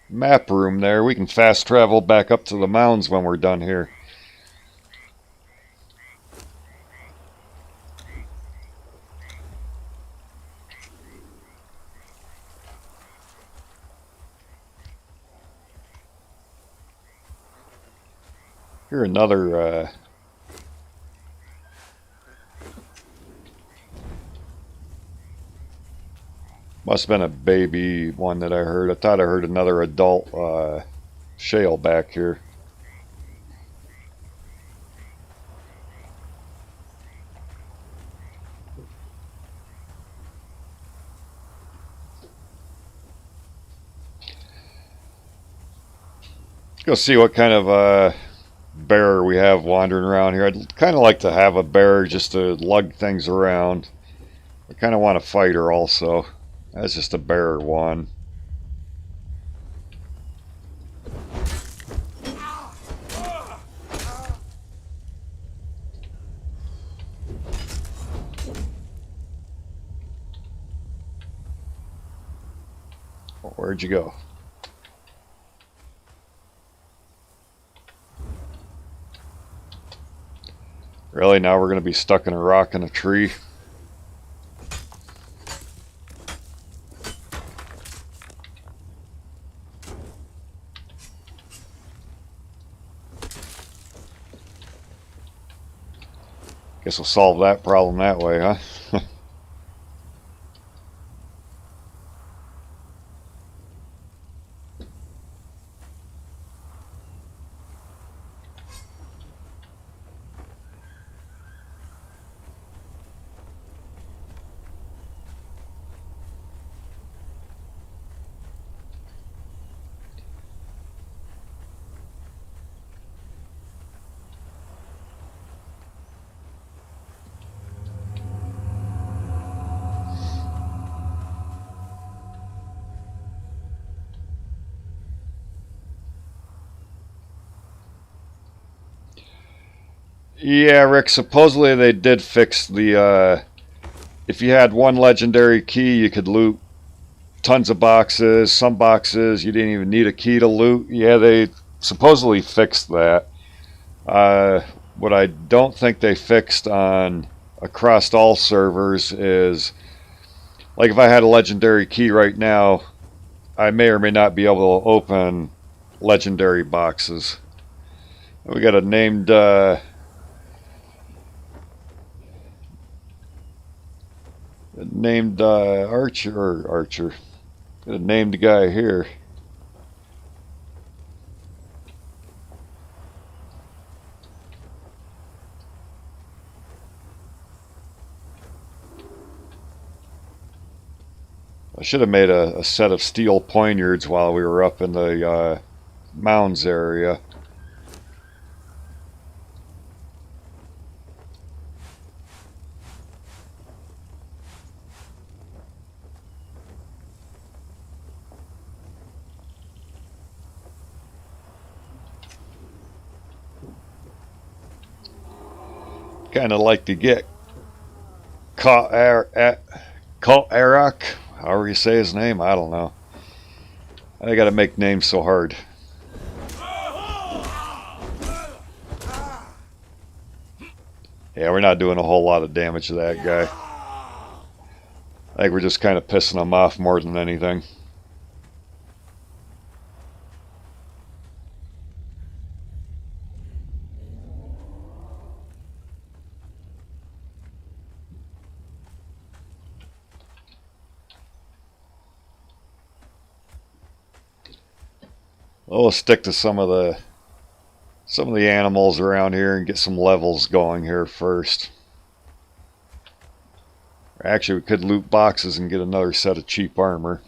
map room there. We can fast travel back up to the mounds when we're done here. Here another must have been a baby one that I heard. I thought I heard another adult shale back here. Go see what kind of bear we have wandering around here. I'd kind of like to have a bear just to lug things around. I kind of want a fighter also. That's just a bear one. Where'd you go? Really? Now we're going to be stuck in a rock in a tree? Guess we'll solve that problem that way, huh? Yeah, Rick, supposedly they did fix the, if you had one legendary key, you could loot tons of boxes. Some boxes, you didn't even need a key to loot. Yeah, they supposedly fixed that. What I don't think they fixed on across all servers is, like if I had a legendary key right now, I may or may not be able to open legendary boxes. We got a named... Archer. Got a named guy here. I should have made a set of steel poignards while we were up in the mounds area. Kind of like to get Arak, however you say his name, I don't know. I gotta make names so hard. Yeah, we're not doing a whole lot of damage to that guy. I think we're just kind of pissing him off more than anything. We'll stick to some of the animals around here and get some levels going here first. Actually, we could loot boxes and get another set of cheap armor.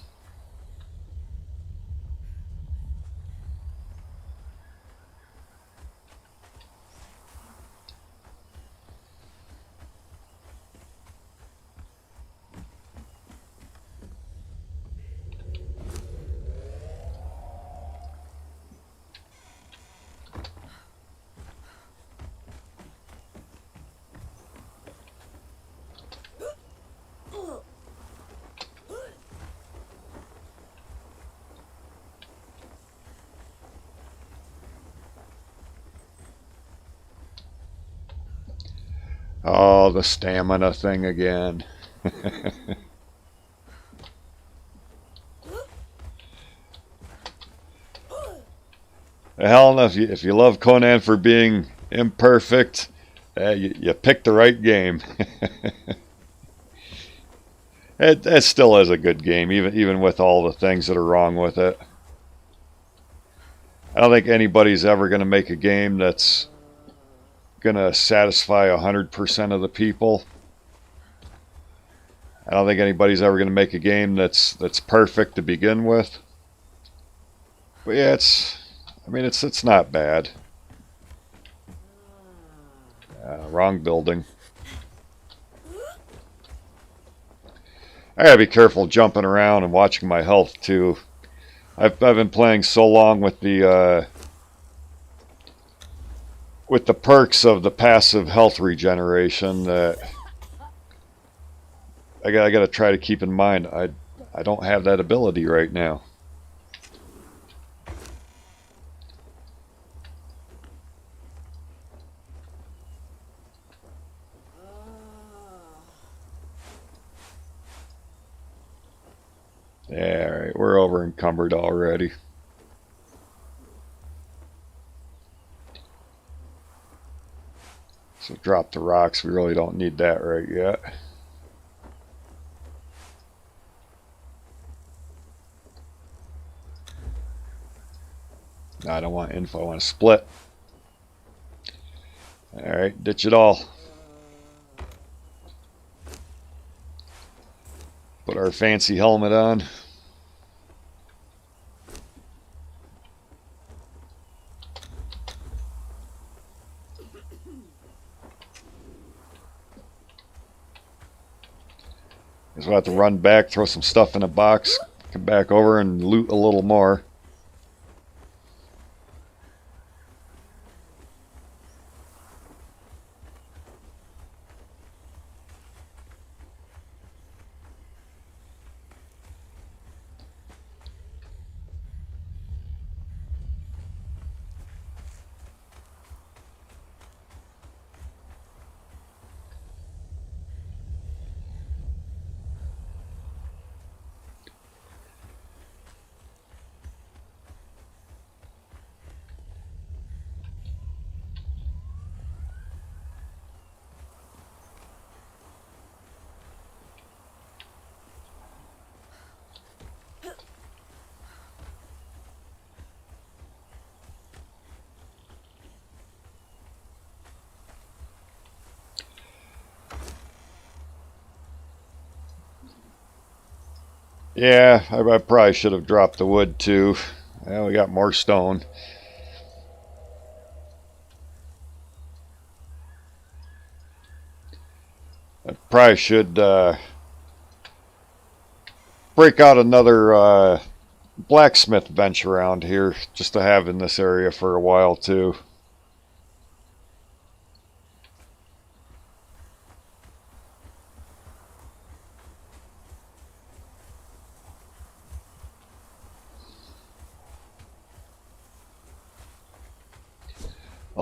Oh, the stamina thing again. Hell, if you love Conan for being imperfect, you picked the right game. It still is a good game, even with all the things that are wrong with it. I don't think anybody's ever going to make a game that's going to satisfy 100% of the people. I don't think anybody's ever going to make a game that's perfect to begin with. But yeah, it's not bad. Wrong building. I gotta be careful jumping around and watching my health too. I've been playing so long with the perks of the passive health regeneration that I gotta try to keep in mind I don't have that ability right now. Yeah, all right, we're over encumbered already. So drop the rocks, we really don't need that right yet. No, I don't want info, I want to split. Alright, ditch it all. Put our fancy helmet on. Guess we'll have to run back, throw some stuff in a box, come back over and loot a little more. Yeah, I probably should have dropped the wood too. Well, we got more stone. I probably should break out another blacksmith bench around here just to have in this area for a while too.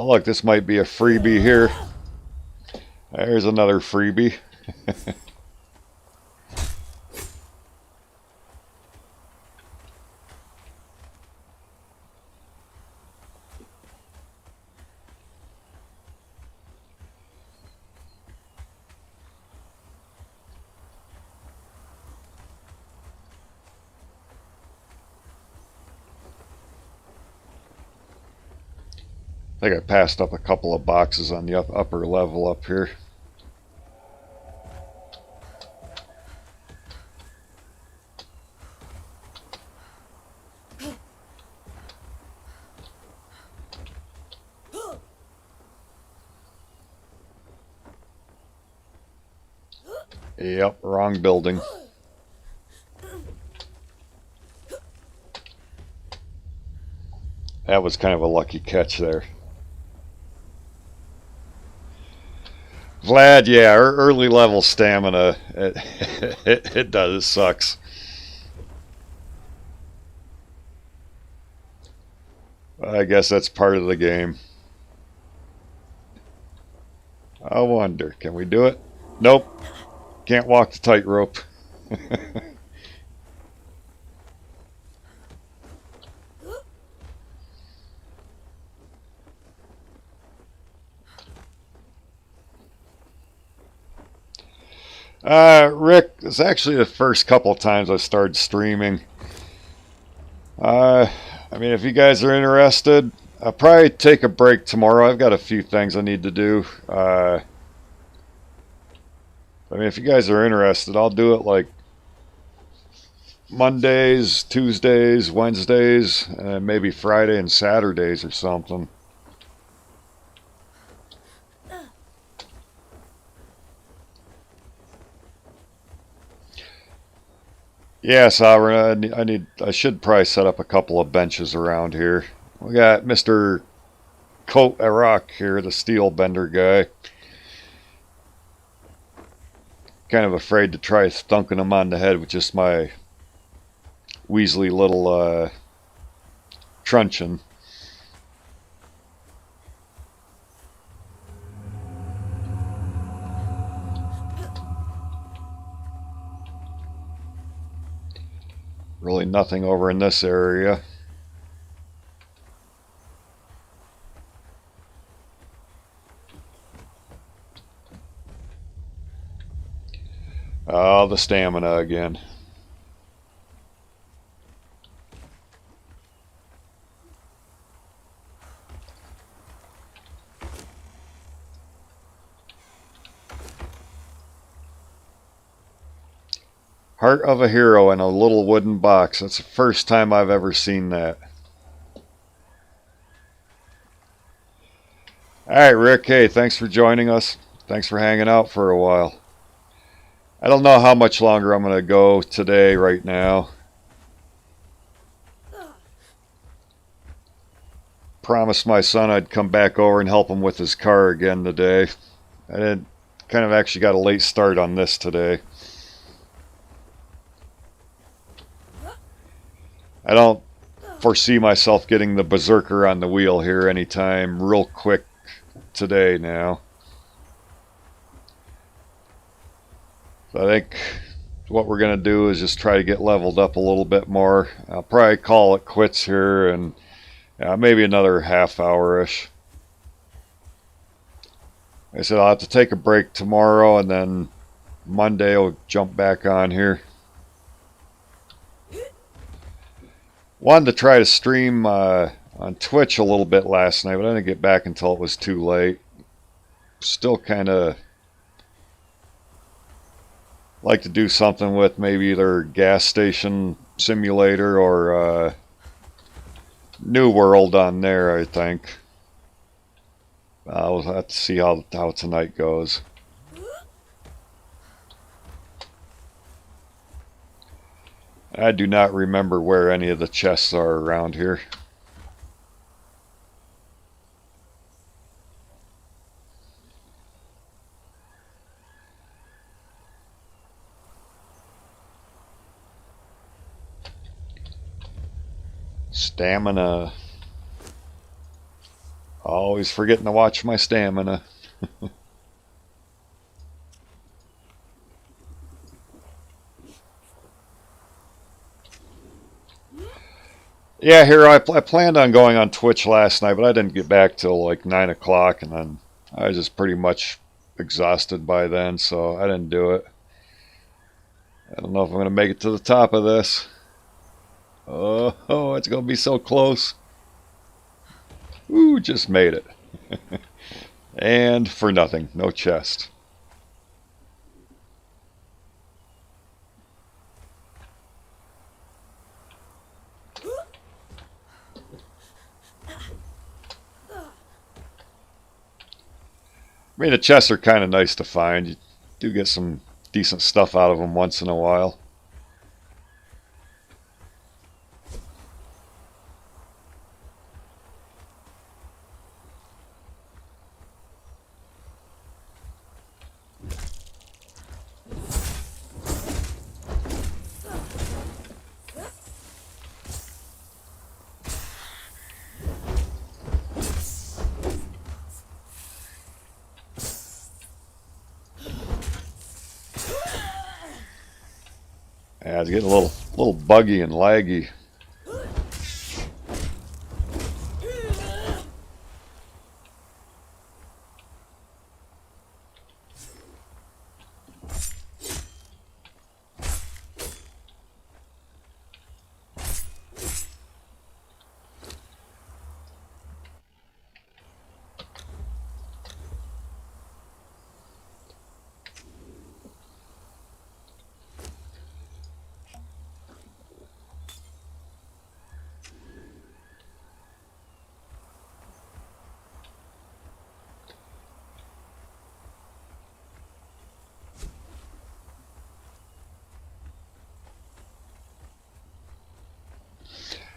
Oh look, this might be a freebie here. There's another freebie. I think I passed up a couple of boxes on the upper level up here. Yep, wrong building. That was kind of a lucky catch there. Vlad, yeah, early level stamina, it does, it sucks. I guess that's part of the game. I wonder, can we do it? Nope, can't walk the tightrope. Rick, it's actually the first couple of times I started streaming. I mean, if you guys are interested, I'll probably take a break tomorrow. I've got a few things I need to do. I mean, if you guys are interested, I'll do it like Mondays, Tuesdays, Wednesdays, and maybe Friday and Saturdays or something. Yes, I should probably set up a couple of benches around here. We got Mr. Coat a Rock here, the steel bender guy. Kind of afraid to try thunking him on the head with just my Weasley little truncheon. Really nothing over in this area. Oh, the stamina again. Heart of a hero in a little wooden box. That's the first time I've ever seen that. Alright, Rick. Hey, thanks for joining us. Thanks for hanging out for a while. I don't know how much longer I'm going to go today right now. Promised my son I'd come back over and help him with his car again today. I did kind of actually got a late start on this today. I don't foresee myself getting the berserker on the wheel here anytime real quick today now. So I think what we're going to do is just try to get leveled up a little bit more. I'll probably call it quits here and maybe another half hour-ish. I said I'll have to take a break tomorrow and then Monday I'll jump back on here. Wanted to try to stream on Twitch a little bit last night, but I didn't get back until it was too late. Still kind of like to do something with maybe either gas station simulator or New World on there, I think. I'll have to see how tonight goes. I do not remember where any of the chests are around here. Stamina. Oh, Always forgetting to watch my stamina. Yeah, here I planned on going on Twitch last night, but I didn't get back till like 9 o'clock, and then I was just pretty much exhausted by then, so I didn't do it. I don't know if I'm going to make it to the top of this. Oh, it's going to be so close. Ooh, just made it. And for nothing, no chest. I mean, the chests are kind of nice to find. You do get some decent stuff out of them once in a while. Yeah, it's getting a little buggy and laggy.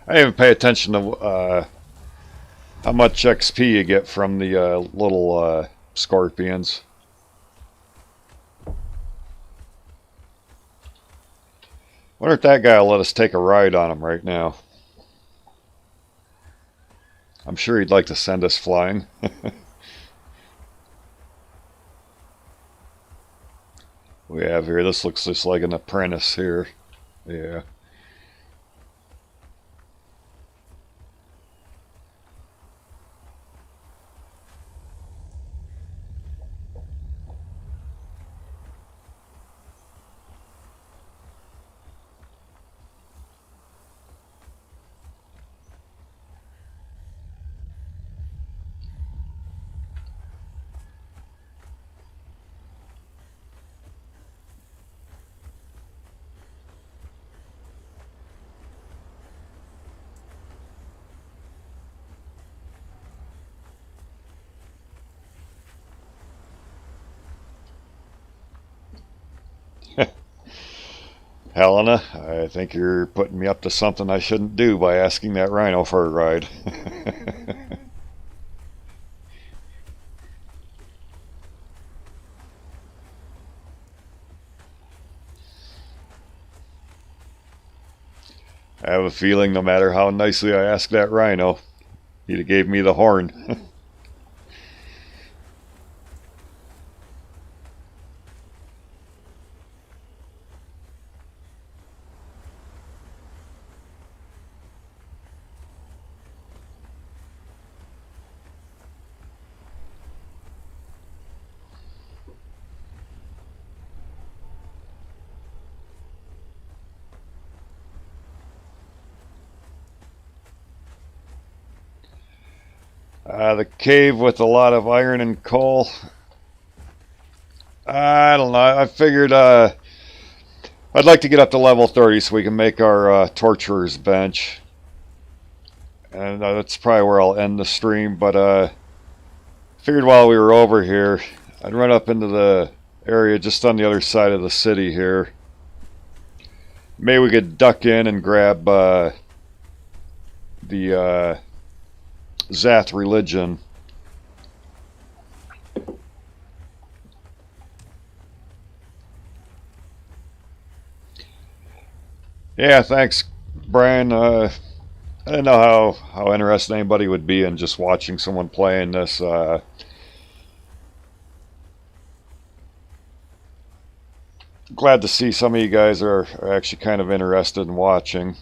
I didn't even pay attention to how much XP you get from the little scorpions. Wonder if that guy will let us take a ride on him right now. I'm sure he'd like to send us flying. We have here, this looks just like an apprentice here. Yeah. Helena, I think you're putting me up to something I shouldn't do by asking that rhino for a ride. I have a feeling no matter how nicely I ask that rhino, he'd have gave me the horn. The cave with a lot of iron and coal. I don't know. I figured I'd like to get up to level 30 so we can make our torturer's bench. And that's probably where I'll end the stream. But figured while we were over here, I'd run up into the area just on the other side of the city here. Maybe we could duck in and grab the Zath religion. Yeah, thanks, Brian. I don't know how interested anybody would be in just watching someone playing this. Glad to see some of you guys are actually kind of interested in watching.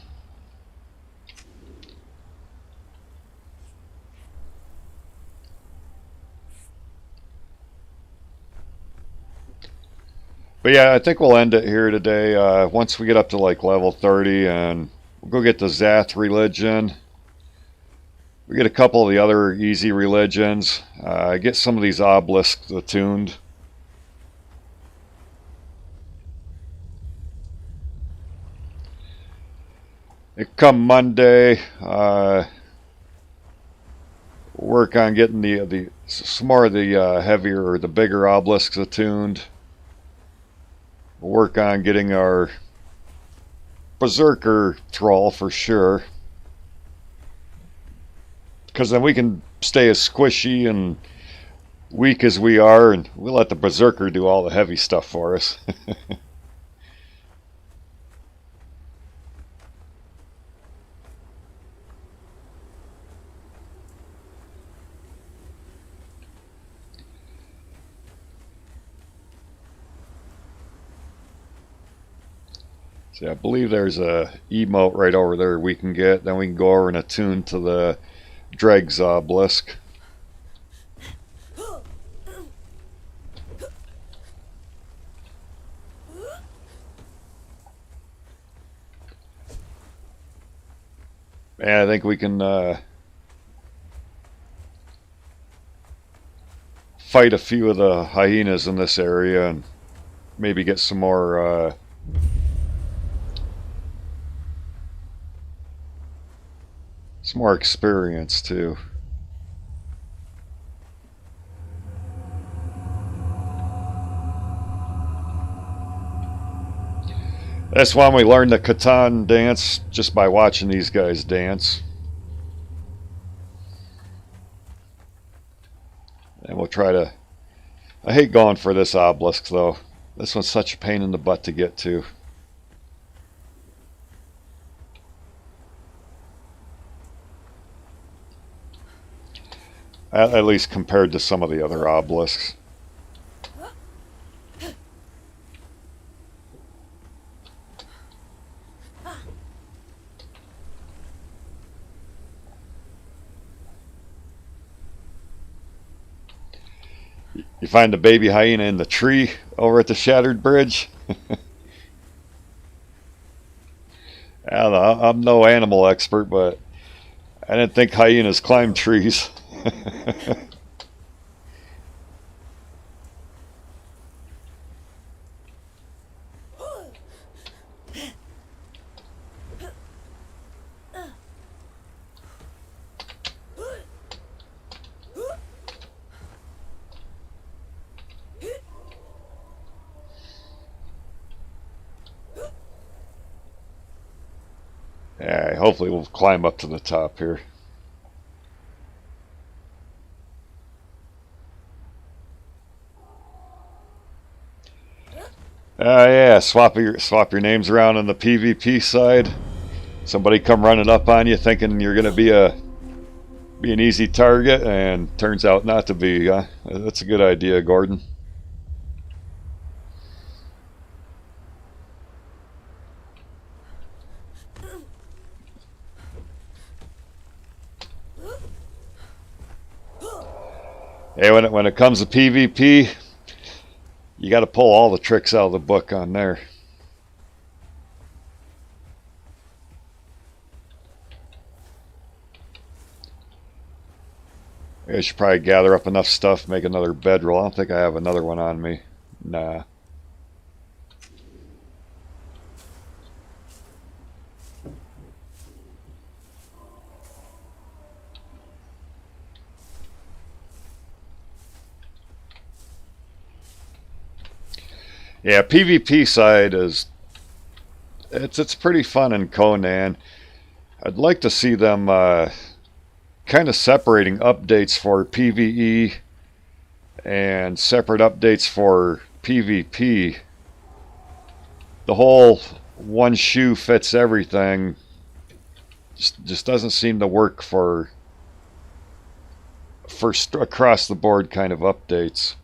But yeah, I think we'll end it here today. Once we get up to like level 30, and we'll go get the Zath religion. We get a couple of the other easy religions. Get some of these obelisks attuned. Come Monday, work on getting some more of the heavier or the bigger obelisks attuned. We'll work on getting our berserker thrall for sure, because then we can stay as squishy and weak as we are, and we'll let the berserker do all the heavy stuff for us. See, I believe there's a emote right over there we can get. Then we can go over and attune to the Dreg's obelisk. And I think we can fight a few of the hyenas in this area and maybe get some more experience too. That's why we learned the Conan dance just by watching these guys dance. And we'll try to... I hate going for this obelisk though. This one's such a pain in the butt to get to. At least compared to some of the other obelisks. You find the baby hyena in the tree over at the Shattered Bridge? I don't know, I'm no animal expert, but I didn't think hyenas climb trees. Yeah, hopefully we'll climb up to the top here. Yeah, swap your names around on the PvP side. Somebody come running up on you thinking you're gonna be an easy target, and turns out not to be. That's a good idea, Gordon. Hey, when it comes to PvP, you got to pull all the tricks out of the book on there. I should probably gather up enough stuff, make another bedroll. I don't think I have another one on me. Nah. Yeah, PvP side is it's pretty fun in Conan. I'd like to see them kind of separating updates for PvE and separate updates for PvP. The whole one shoe fits everything Just doesn't seem to work for across the board kind of updates.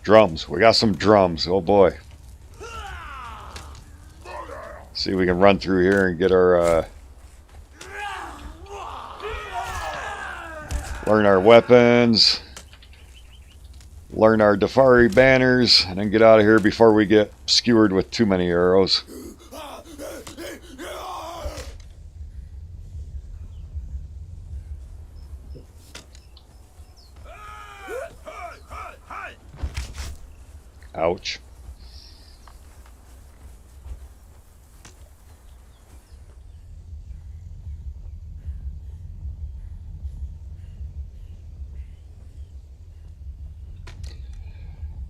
Drums. We got some drums. Oh boy. See if we can run through here and get our learn our weapons, learn our Dafari banners, and then get out of here before we get skewered with too many arrows. Ouch.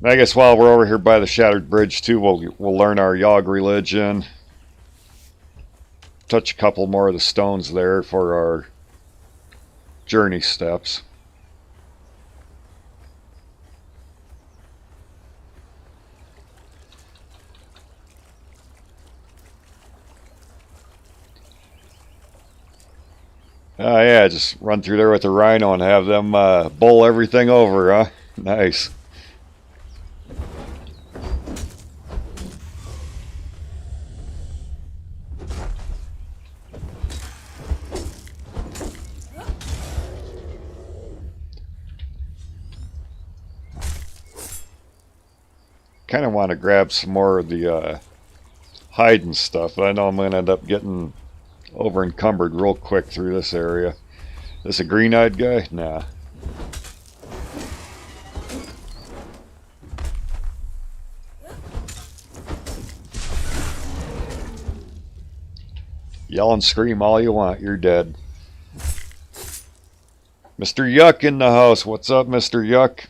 I guess while we're over here by the Shattered Bridge too, we'll learn our Yogg religion. Touch a couple more of the stones there for our journey steps. Oh yeah, just run through there with the rhino and have them bowl everything over, huh? Nice. Kind of want to grab some more of the hide and stuff, but I know I'm going to end up getting over encumbered real quick through this area. This a green-eyed guy? Nah. Yell and scream all you want, you're dead. Mr. Yuck in the house. What's up, Mr. Yuck?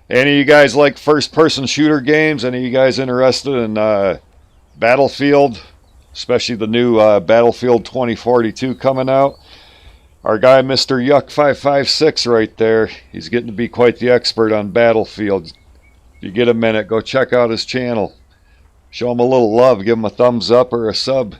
Any of you guys like first-person shooter games? Any of you guys interested in Battlefield? Especially the new Battlefield 2042 coming out. Our guy, Mr. Yuck556 right there. He's getting to be quite the expert on Battlefield. If you get a minute, go check out his channel. Show him a little love. Give him a thumbs up or a sub.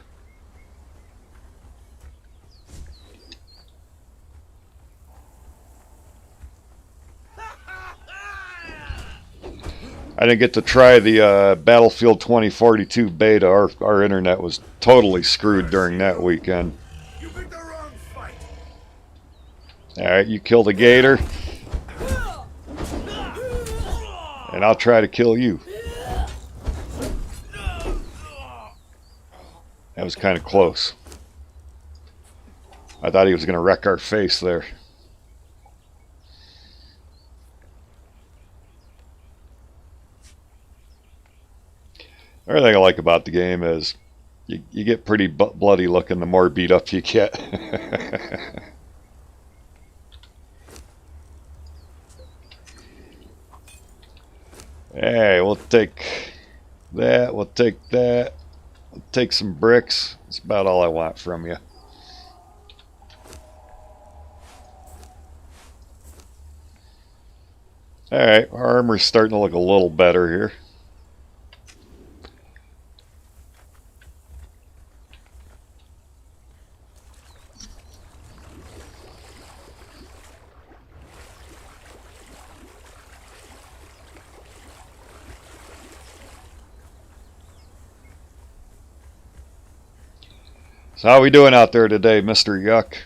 I didn't get to try the Battlefield 2042 beta. Our internet was totally screwed during that weekend. You picked the wrong fight. Alright, you killed a gator. And I'll try to kill you. That was kind of close. I thought he was going to wreck our face there. Everything I like about the game is you get pretty bloody looking the more beat up you get. Hey, we'll take that, we'll take that, we'll take some bricks. That's about all I want from you. Alright, our armor's starting to look a little better here. So how we doing out there today, Mr. Yuck?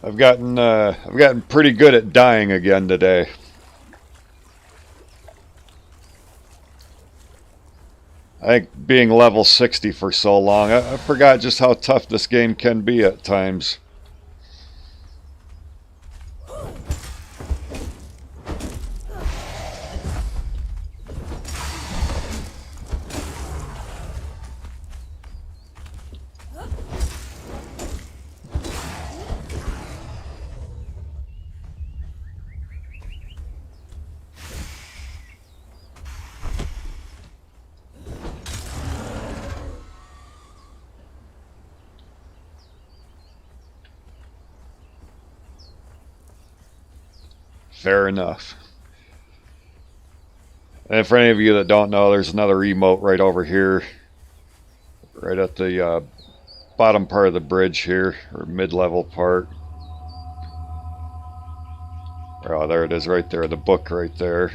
I've gotten pretty good at dying again today. I think being level 60 for so long, I forgot just how tough this game can be at times. Fair enough. And for any of you that don't know, there's another emote right over here, right at the bottom part of the bridge here, or mid-level part. Oh, there it is right there, the book right there.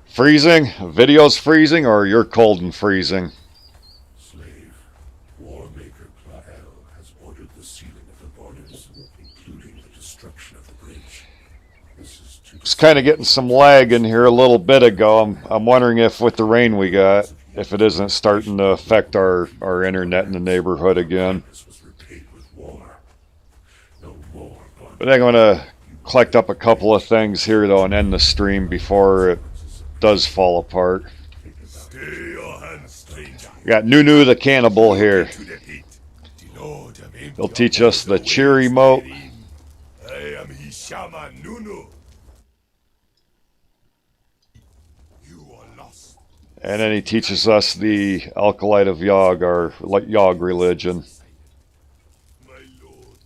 Freezing? Video's freezing, or you're cold and freezing? Slave, Warmaker Plael has ordered the sealing of the borders, including the destruction of the bridge. This is to It's kind of getting some lag in here a little bit ago. I'm wondering if with the rain we got, if it isn't starting to affect our internet in the neighborhood again. was repaid with war. No more But I'm going to collect up a couple of things here though and end the stream before it does fall apart. Stay your hands, stranger. We got Nunu the Cannibal here. To the heat. Lord, I'm empty He'll teach us the cheer emote. I am his shaman, Nunu. You are lost. And then he teaches us the Alkalite of Yog, our Yog religion. My lord.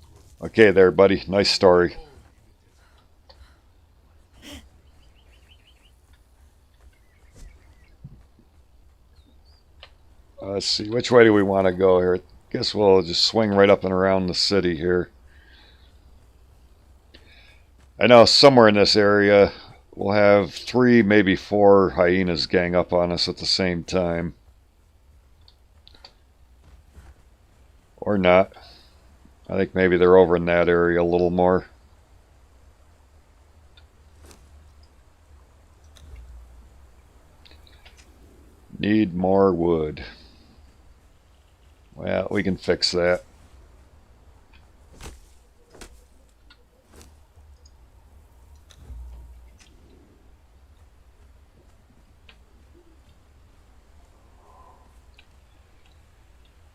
Okay there, buddy. Nice story. Let's see, which way do we want to go here? I guess we'll just swing right up and around the city here. I know somewhere in this area we'll have 3, maybe 4 hyenas gang up on us at the same time. Or not. I think maybe they're over in that area a little more. Need more wood. Well, we can fix that.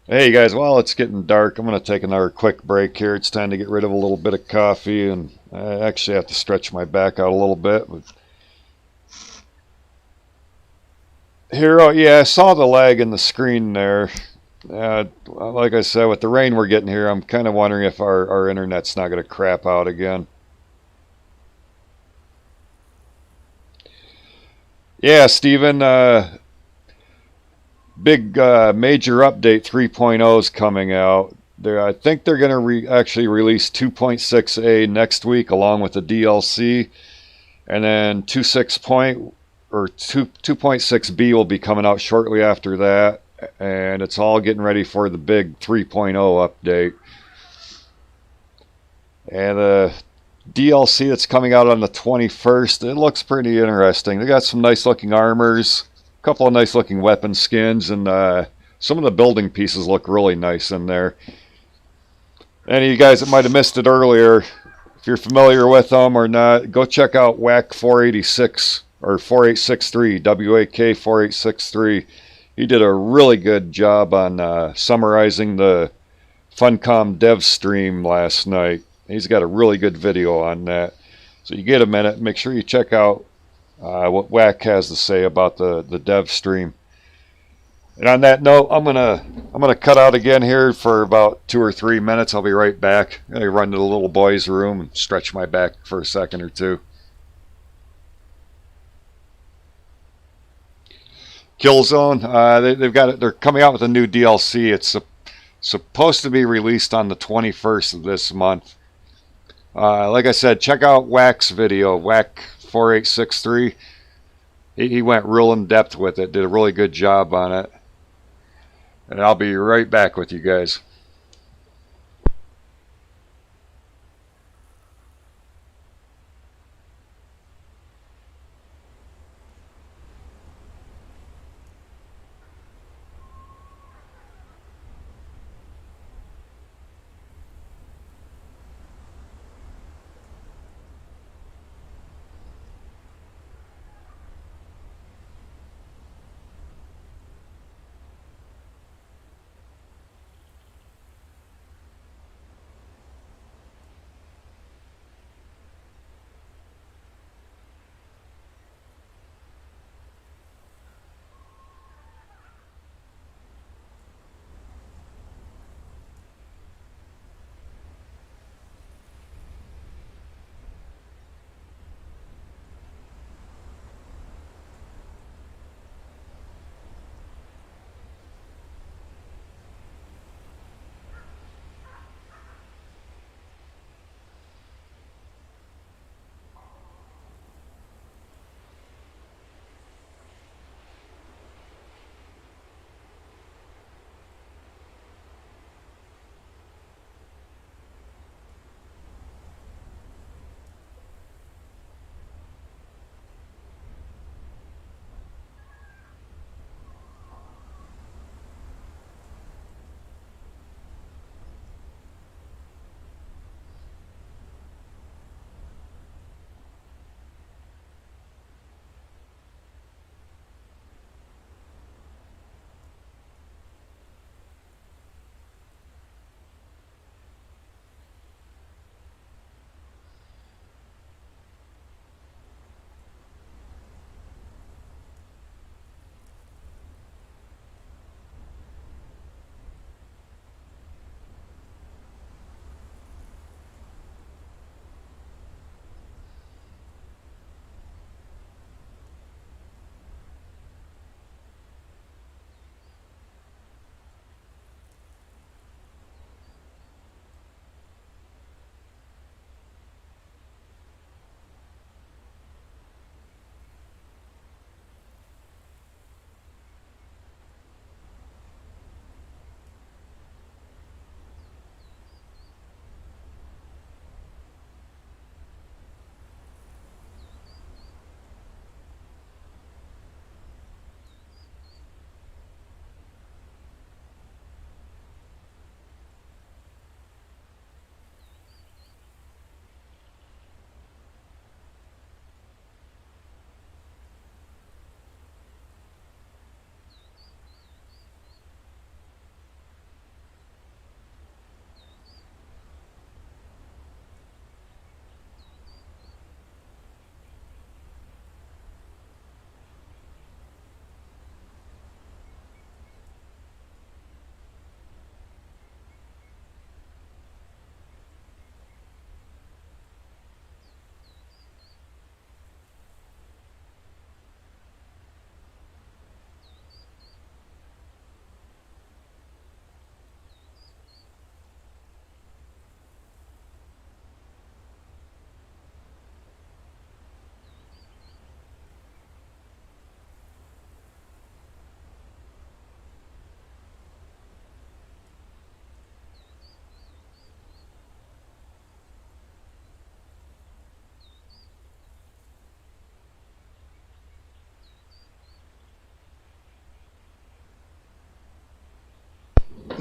Hey guys, while it's getting dark, I'm going to take another quick break here. It's time to get rid of a little bit of coffee, and I actually have to stretch my back out a little bit. But here, oh yeah, I saw the lag in the screen there. Like I said, with the rain we're getting here, I'm kind of wondering if our internet's not going to crap out again. Yeah, Steven, big major update 3.0 is coming out. I think they're going to actually release 2.6a next week along with the DLC, and then 2.6b will be coming out shortly after that, and it's all getting ready for the big 3.0 update. And the DLC that's coming out on the 21st, it looks pretty interesting. They got some nice looking armors, a couple of nice looking weapon skins, and some of the building pieces look really nice in there. Any of you guys that might have missed it earlier, if you're familiar with them or not, go check out WAC 486 or 4863, WAK 4863. He did a really good job on summarizing the Funcom dev stream last night. He's got a really good video on that. So you get a minute, make sure you check out what WAC has to say about the dev stream. And on that note, I'm gonna cut out again here for about 2 or 3 minutes. I'll be right back. I'm gonna run to the little boy's room and stretch my back for a second or two. Killzone, they've got it. They're coming out with a new DLC. It's supposed to be released on the 21st of this month. Like I said, check out WAC's video, WAC 4863. He went real in depth with it. Did a really good job on it. And I'll be right back with you guys.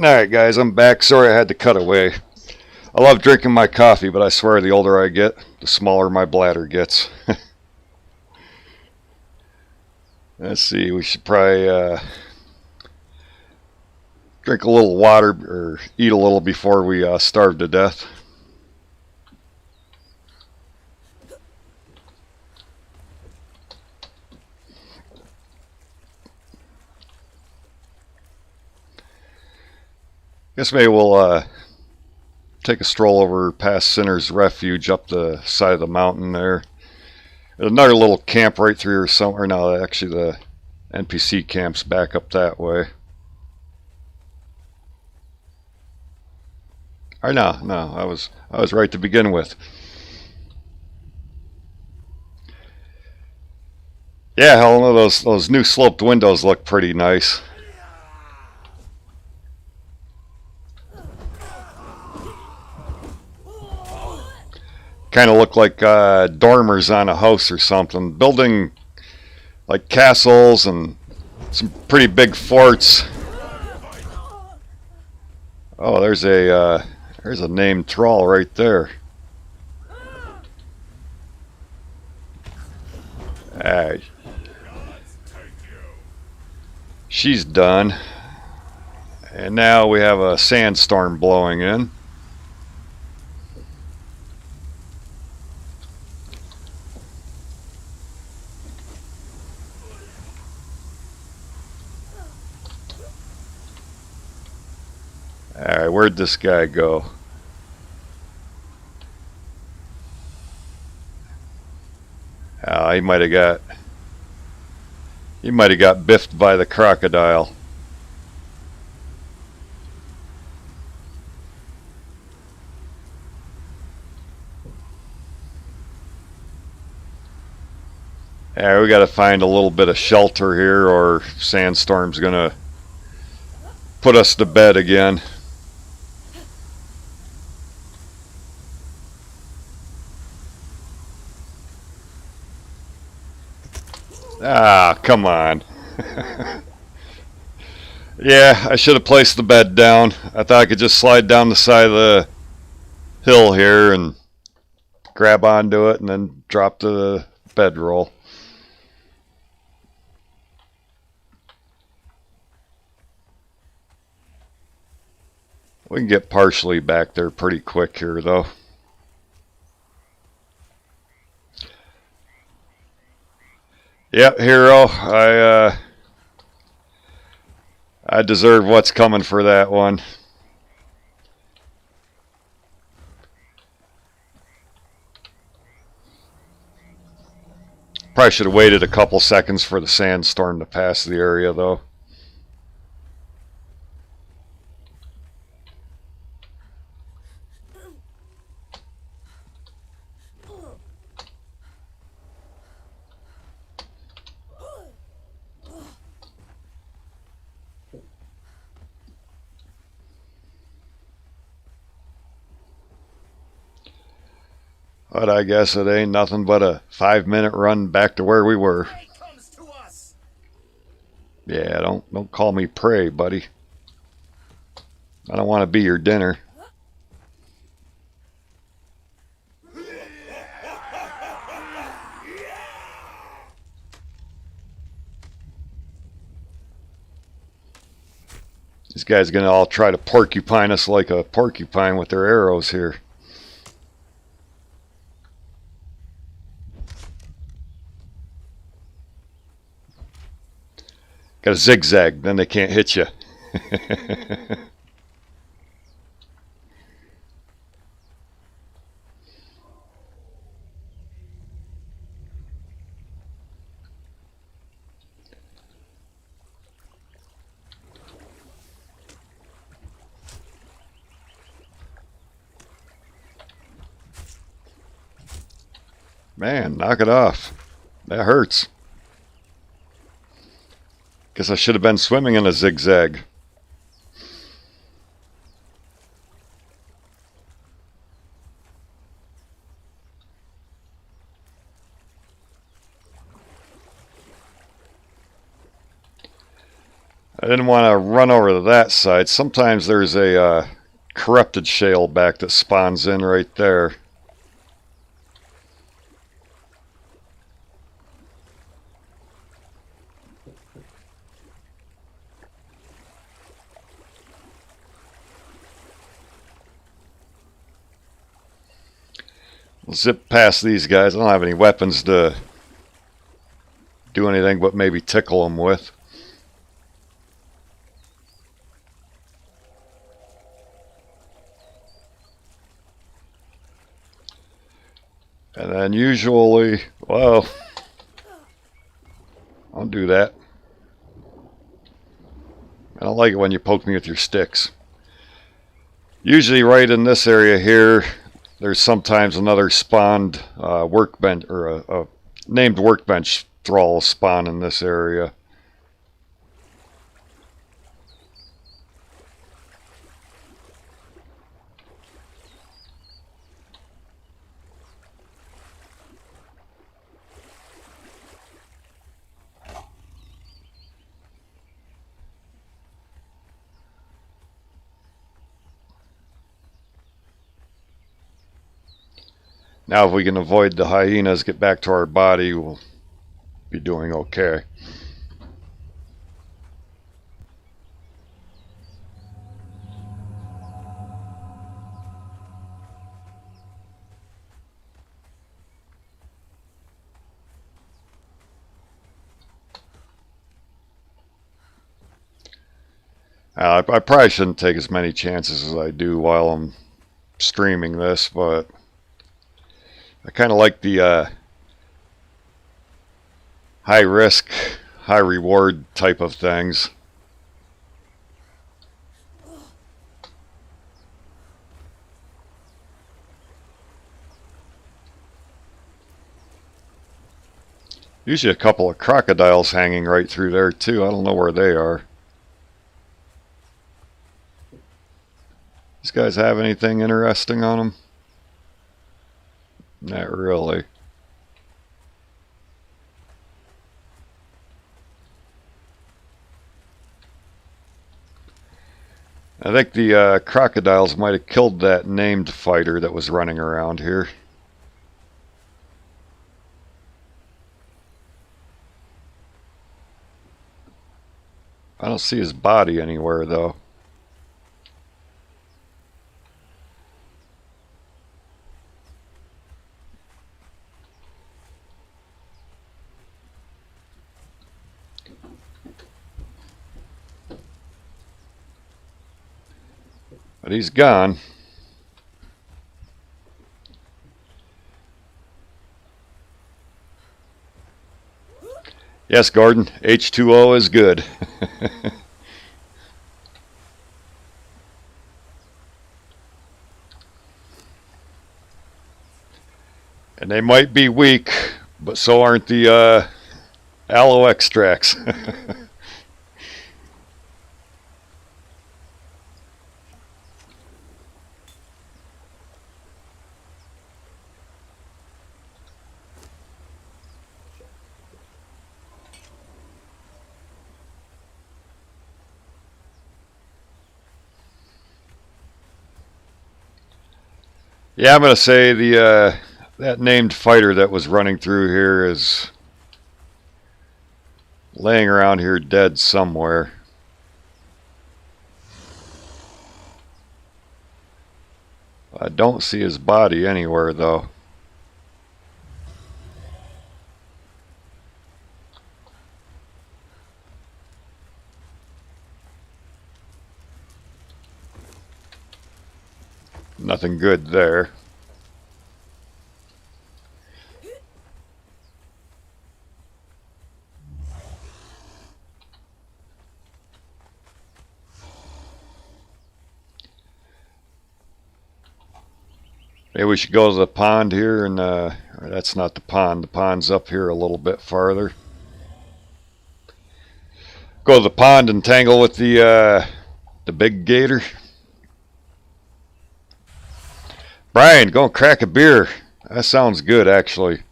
Alright guys, I'm back. Sorry I had to cut away. I love drinking my coffee, but I swear the older I get, the smaller my bladder gets. Let's see, we should probably drink a little water or eat a little before we starve to death. Guess maybe we'll take a stroll over past Sinner's Refuge up the side of the mountain there. There's another little camp right through here somewhere. No, actually the NPC camp's back up that way. Or no, I was right to begin with. Yeah, hell no, those new sloped windows look pretty nice. Kind of look like dormers on a house or something. Building like castles and some pretty big forts. Oh, there's a named thrall right there. Alright. She's done. And now we have a sandstorm blowing in. Alright, where'd this guy go? He might have got biffed by the crocodile. Yeah, we gotta find a little bit of shelter here or sandstorm's gonna put us to bed again. Ah, come on. Yeah, I should have placed the bed down. I thought I could just slide down the side of the hill here and grab onto it and then drop to the bedroll. We can get partially back there pretty quick here though. Yep, hero. I deserve what's coming for that one. Probably should have waited a couple seconds for the sandstorm to pass the area though. But I guess it ain't nothing but a 5-minute run back to where we were. Yeah, don't call me prey, buddy. I don't want to be your dinner. These guys are gonna all try to porcupine us like a porcupine with their arrows here. Got a zigzag, then they can't hit you. Man, knock it off. That hurts. Guess I should have been swimming in a zigzag. I didn't want to run over to that side. Sometimes there's a corrupted shale back that spawns in right there. Zip past these guys. I don't have any weapons to do anything but maybe tickle them with. And then usually, well, I'll do that. I don't like it when you poke me with your sticks. Usually right in this area here, there's sometimes another spawned workbench, or a named workbench thrall spawn in this area. Now if we can avoid the hyenas, get back to our body, we'll be doing okay. I probably shouldn't take as many chances as I do while I'm streaming this, but I kind of like the high risk, high reward type of things. Usually a couple of crocodiles hanging right through there too. I don't know where they are. These guys have anything interesting on them? Not really. I think the crocodiles might have killed that named fighter that was running around here. I don't see his body anywhere though. But he's gone. Yes, Gordon, H2O is good. And they might be weak, but so aren't the aloe extracts. Yeah, I'm going to say the that named fighter that was running through here is laying around here dead somewhere. I don't see his body anywhere though. Nothing good there. Maybe we should go to the pond here, and that's not the pond. The pond's up here a little bit farther. Go to the pond and tangle with the big gator. Brian, go and crack a beer. That sounds good, actually.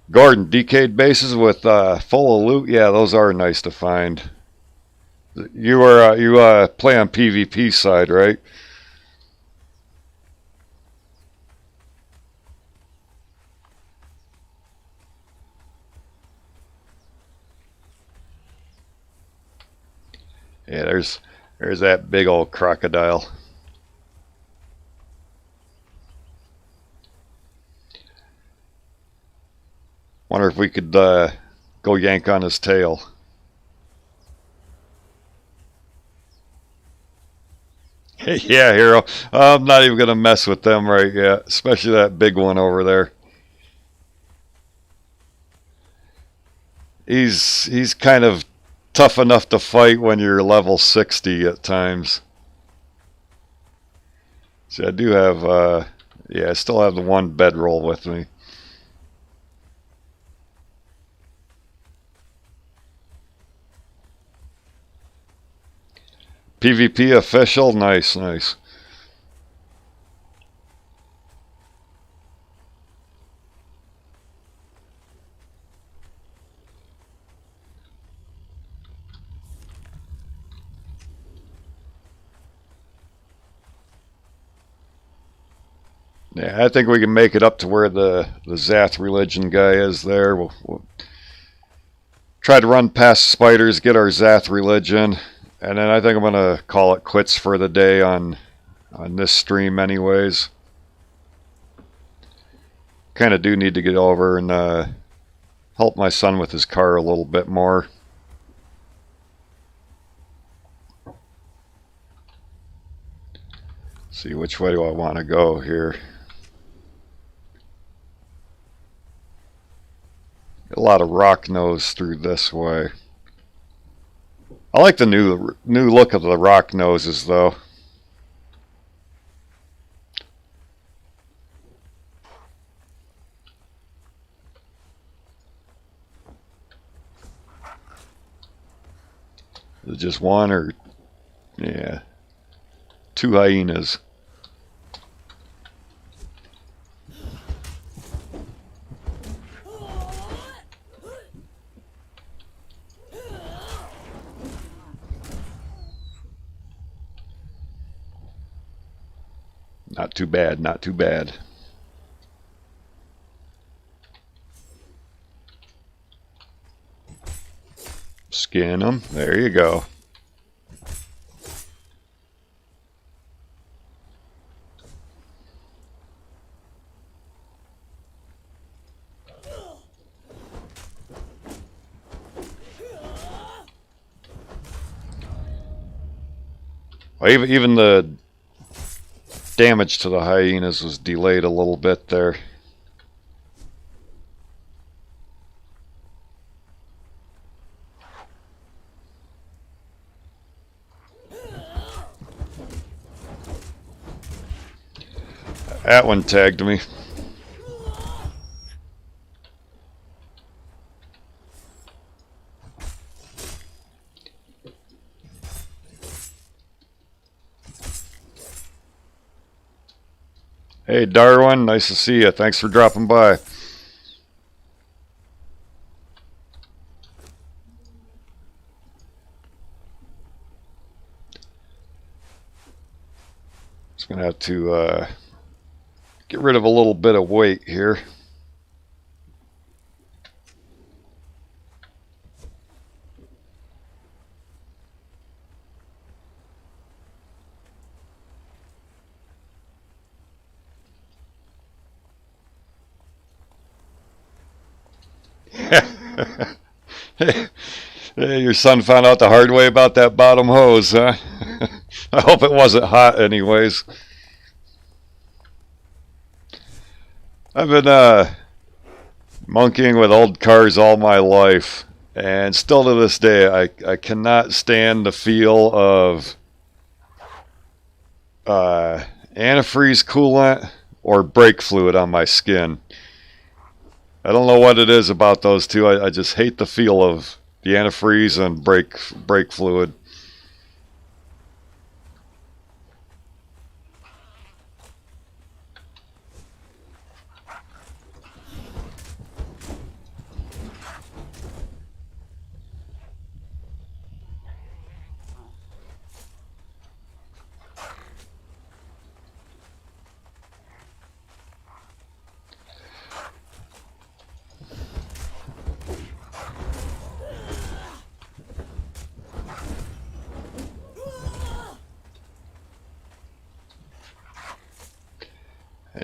Gordon, decayed bases with full of loot. Yeah, those are nice to find. You play on PvP side, right? Yeah, there's that big old crocodile. Wonder if we could go yank on his tail. Yeah, hero. I'm not even gonna mess with them right yet, especially that big one over there. He's kind of tough enough to fight when you're level 60 at times. See, I do have, yeah, I still have the one bedroll with me. PvP official, nice, nice. Yeah, I think we can make it up to where the Zath religion guy is there. We'll try to run past spiders, get our Zath religion, and then I think I'm gonna call it quits for the day on this stream, anyways. Kind of do need to get over and help my son with his car a little bit more. See, which way do I want to go here? A lot of rock nose through this way. I like the new look of the rock noses, though. Is it just one or, yeah, two hyenas? Not too bad, not too bad. Skin them. There you go. Well, even the damage to the hyenas was delayed a little bit there. That one tagged me. Hey Darwin, nice to see you. Thanks for dropping by. Just gonna have to get rid of a little bit of weight here. Hey, your son found out the hard way about that bottom hose, huh? I hope it wasn't hot anyways. I've been monkeying with old cars all my life, and still to this day I cannot stand the feel of antifreeze coolant or brake fluid on my skin. I don't know what it is about those two. I just hate the feel of the antifreeze and brake fluid.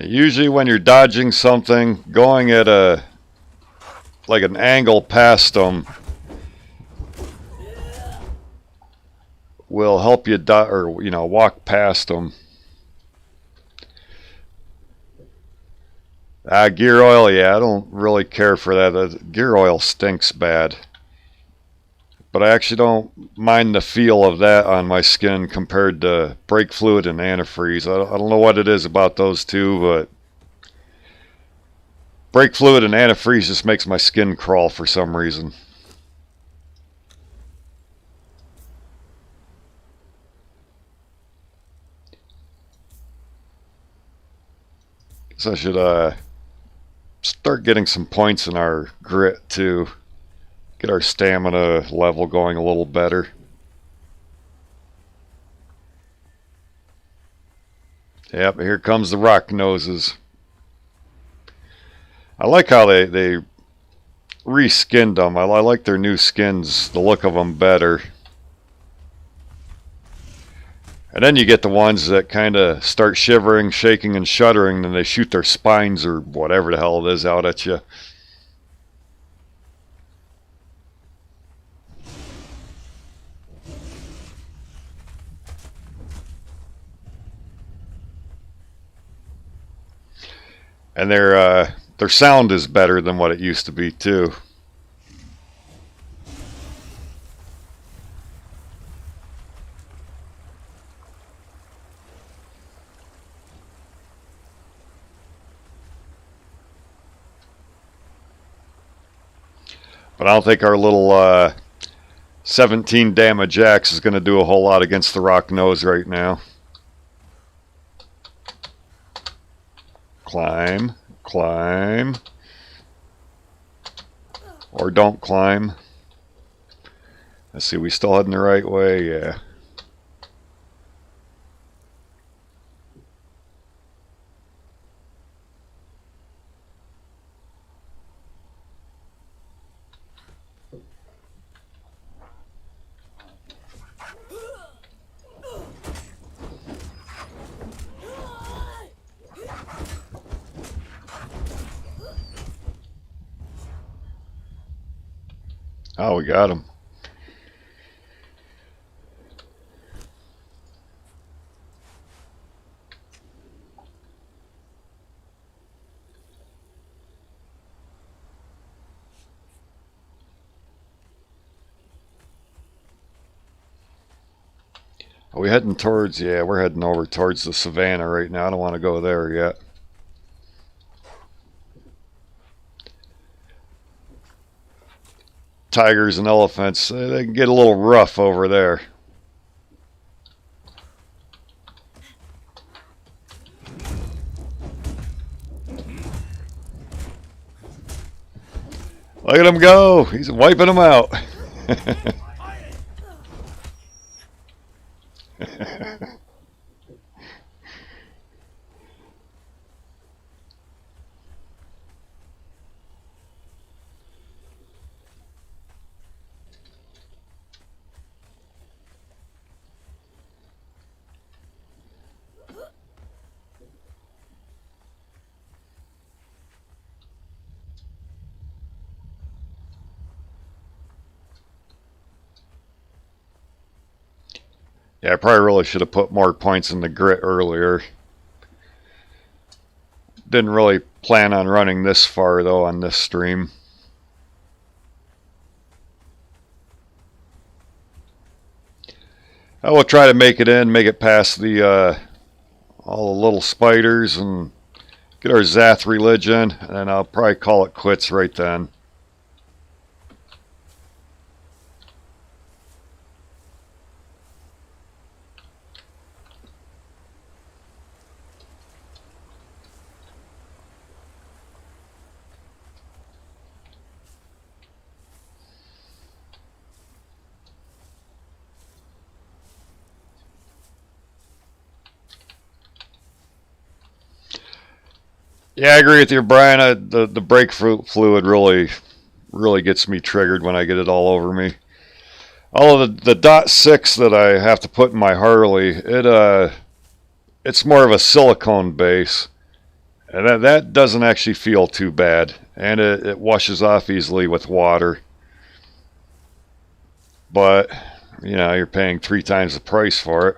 Usually when you're dodging something, going at like an angle past them will help you walk past them. Gear oil, yeah, I don't really care for that. Gear oil stinks bad. But I actually don't mind the feel of that on my skin compared to brake fluid and antifreeze. I don't know what it is about those two, but brake fluid and antifreeze just makes my skin crawl for some reason. Guess I should start getting some points in our grit too. Get our stamina level going a little better. Yep, here comes the rock noses. I like how they reskinned them. I like their new skins, the look of them better. And then you get the ones that kind of start shivering, shaking, and shuddering, and they shoot their spines or whatever the hell it is out at you. And their sound is better than what it used to be too. But I don't think our little 17 damage axe is going to do a whole lot against the rock nose right now. Climb, climb, or don't climb. Let's see, we still heading the right way? Yeah. Oh, we got him. Are we heading towards, yeah, we're heading over towards the savannah right now. I don't want to go there yet. Tigers and elephants, they can get a little rough over there. Look at him go. He's wiping them out. Yeah, I probably really should have put more points in the grit earlier. Didn't really plan on running this far though on this stream. I will try to make it in, make it past the all the little spiders and get our Zath religion, and then I'll probably call it quits right then. Yeah, I agree with you, Brian. The brake fluid really gets me triggered when I get it all over me. All of the .6 that I have to put in my Harley, it's more of a silicone base, And that doesn't actually feel too bad, and it washes off easily with water. But, you know, you're paying 3 times the price for it.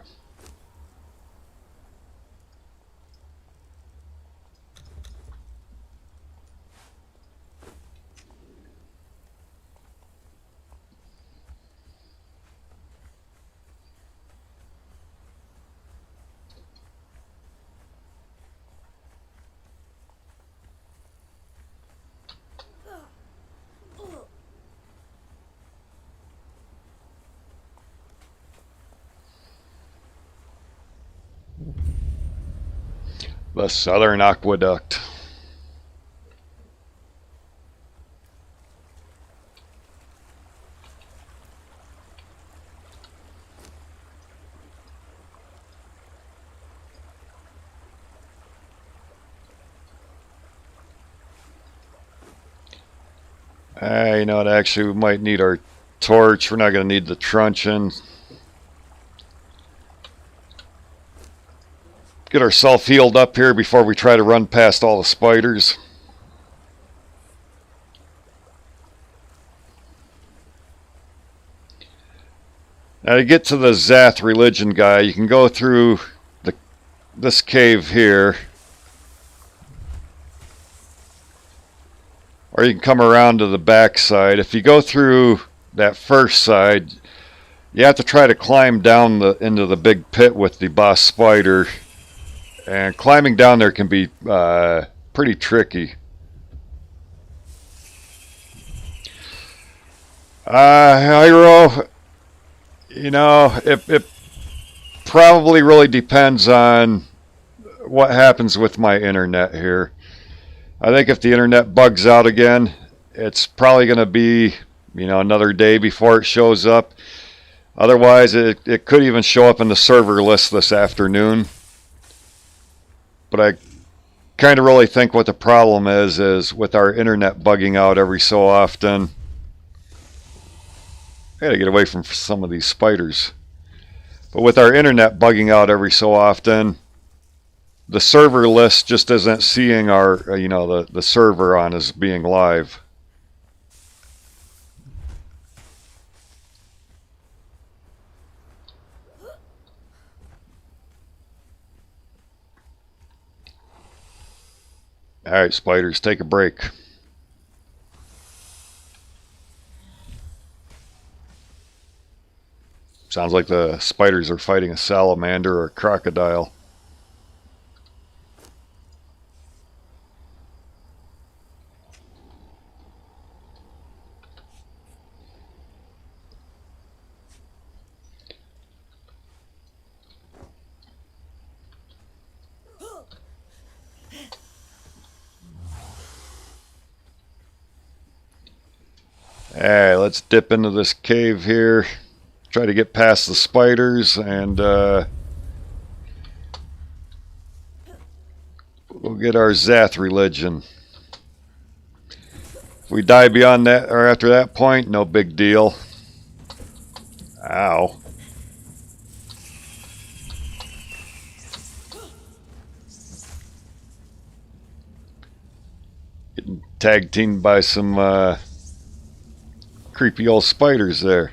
The Southern Aqueduct. You know what, actually we might need our torch. We're not going to need the truncheon. Get ourselves healed up here before we try to run past all the spiders. Now to get to the Zath religion guy, you can go through this cave here. Or you can come around to the back side. If you go through that first side, you have to try to climb down into the big pit with the boss spider. And climbing down there can be pretty tricky. Hiro, you know, it probably really depends on what happens with my internet here. I think if the internet bugs out again, it's probably going to be, you know, another day before it shows up. Otherwise, it could even show up in the server list this afternoon. But I kind of really think what the problem is with our internet bugging out every so often. I gotta get away from some of these spiders. But with our internet bugging out every so often, the server list just isn't seeing our, you know, the server on as being live. Alright, spiders, take a break. Sounds like the spiders are fighting a salamander or a crocodile. Alright, let's dip into this cave here. Try to get past the spiders and we'll get our Zath religion. If we die beyond that or after that point, no big deal. Ow. Getting tag teamed by some creepy old spiders there.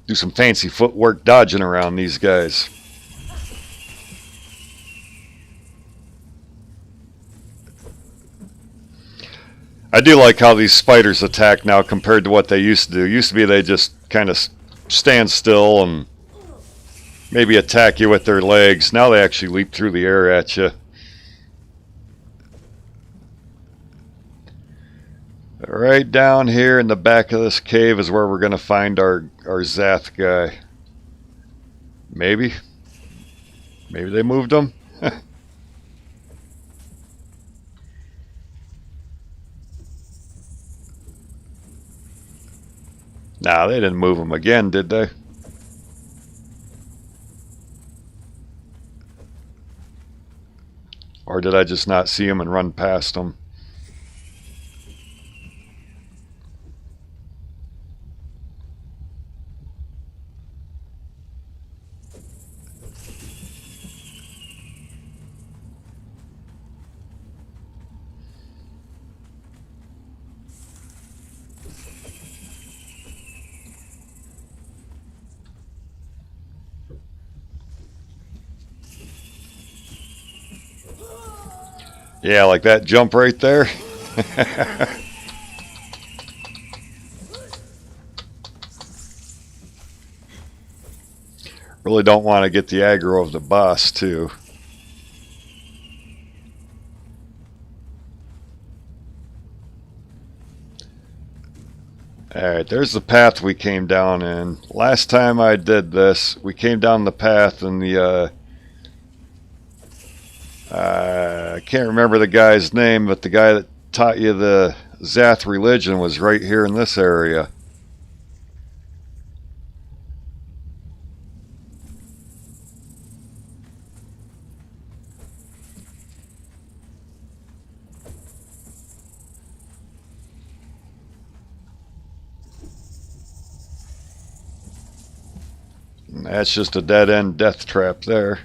Do some fancy footwork dodging around these guys. I do like how these spiders attack now compared to what they used to do. Used to be they just kind of stand still and maybe attack you with their legs. Now they actually leap through the air at you. Right down here in the back of this cave is where we're going to find our Zath guy. Maybe. Maybe they moved him. Nah, they didn't move him again, did they? Or did I just not see him and run past him? Yeah, like that jump right there. Really don't want to get the aggro of the boss, too. Alright, there's the path we came down in. Last time I did this, we came down the path and the, I can't remember the guy's name, but the guy that taught you the Zath religion was right here in this area. And that's just a dead-end death trap there.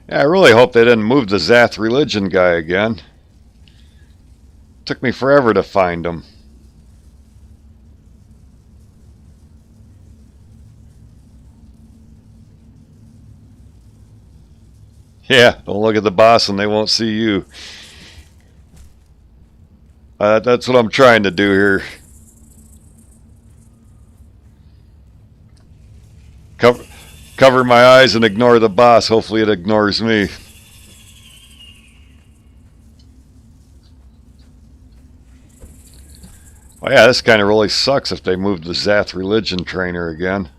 Yeah, I really hope they didn't move the Zath religion guy again. Took me forever to find him. Yeah, don't look at the boss and they won't see you. That's what I'm trying to do here. Cover my eyes and ignore the boss. Hopefully it ignores me. Oh yeah, this kind of really sucks if they moved the Zath religion trainer again.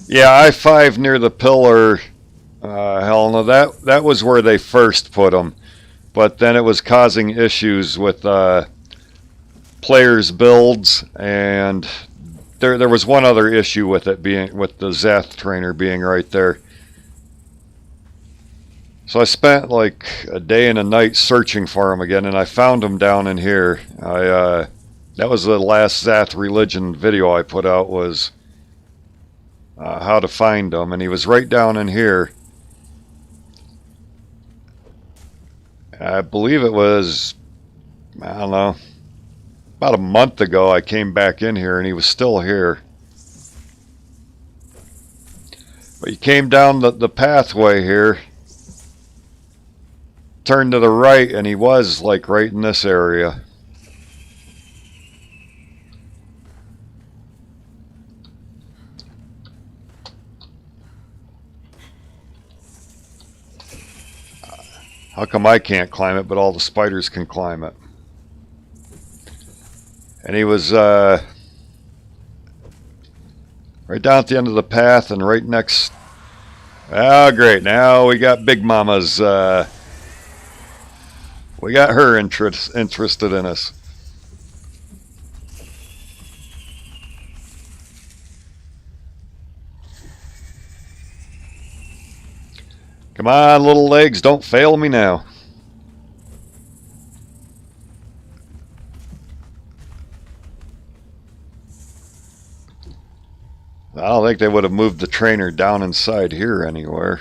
Yeah, I-5 near the pillar. Hell no, that was where they first put them. But then it was causing issues with players' builds, and there was one other issue with it being with the Zath trainer being right there. So I spent like a day and a night searching for him again, and I found him down in here. That was the last Zath religion video I put out, was how to find him, and he was right down in here. I believe it was, I don't know, about a month ago I came back in here and he was still here. But he came down the pathway here, turned to the right, and he was like right in this area. How come I can't climb it, but all the spiders can climb it? And he was right down at the end of the path and right next... Oh, great. Now we got Big Mama's... we got her interested in us. Come on, little legs, don't fail me now. I don't think they would have moved the trainer down inside here anywhere.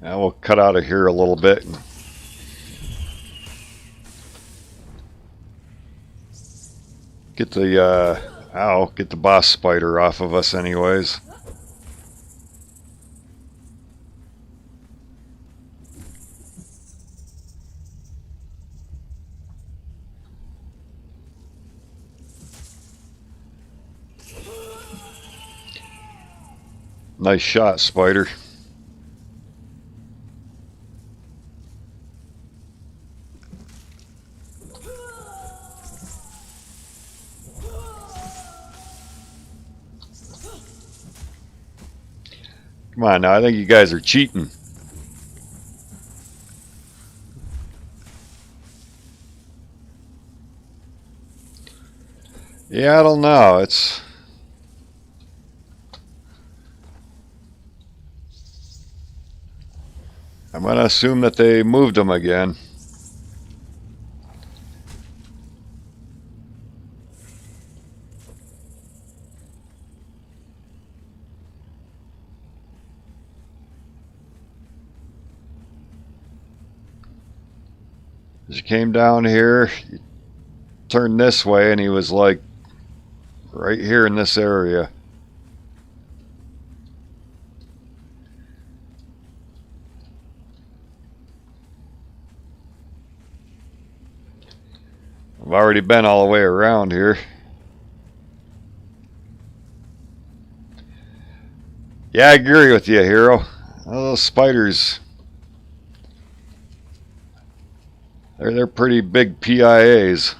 Now we'll cut out of here a little bit. Get the get the boss spider off of us anyways. Nice shot, spider. Come on now, I think you guys are cheating. Yeah, I don't know. I'm gonna assume that they moved them again. As you came down here, you turned this way, and he was like right here in this area. I've already been all the way around here. Yeah, I agree with you, Hero. Those spiders, they're pretty big PIAs.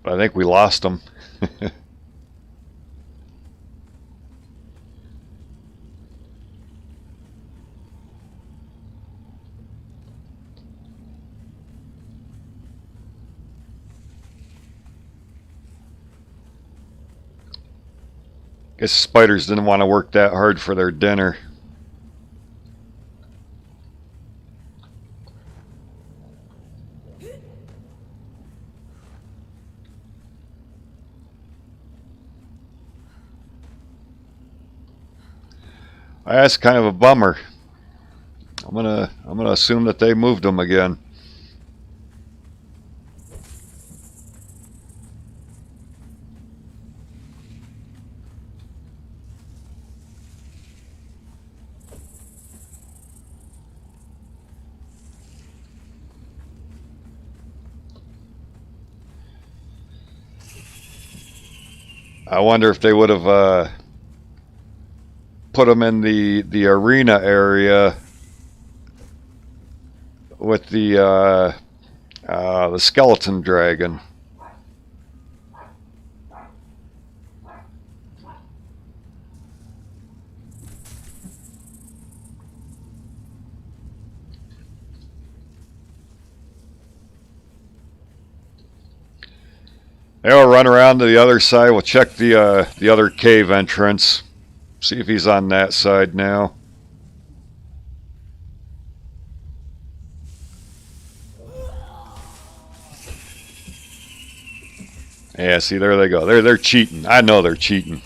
But I think we lost them. Guess spiders didn't want to work that hard for their dinner. That's kind of a bummer. I'm gonna assume that they moved them again. I wonder if they would have put them in the arena area with the skeleton dragon. Yeah, we'll run around to the other side. We'll check the other cave entrance. See if he's on that side now. Yeah, see, there they go. They're cheating. I know they're cheating.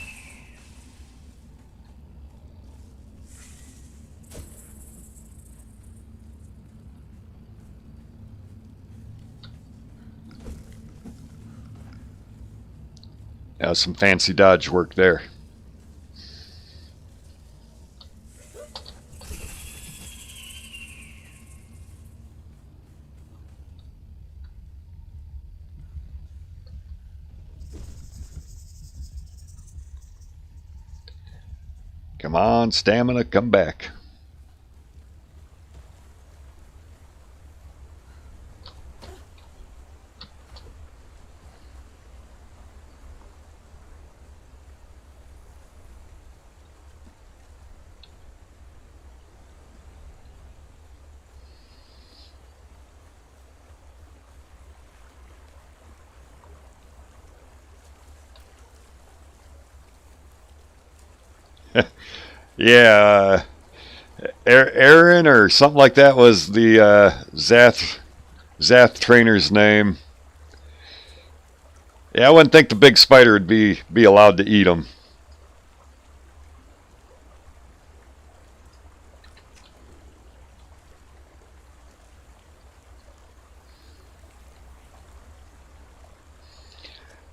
Yeah, some fancy dodge work there. Come on, stamina, come back. Yeah, Aaron or something like that was the Zath trainer's name. Yeah, I wouldn't think the big spider would be allowed to eat him.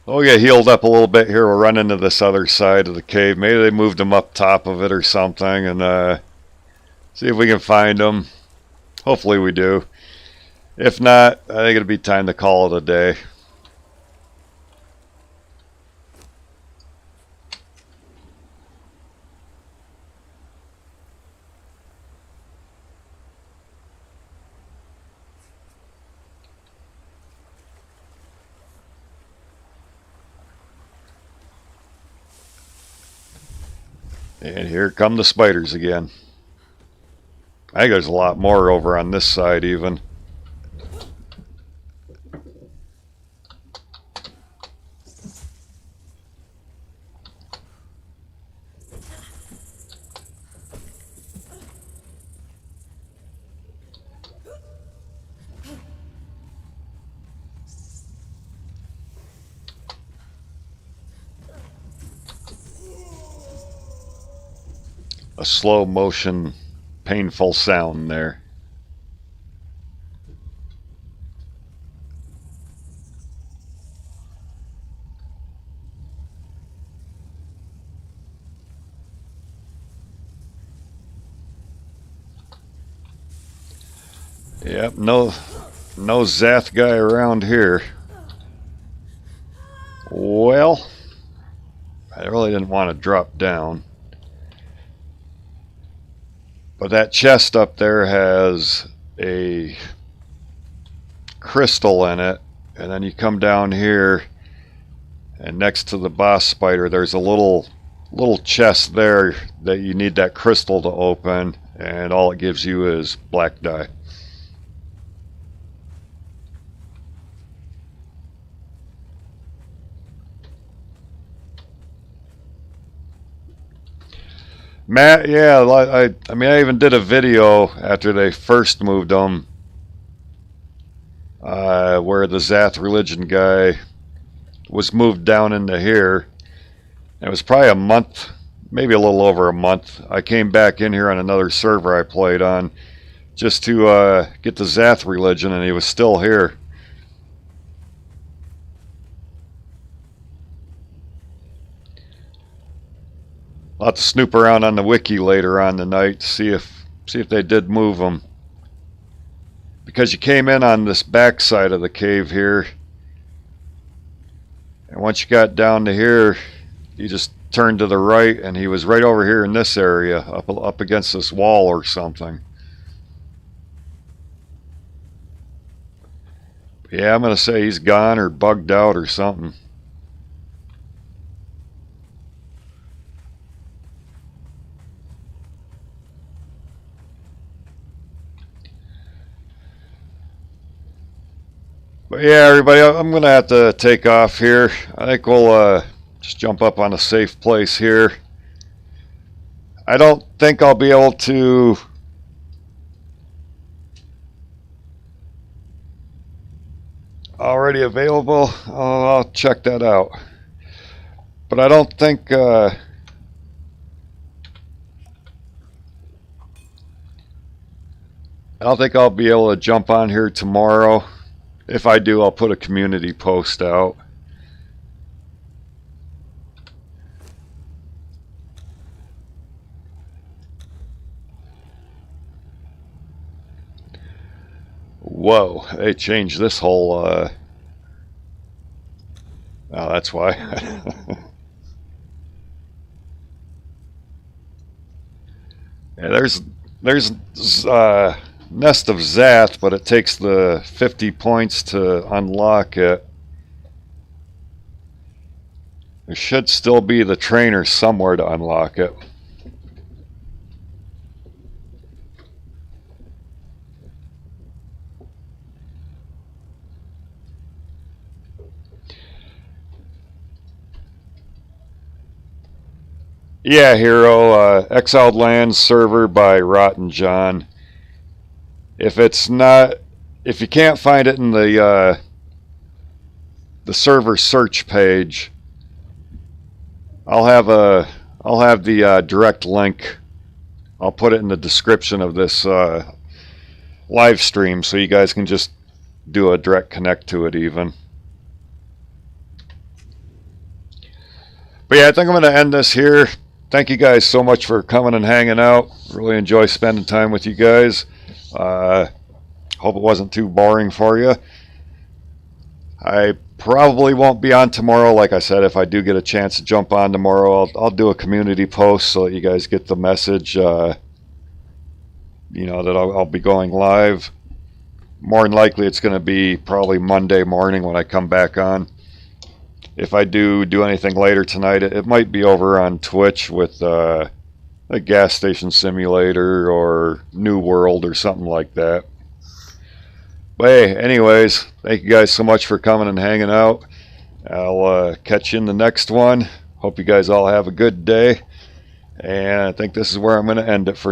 We'll get healed up a little bit here. We'll run into this other side of the cave. Maybe they moved them up top of it or something, and see if we can find them. Hopefully we do. If not, I think it'll be time to call it a day. And here come the spiders again. I think there's a lot more over on this side even. A slow motion, painful sound there. Yep, no Zath guy around here. Well, I really didn't want to drop down. But that chest up there has a crystal in it, and then you come down here, and next to the boss spider there's a little chest there that you need that crystal to open, and all it gives you is black dye. Matt, yeah, I mean, I even did a video after they first moved them, where the Zath religion guy was moved down into here. It was probably a month, maybe a little over a month. I came back in here on another server I played on just to get the Zath religion, and he was still here. I'll have to snoop around on the wiki later on tonight to see if they did move them. Because you came in on this back side of the cave here, and once you got down to here, you just turned to the right, and he was right over here in this area, up against this wall or something. Yeah, I'm gonna say he's gone or bugged out or something. But yeah, everybody, I'm going to have to take off here. I think we'll just jump up on a safe place here. I don't think I'll be able to... Already available? I'll check that out. But I don't think... I don't think I'll be able to jump on here tomorrow. If I do, I'll put a community post out. Whoa, they changed this whole, oh, that's why. Yeah, there's Nest of Zath, but it takes the 50 points to unlock it. There should still be the trainer somewhere to unlock it. Yeah, Hero, Exiled Lands server by Rottonjon. If you can't find it in the server search page, I'll have the direct link. I'll put it in the description of this live stream, so you guys can just do a direct connect to it even. But yeah, I think I'm going to end this here. Thank you guys so much for coming and hanging out. Really enjoy spending time with you guys. Hope it wasn't too boring for you. I probably won't be on tomorrow. Like I said, if I do get a chance to jump on tomorrow, I'll do a community post so that you guys get the message, you know, that I'll be going live. More than likely it's going to be probably Monday morning when I come back on. If I do anything later tonight, it might be over on Twitch with a gas station simulator or New World or something like that. But hey, anyways, thank you guys so much for coming and hanging out. I'll catch you in the next one. Hope you guys all have a good day. And I think this is where I'm going to end it for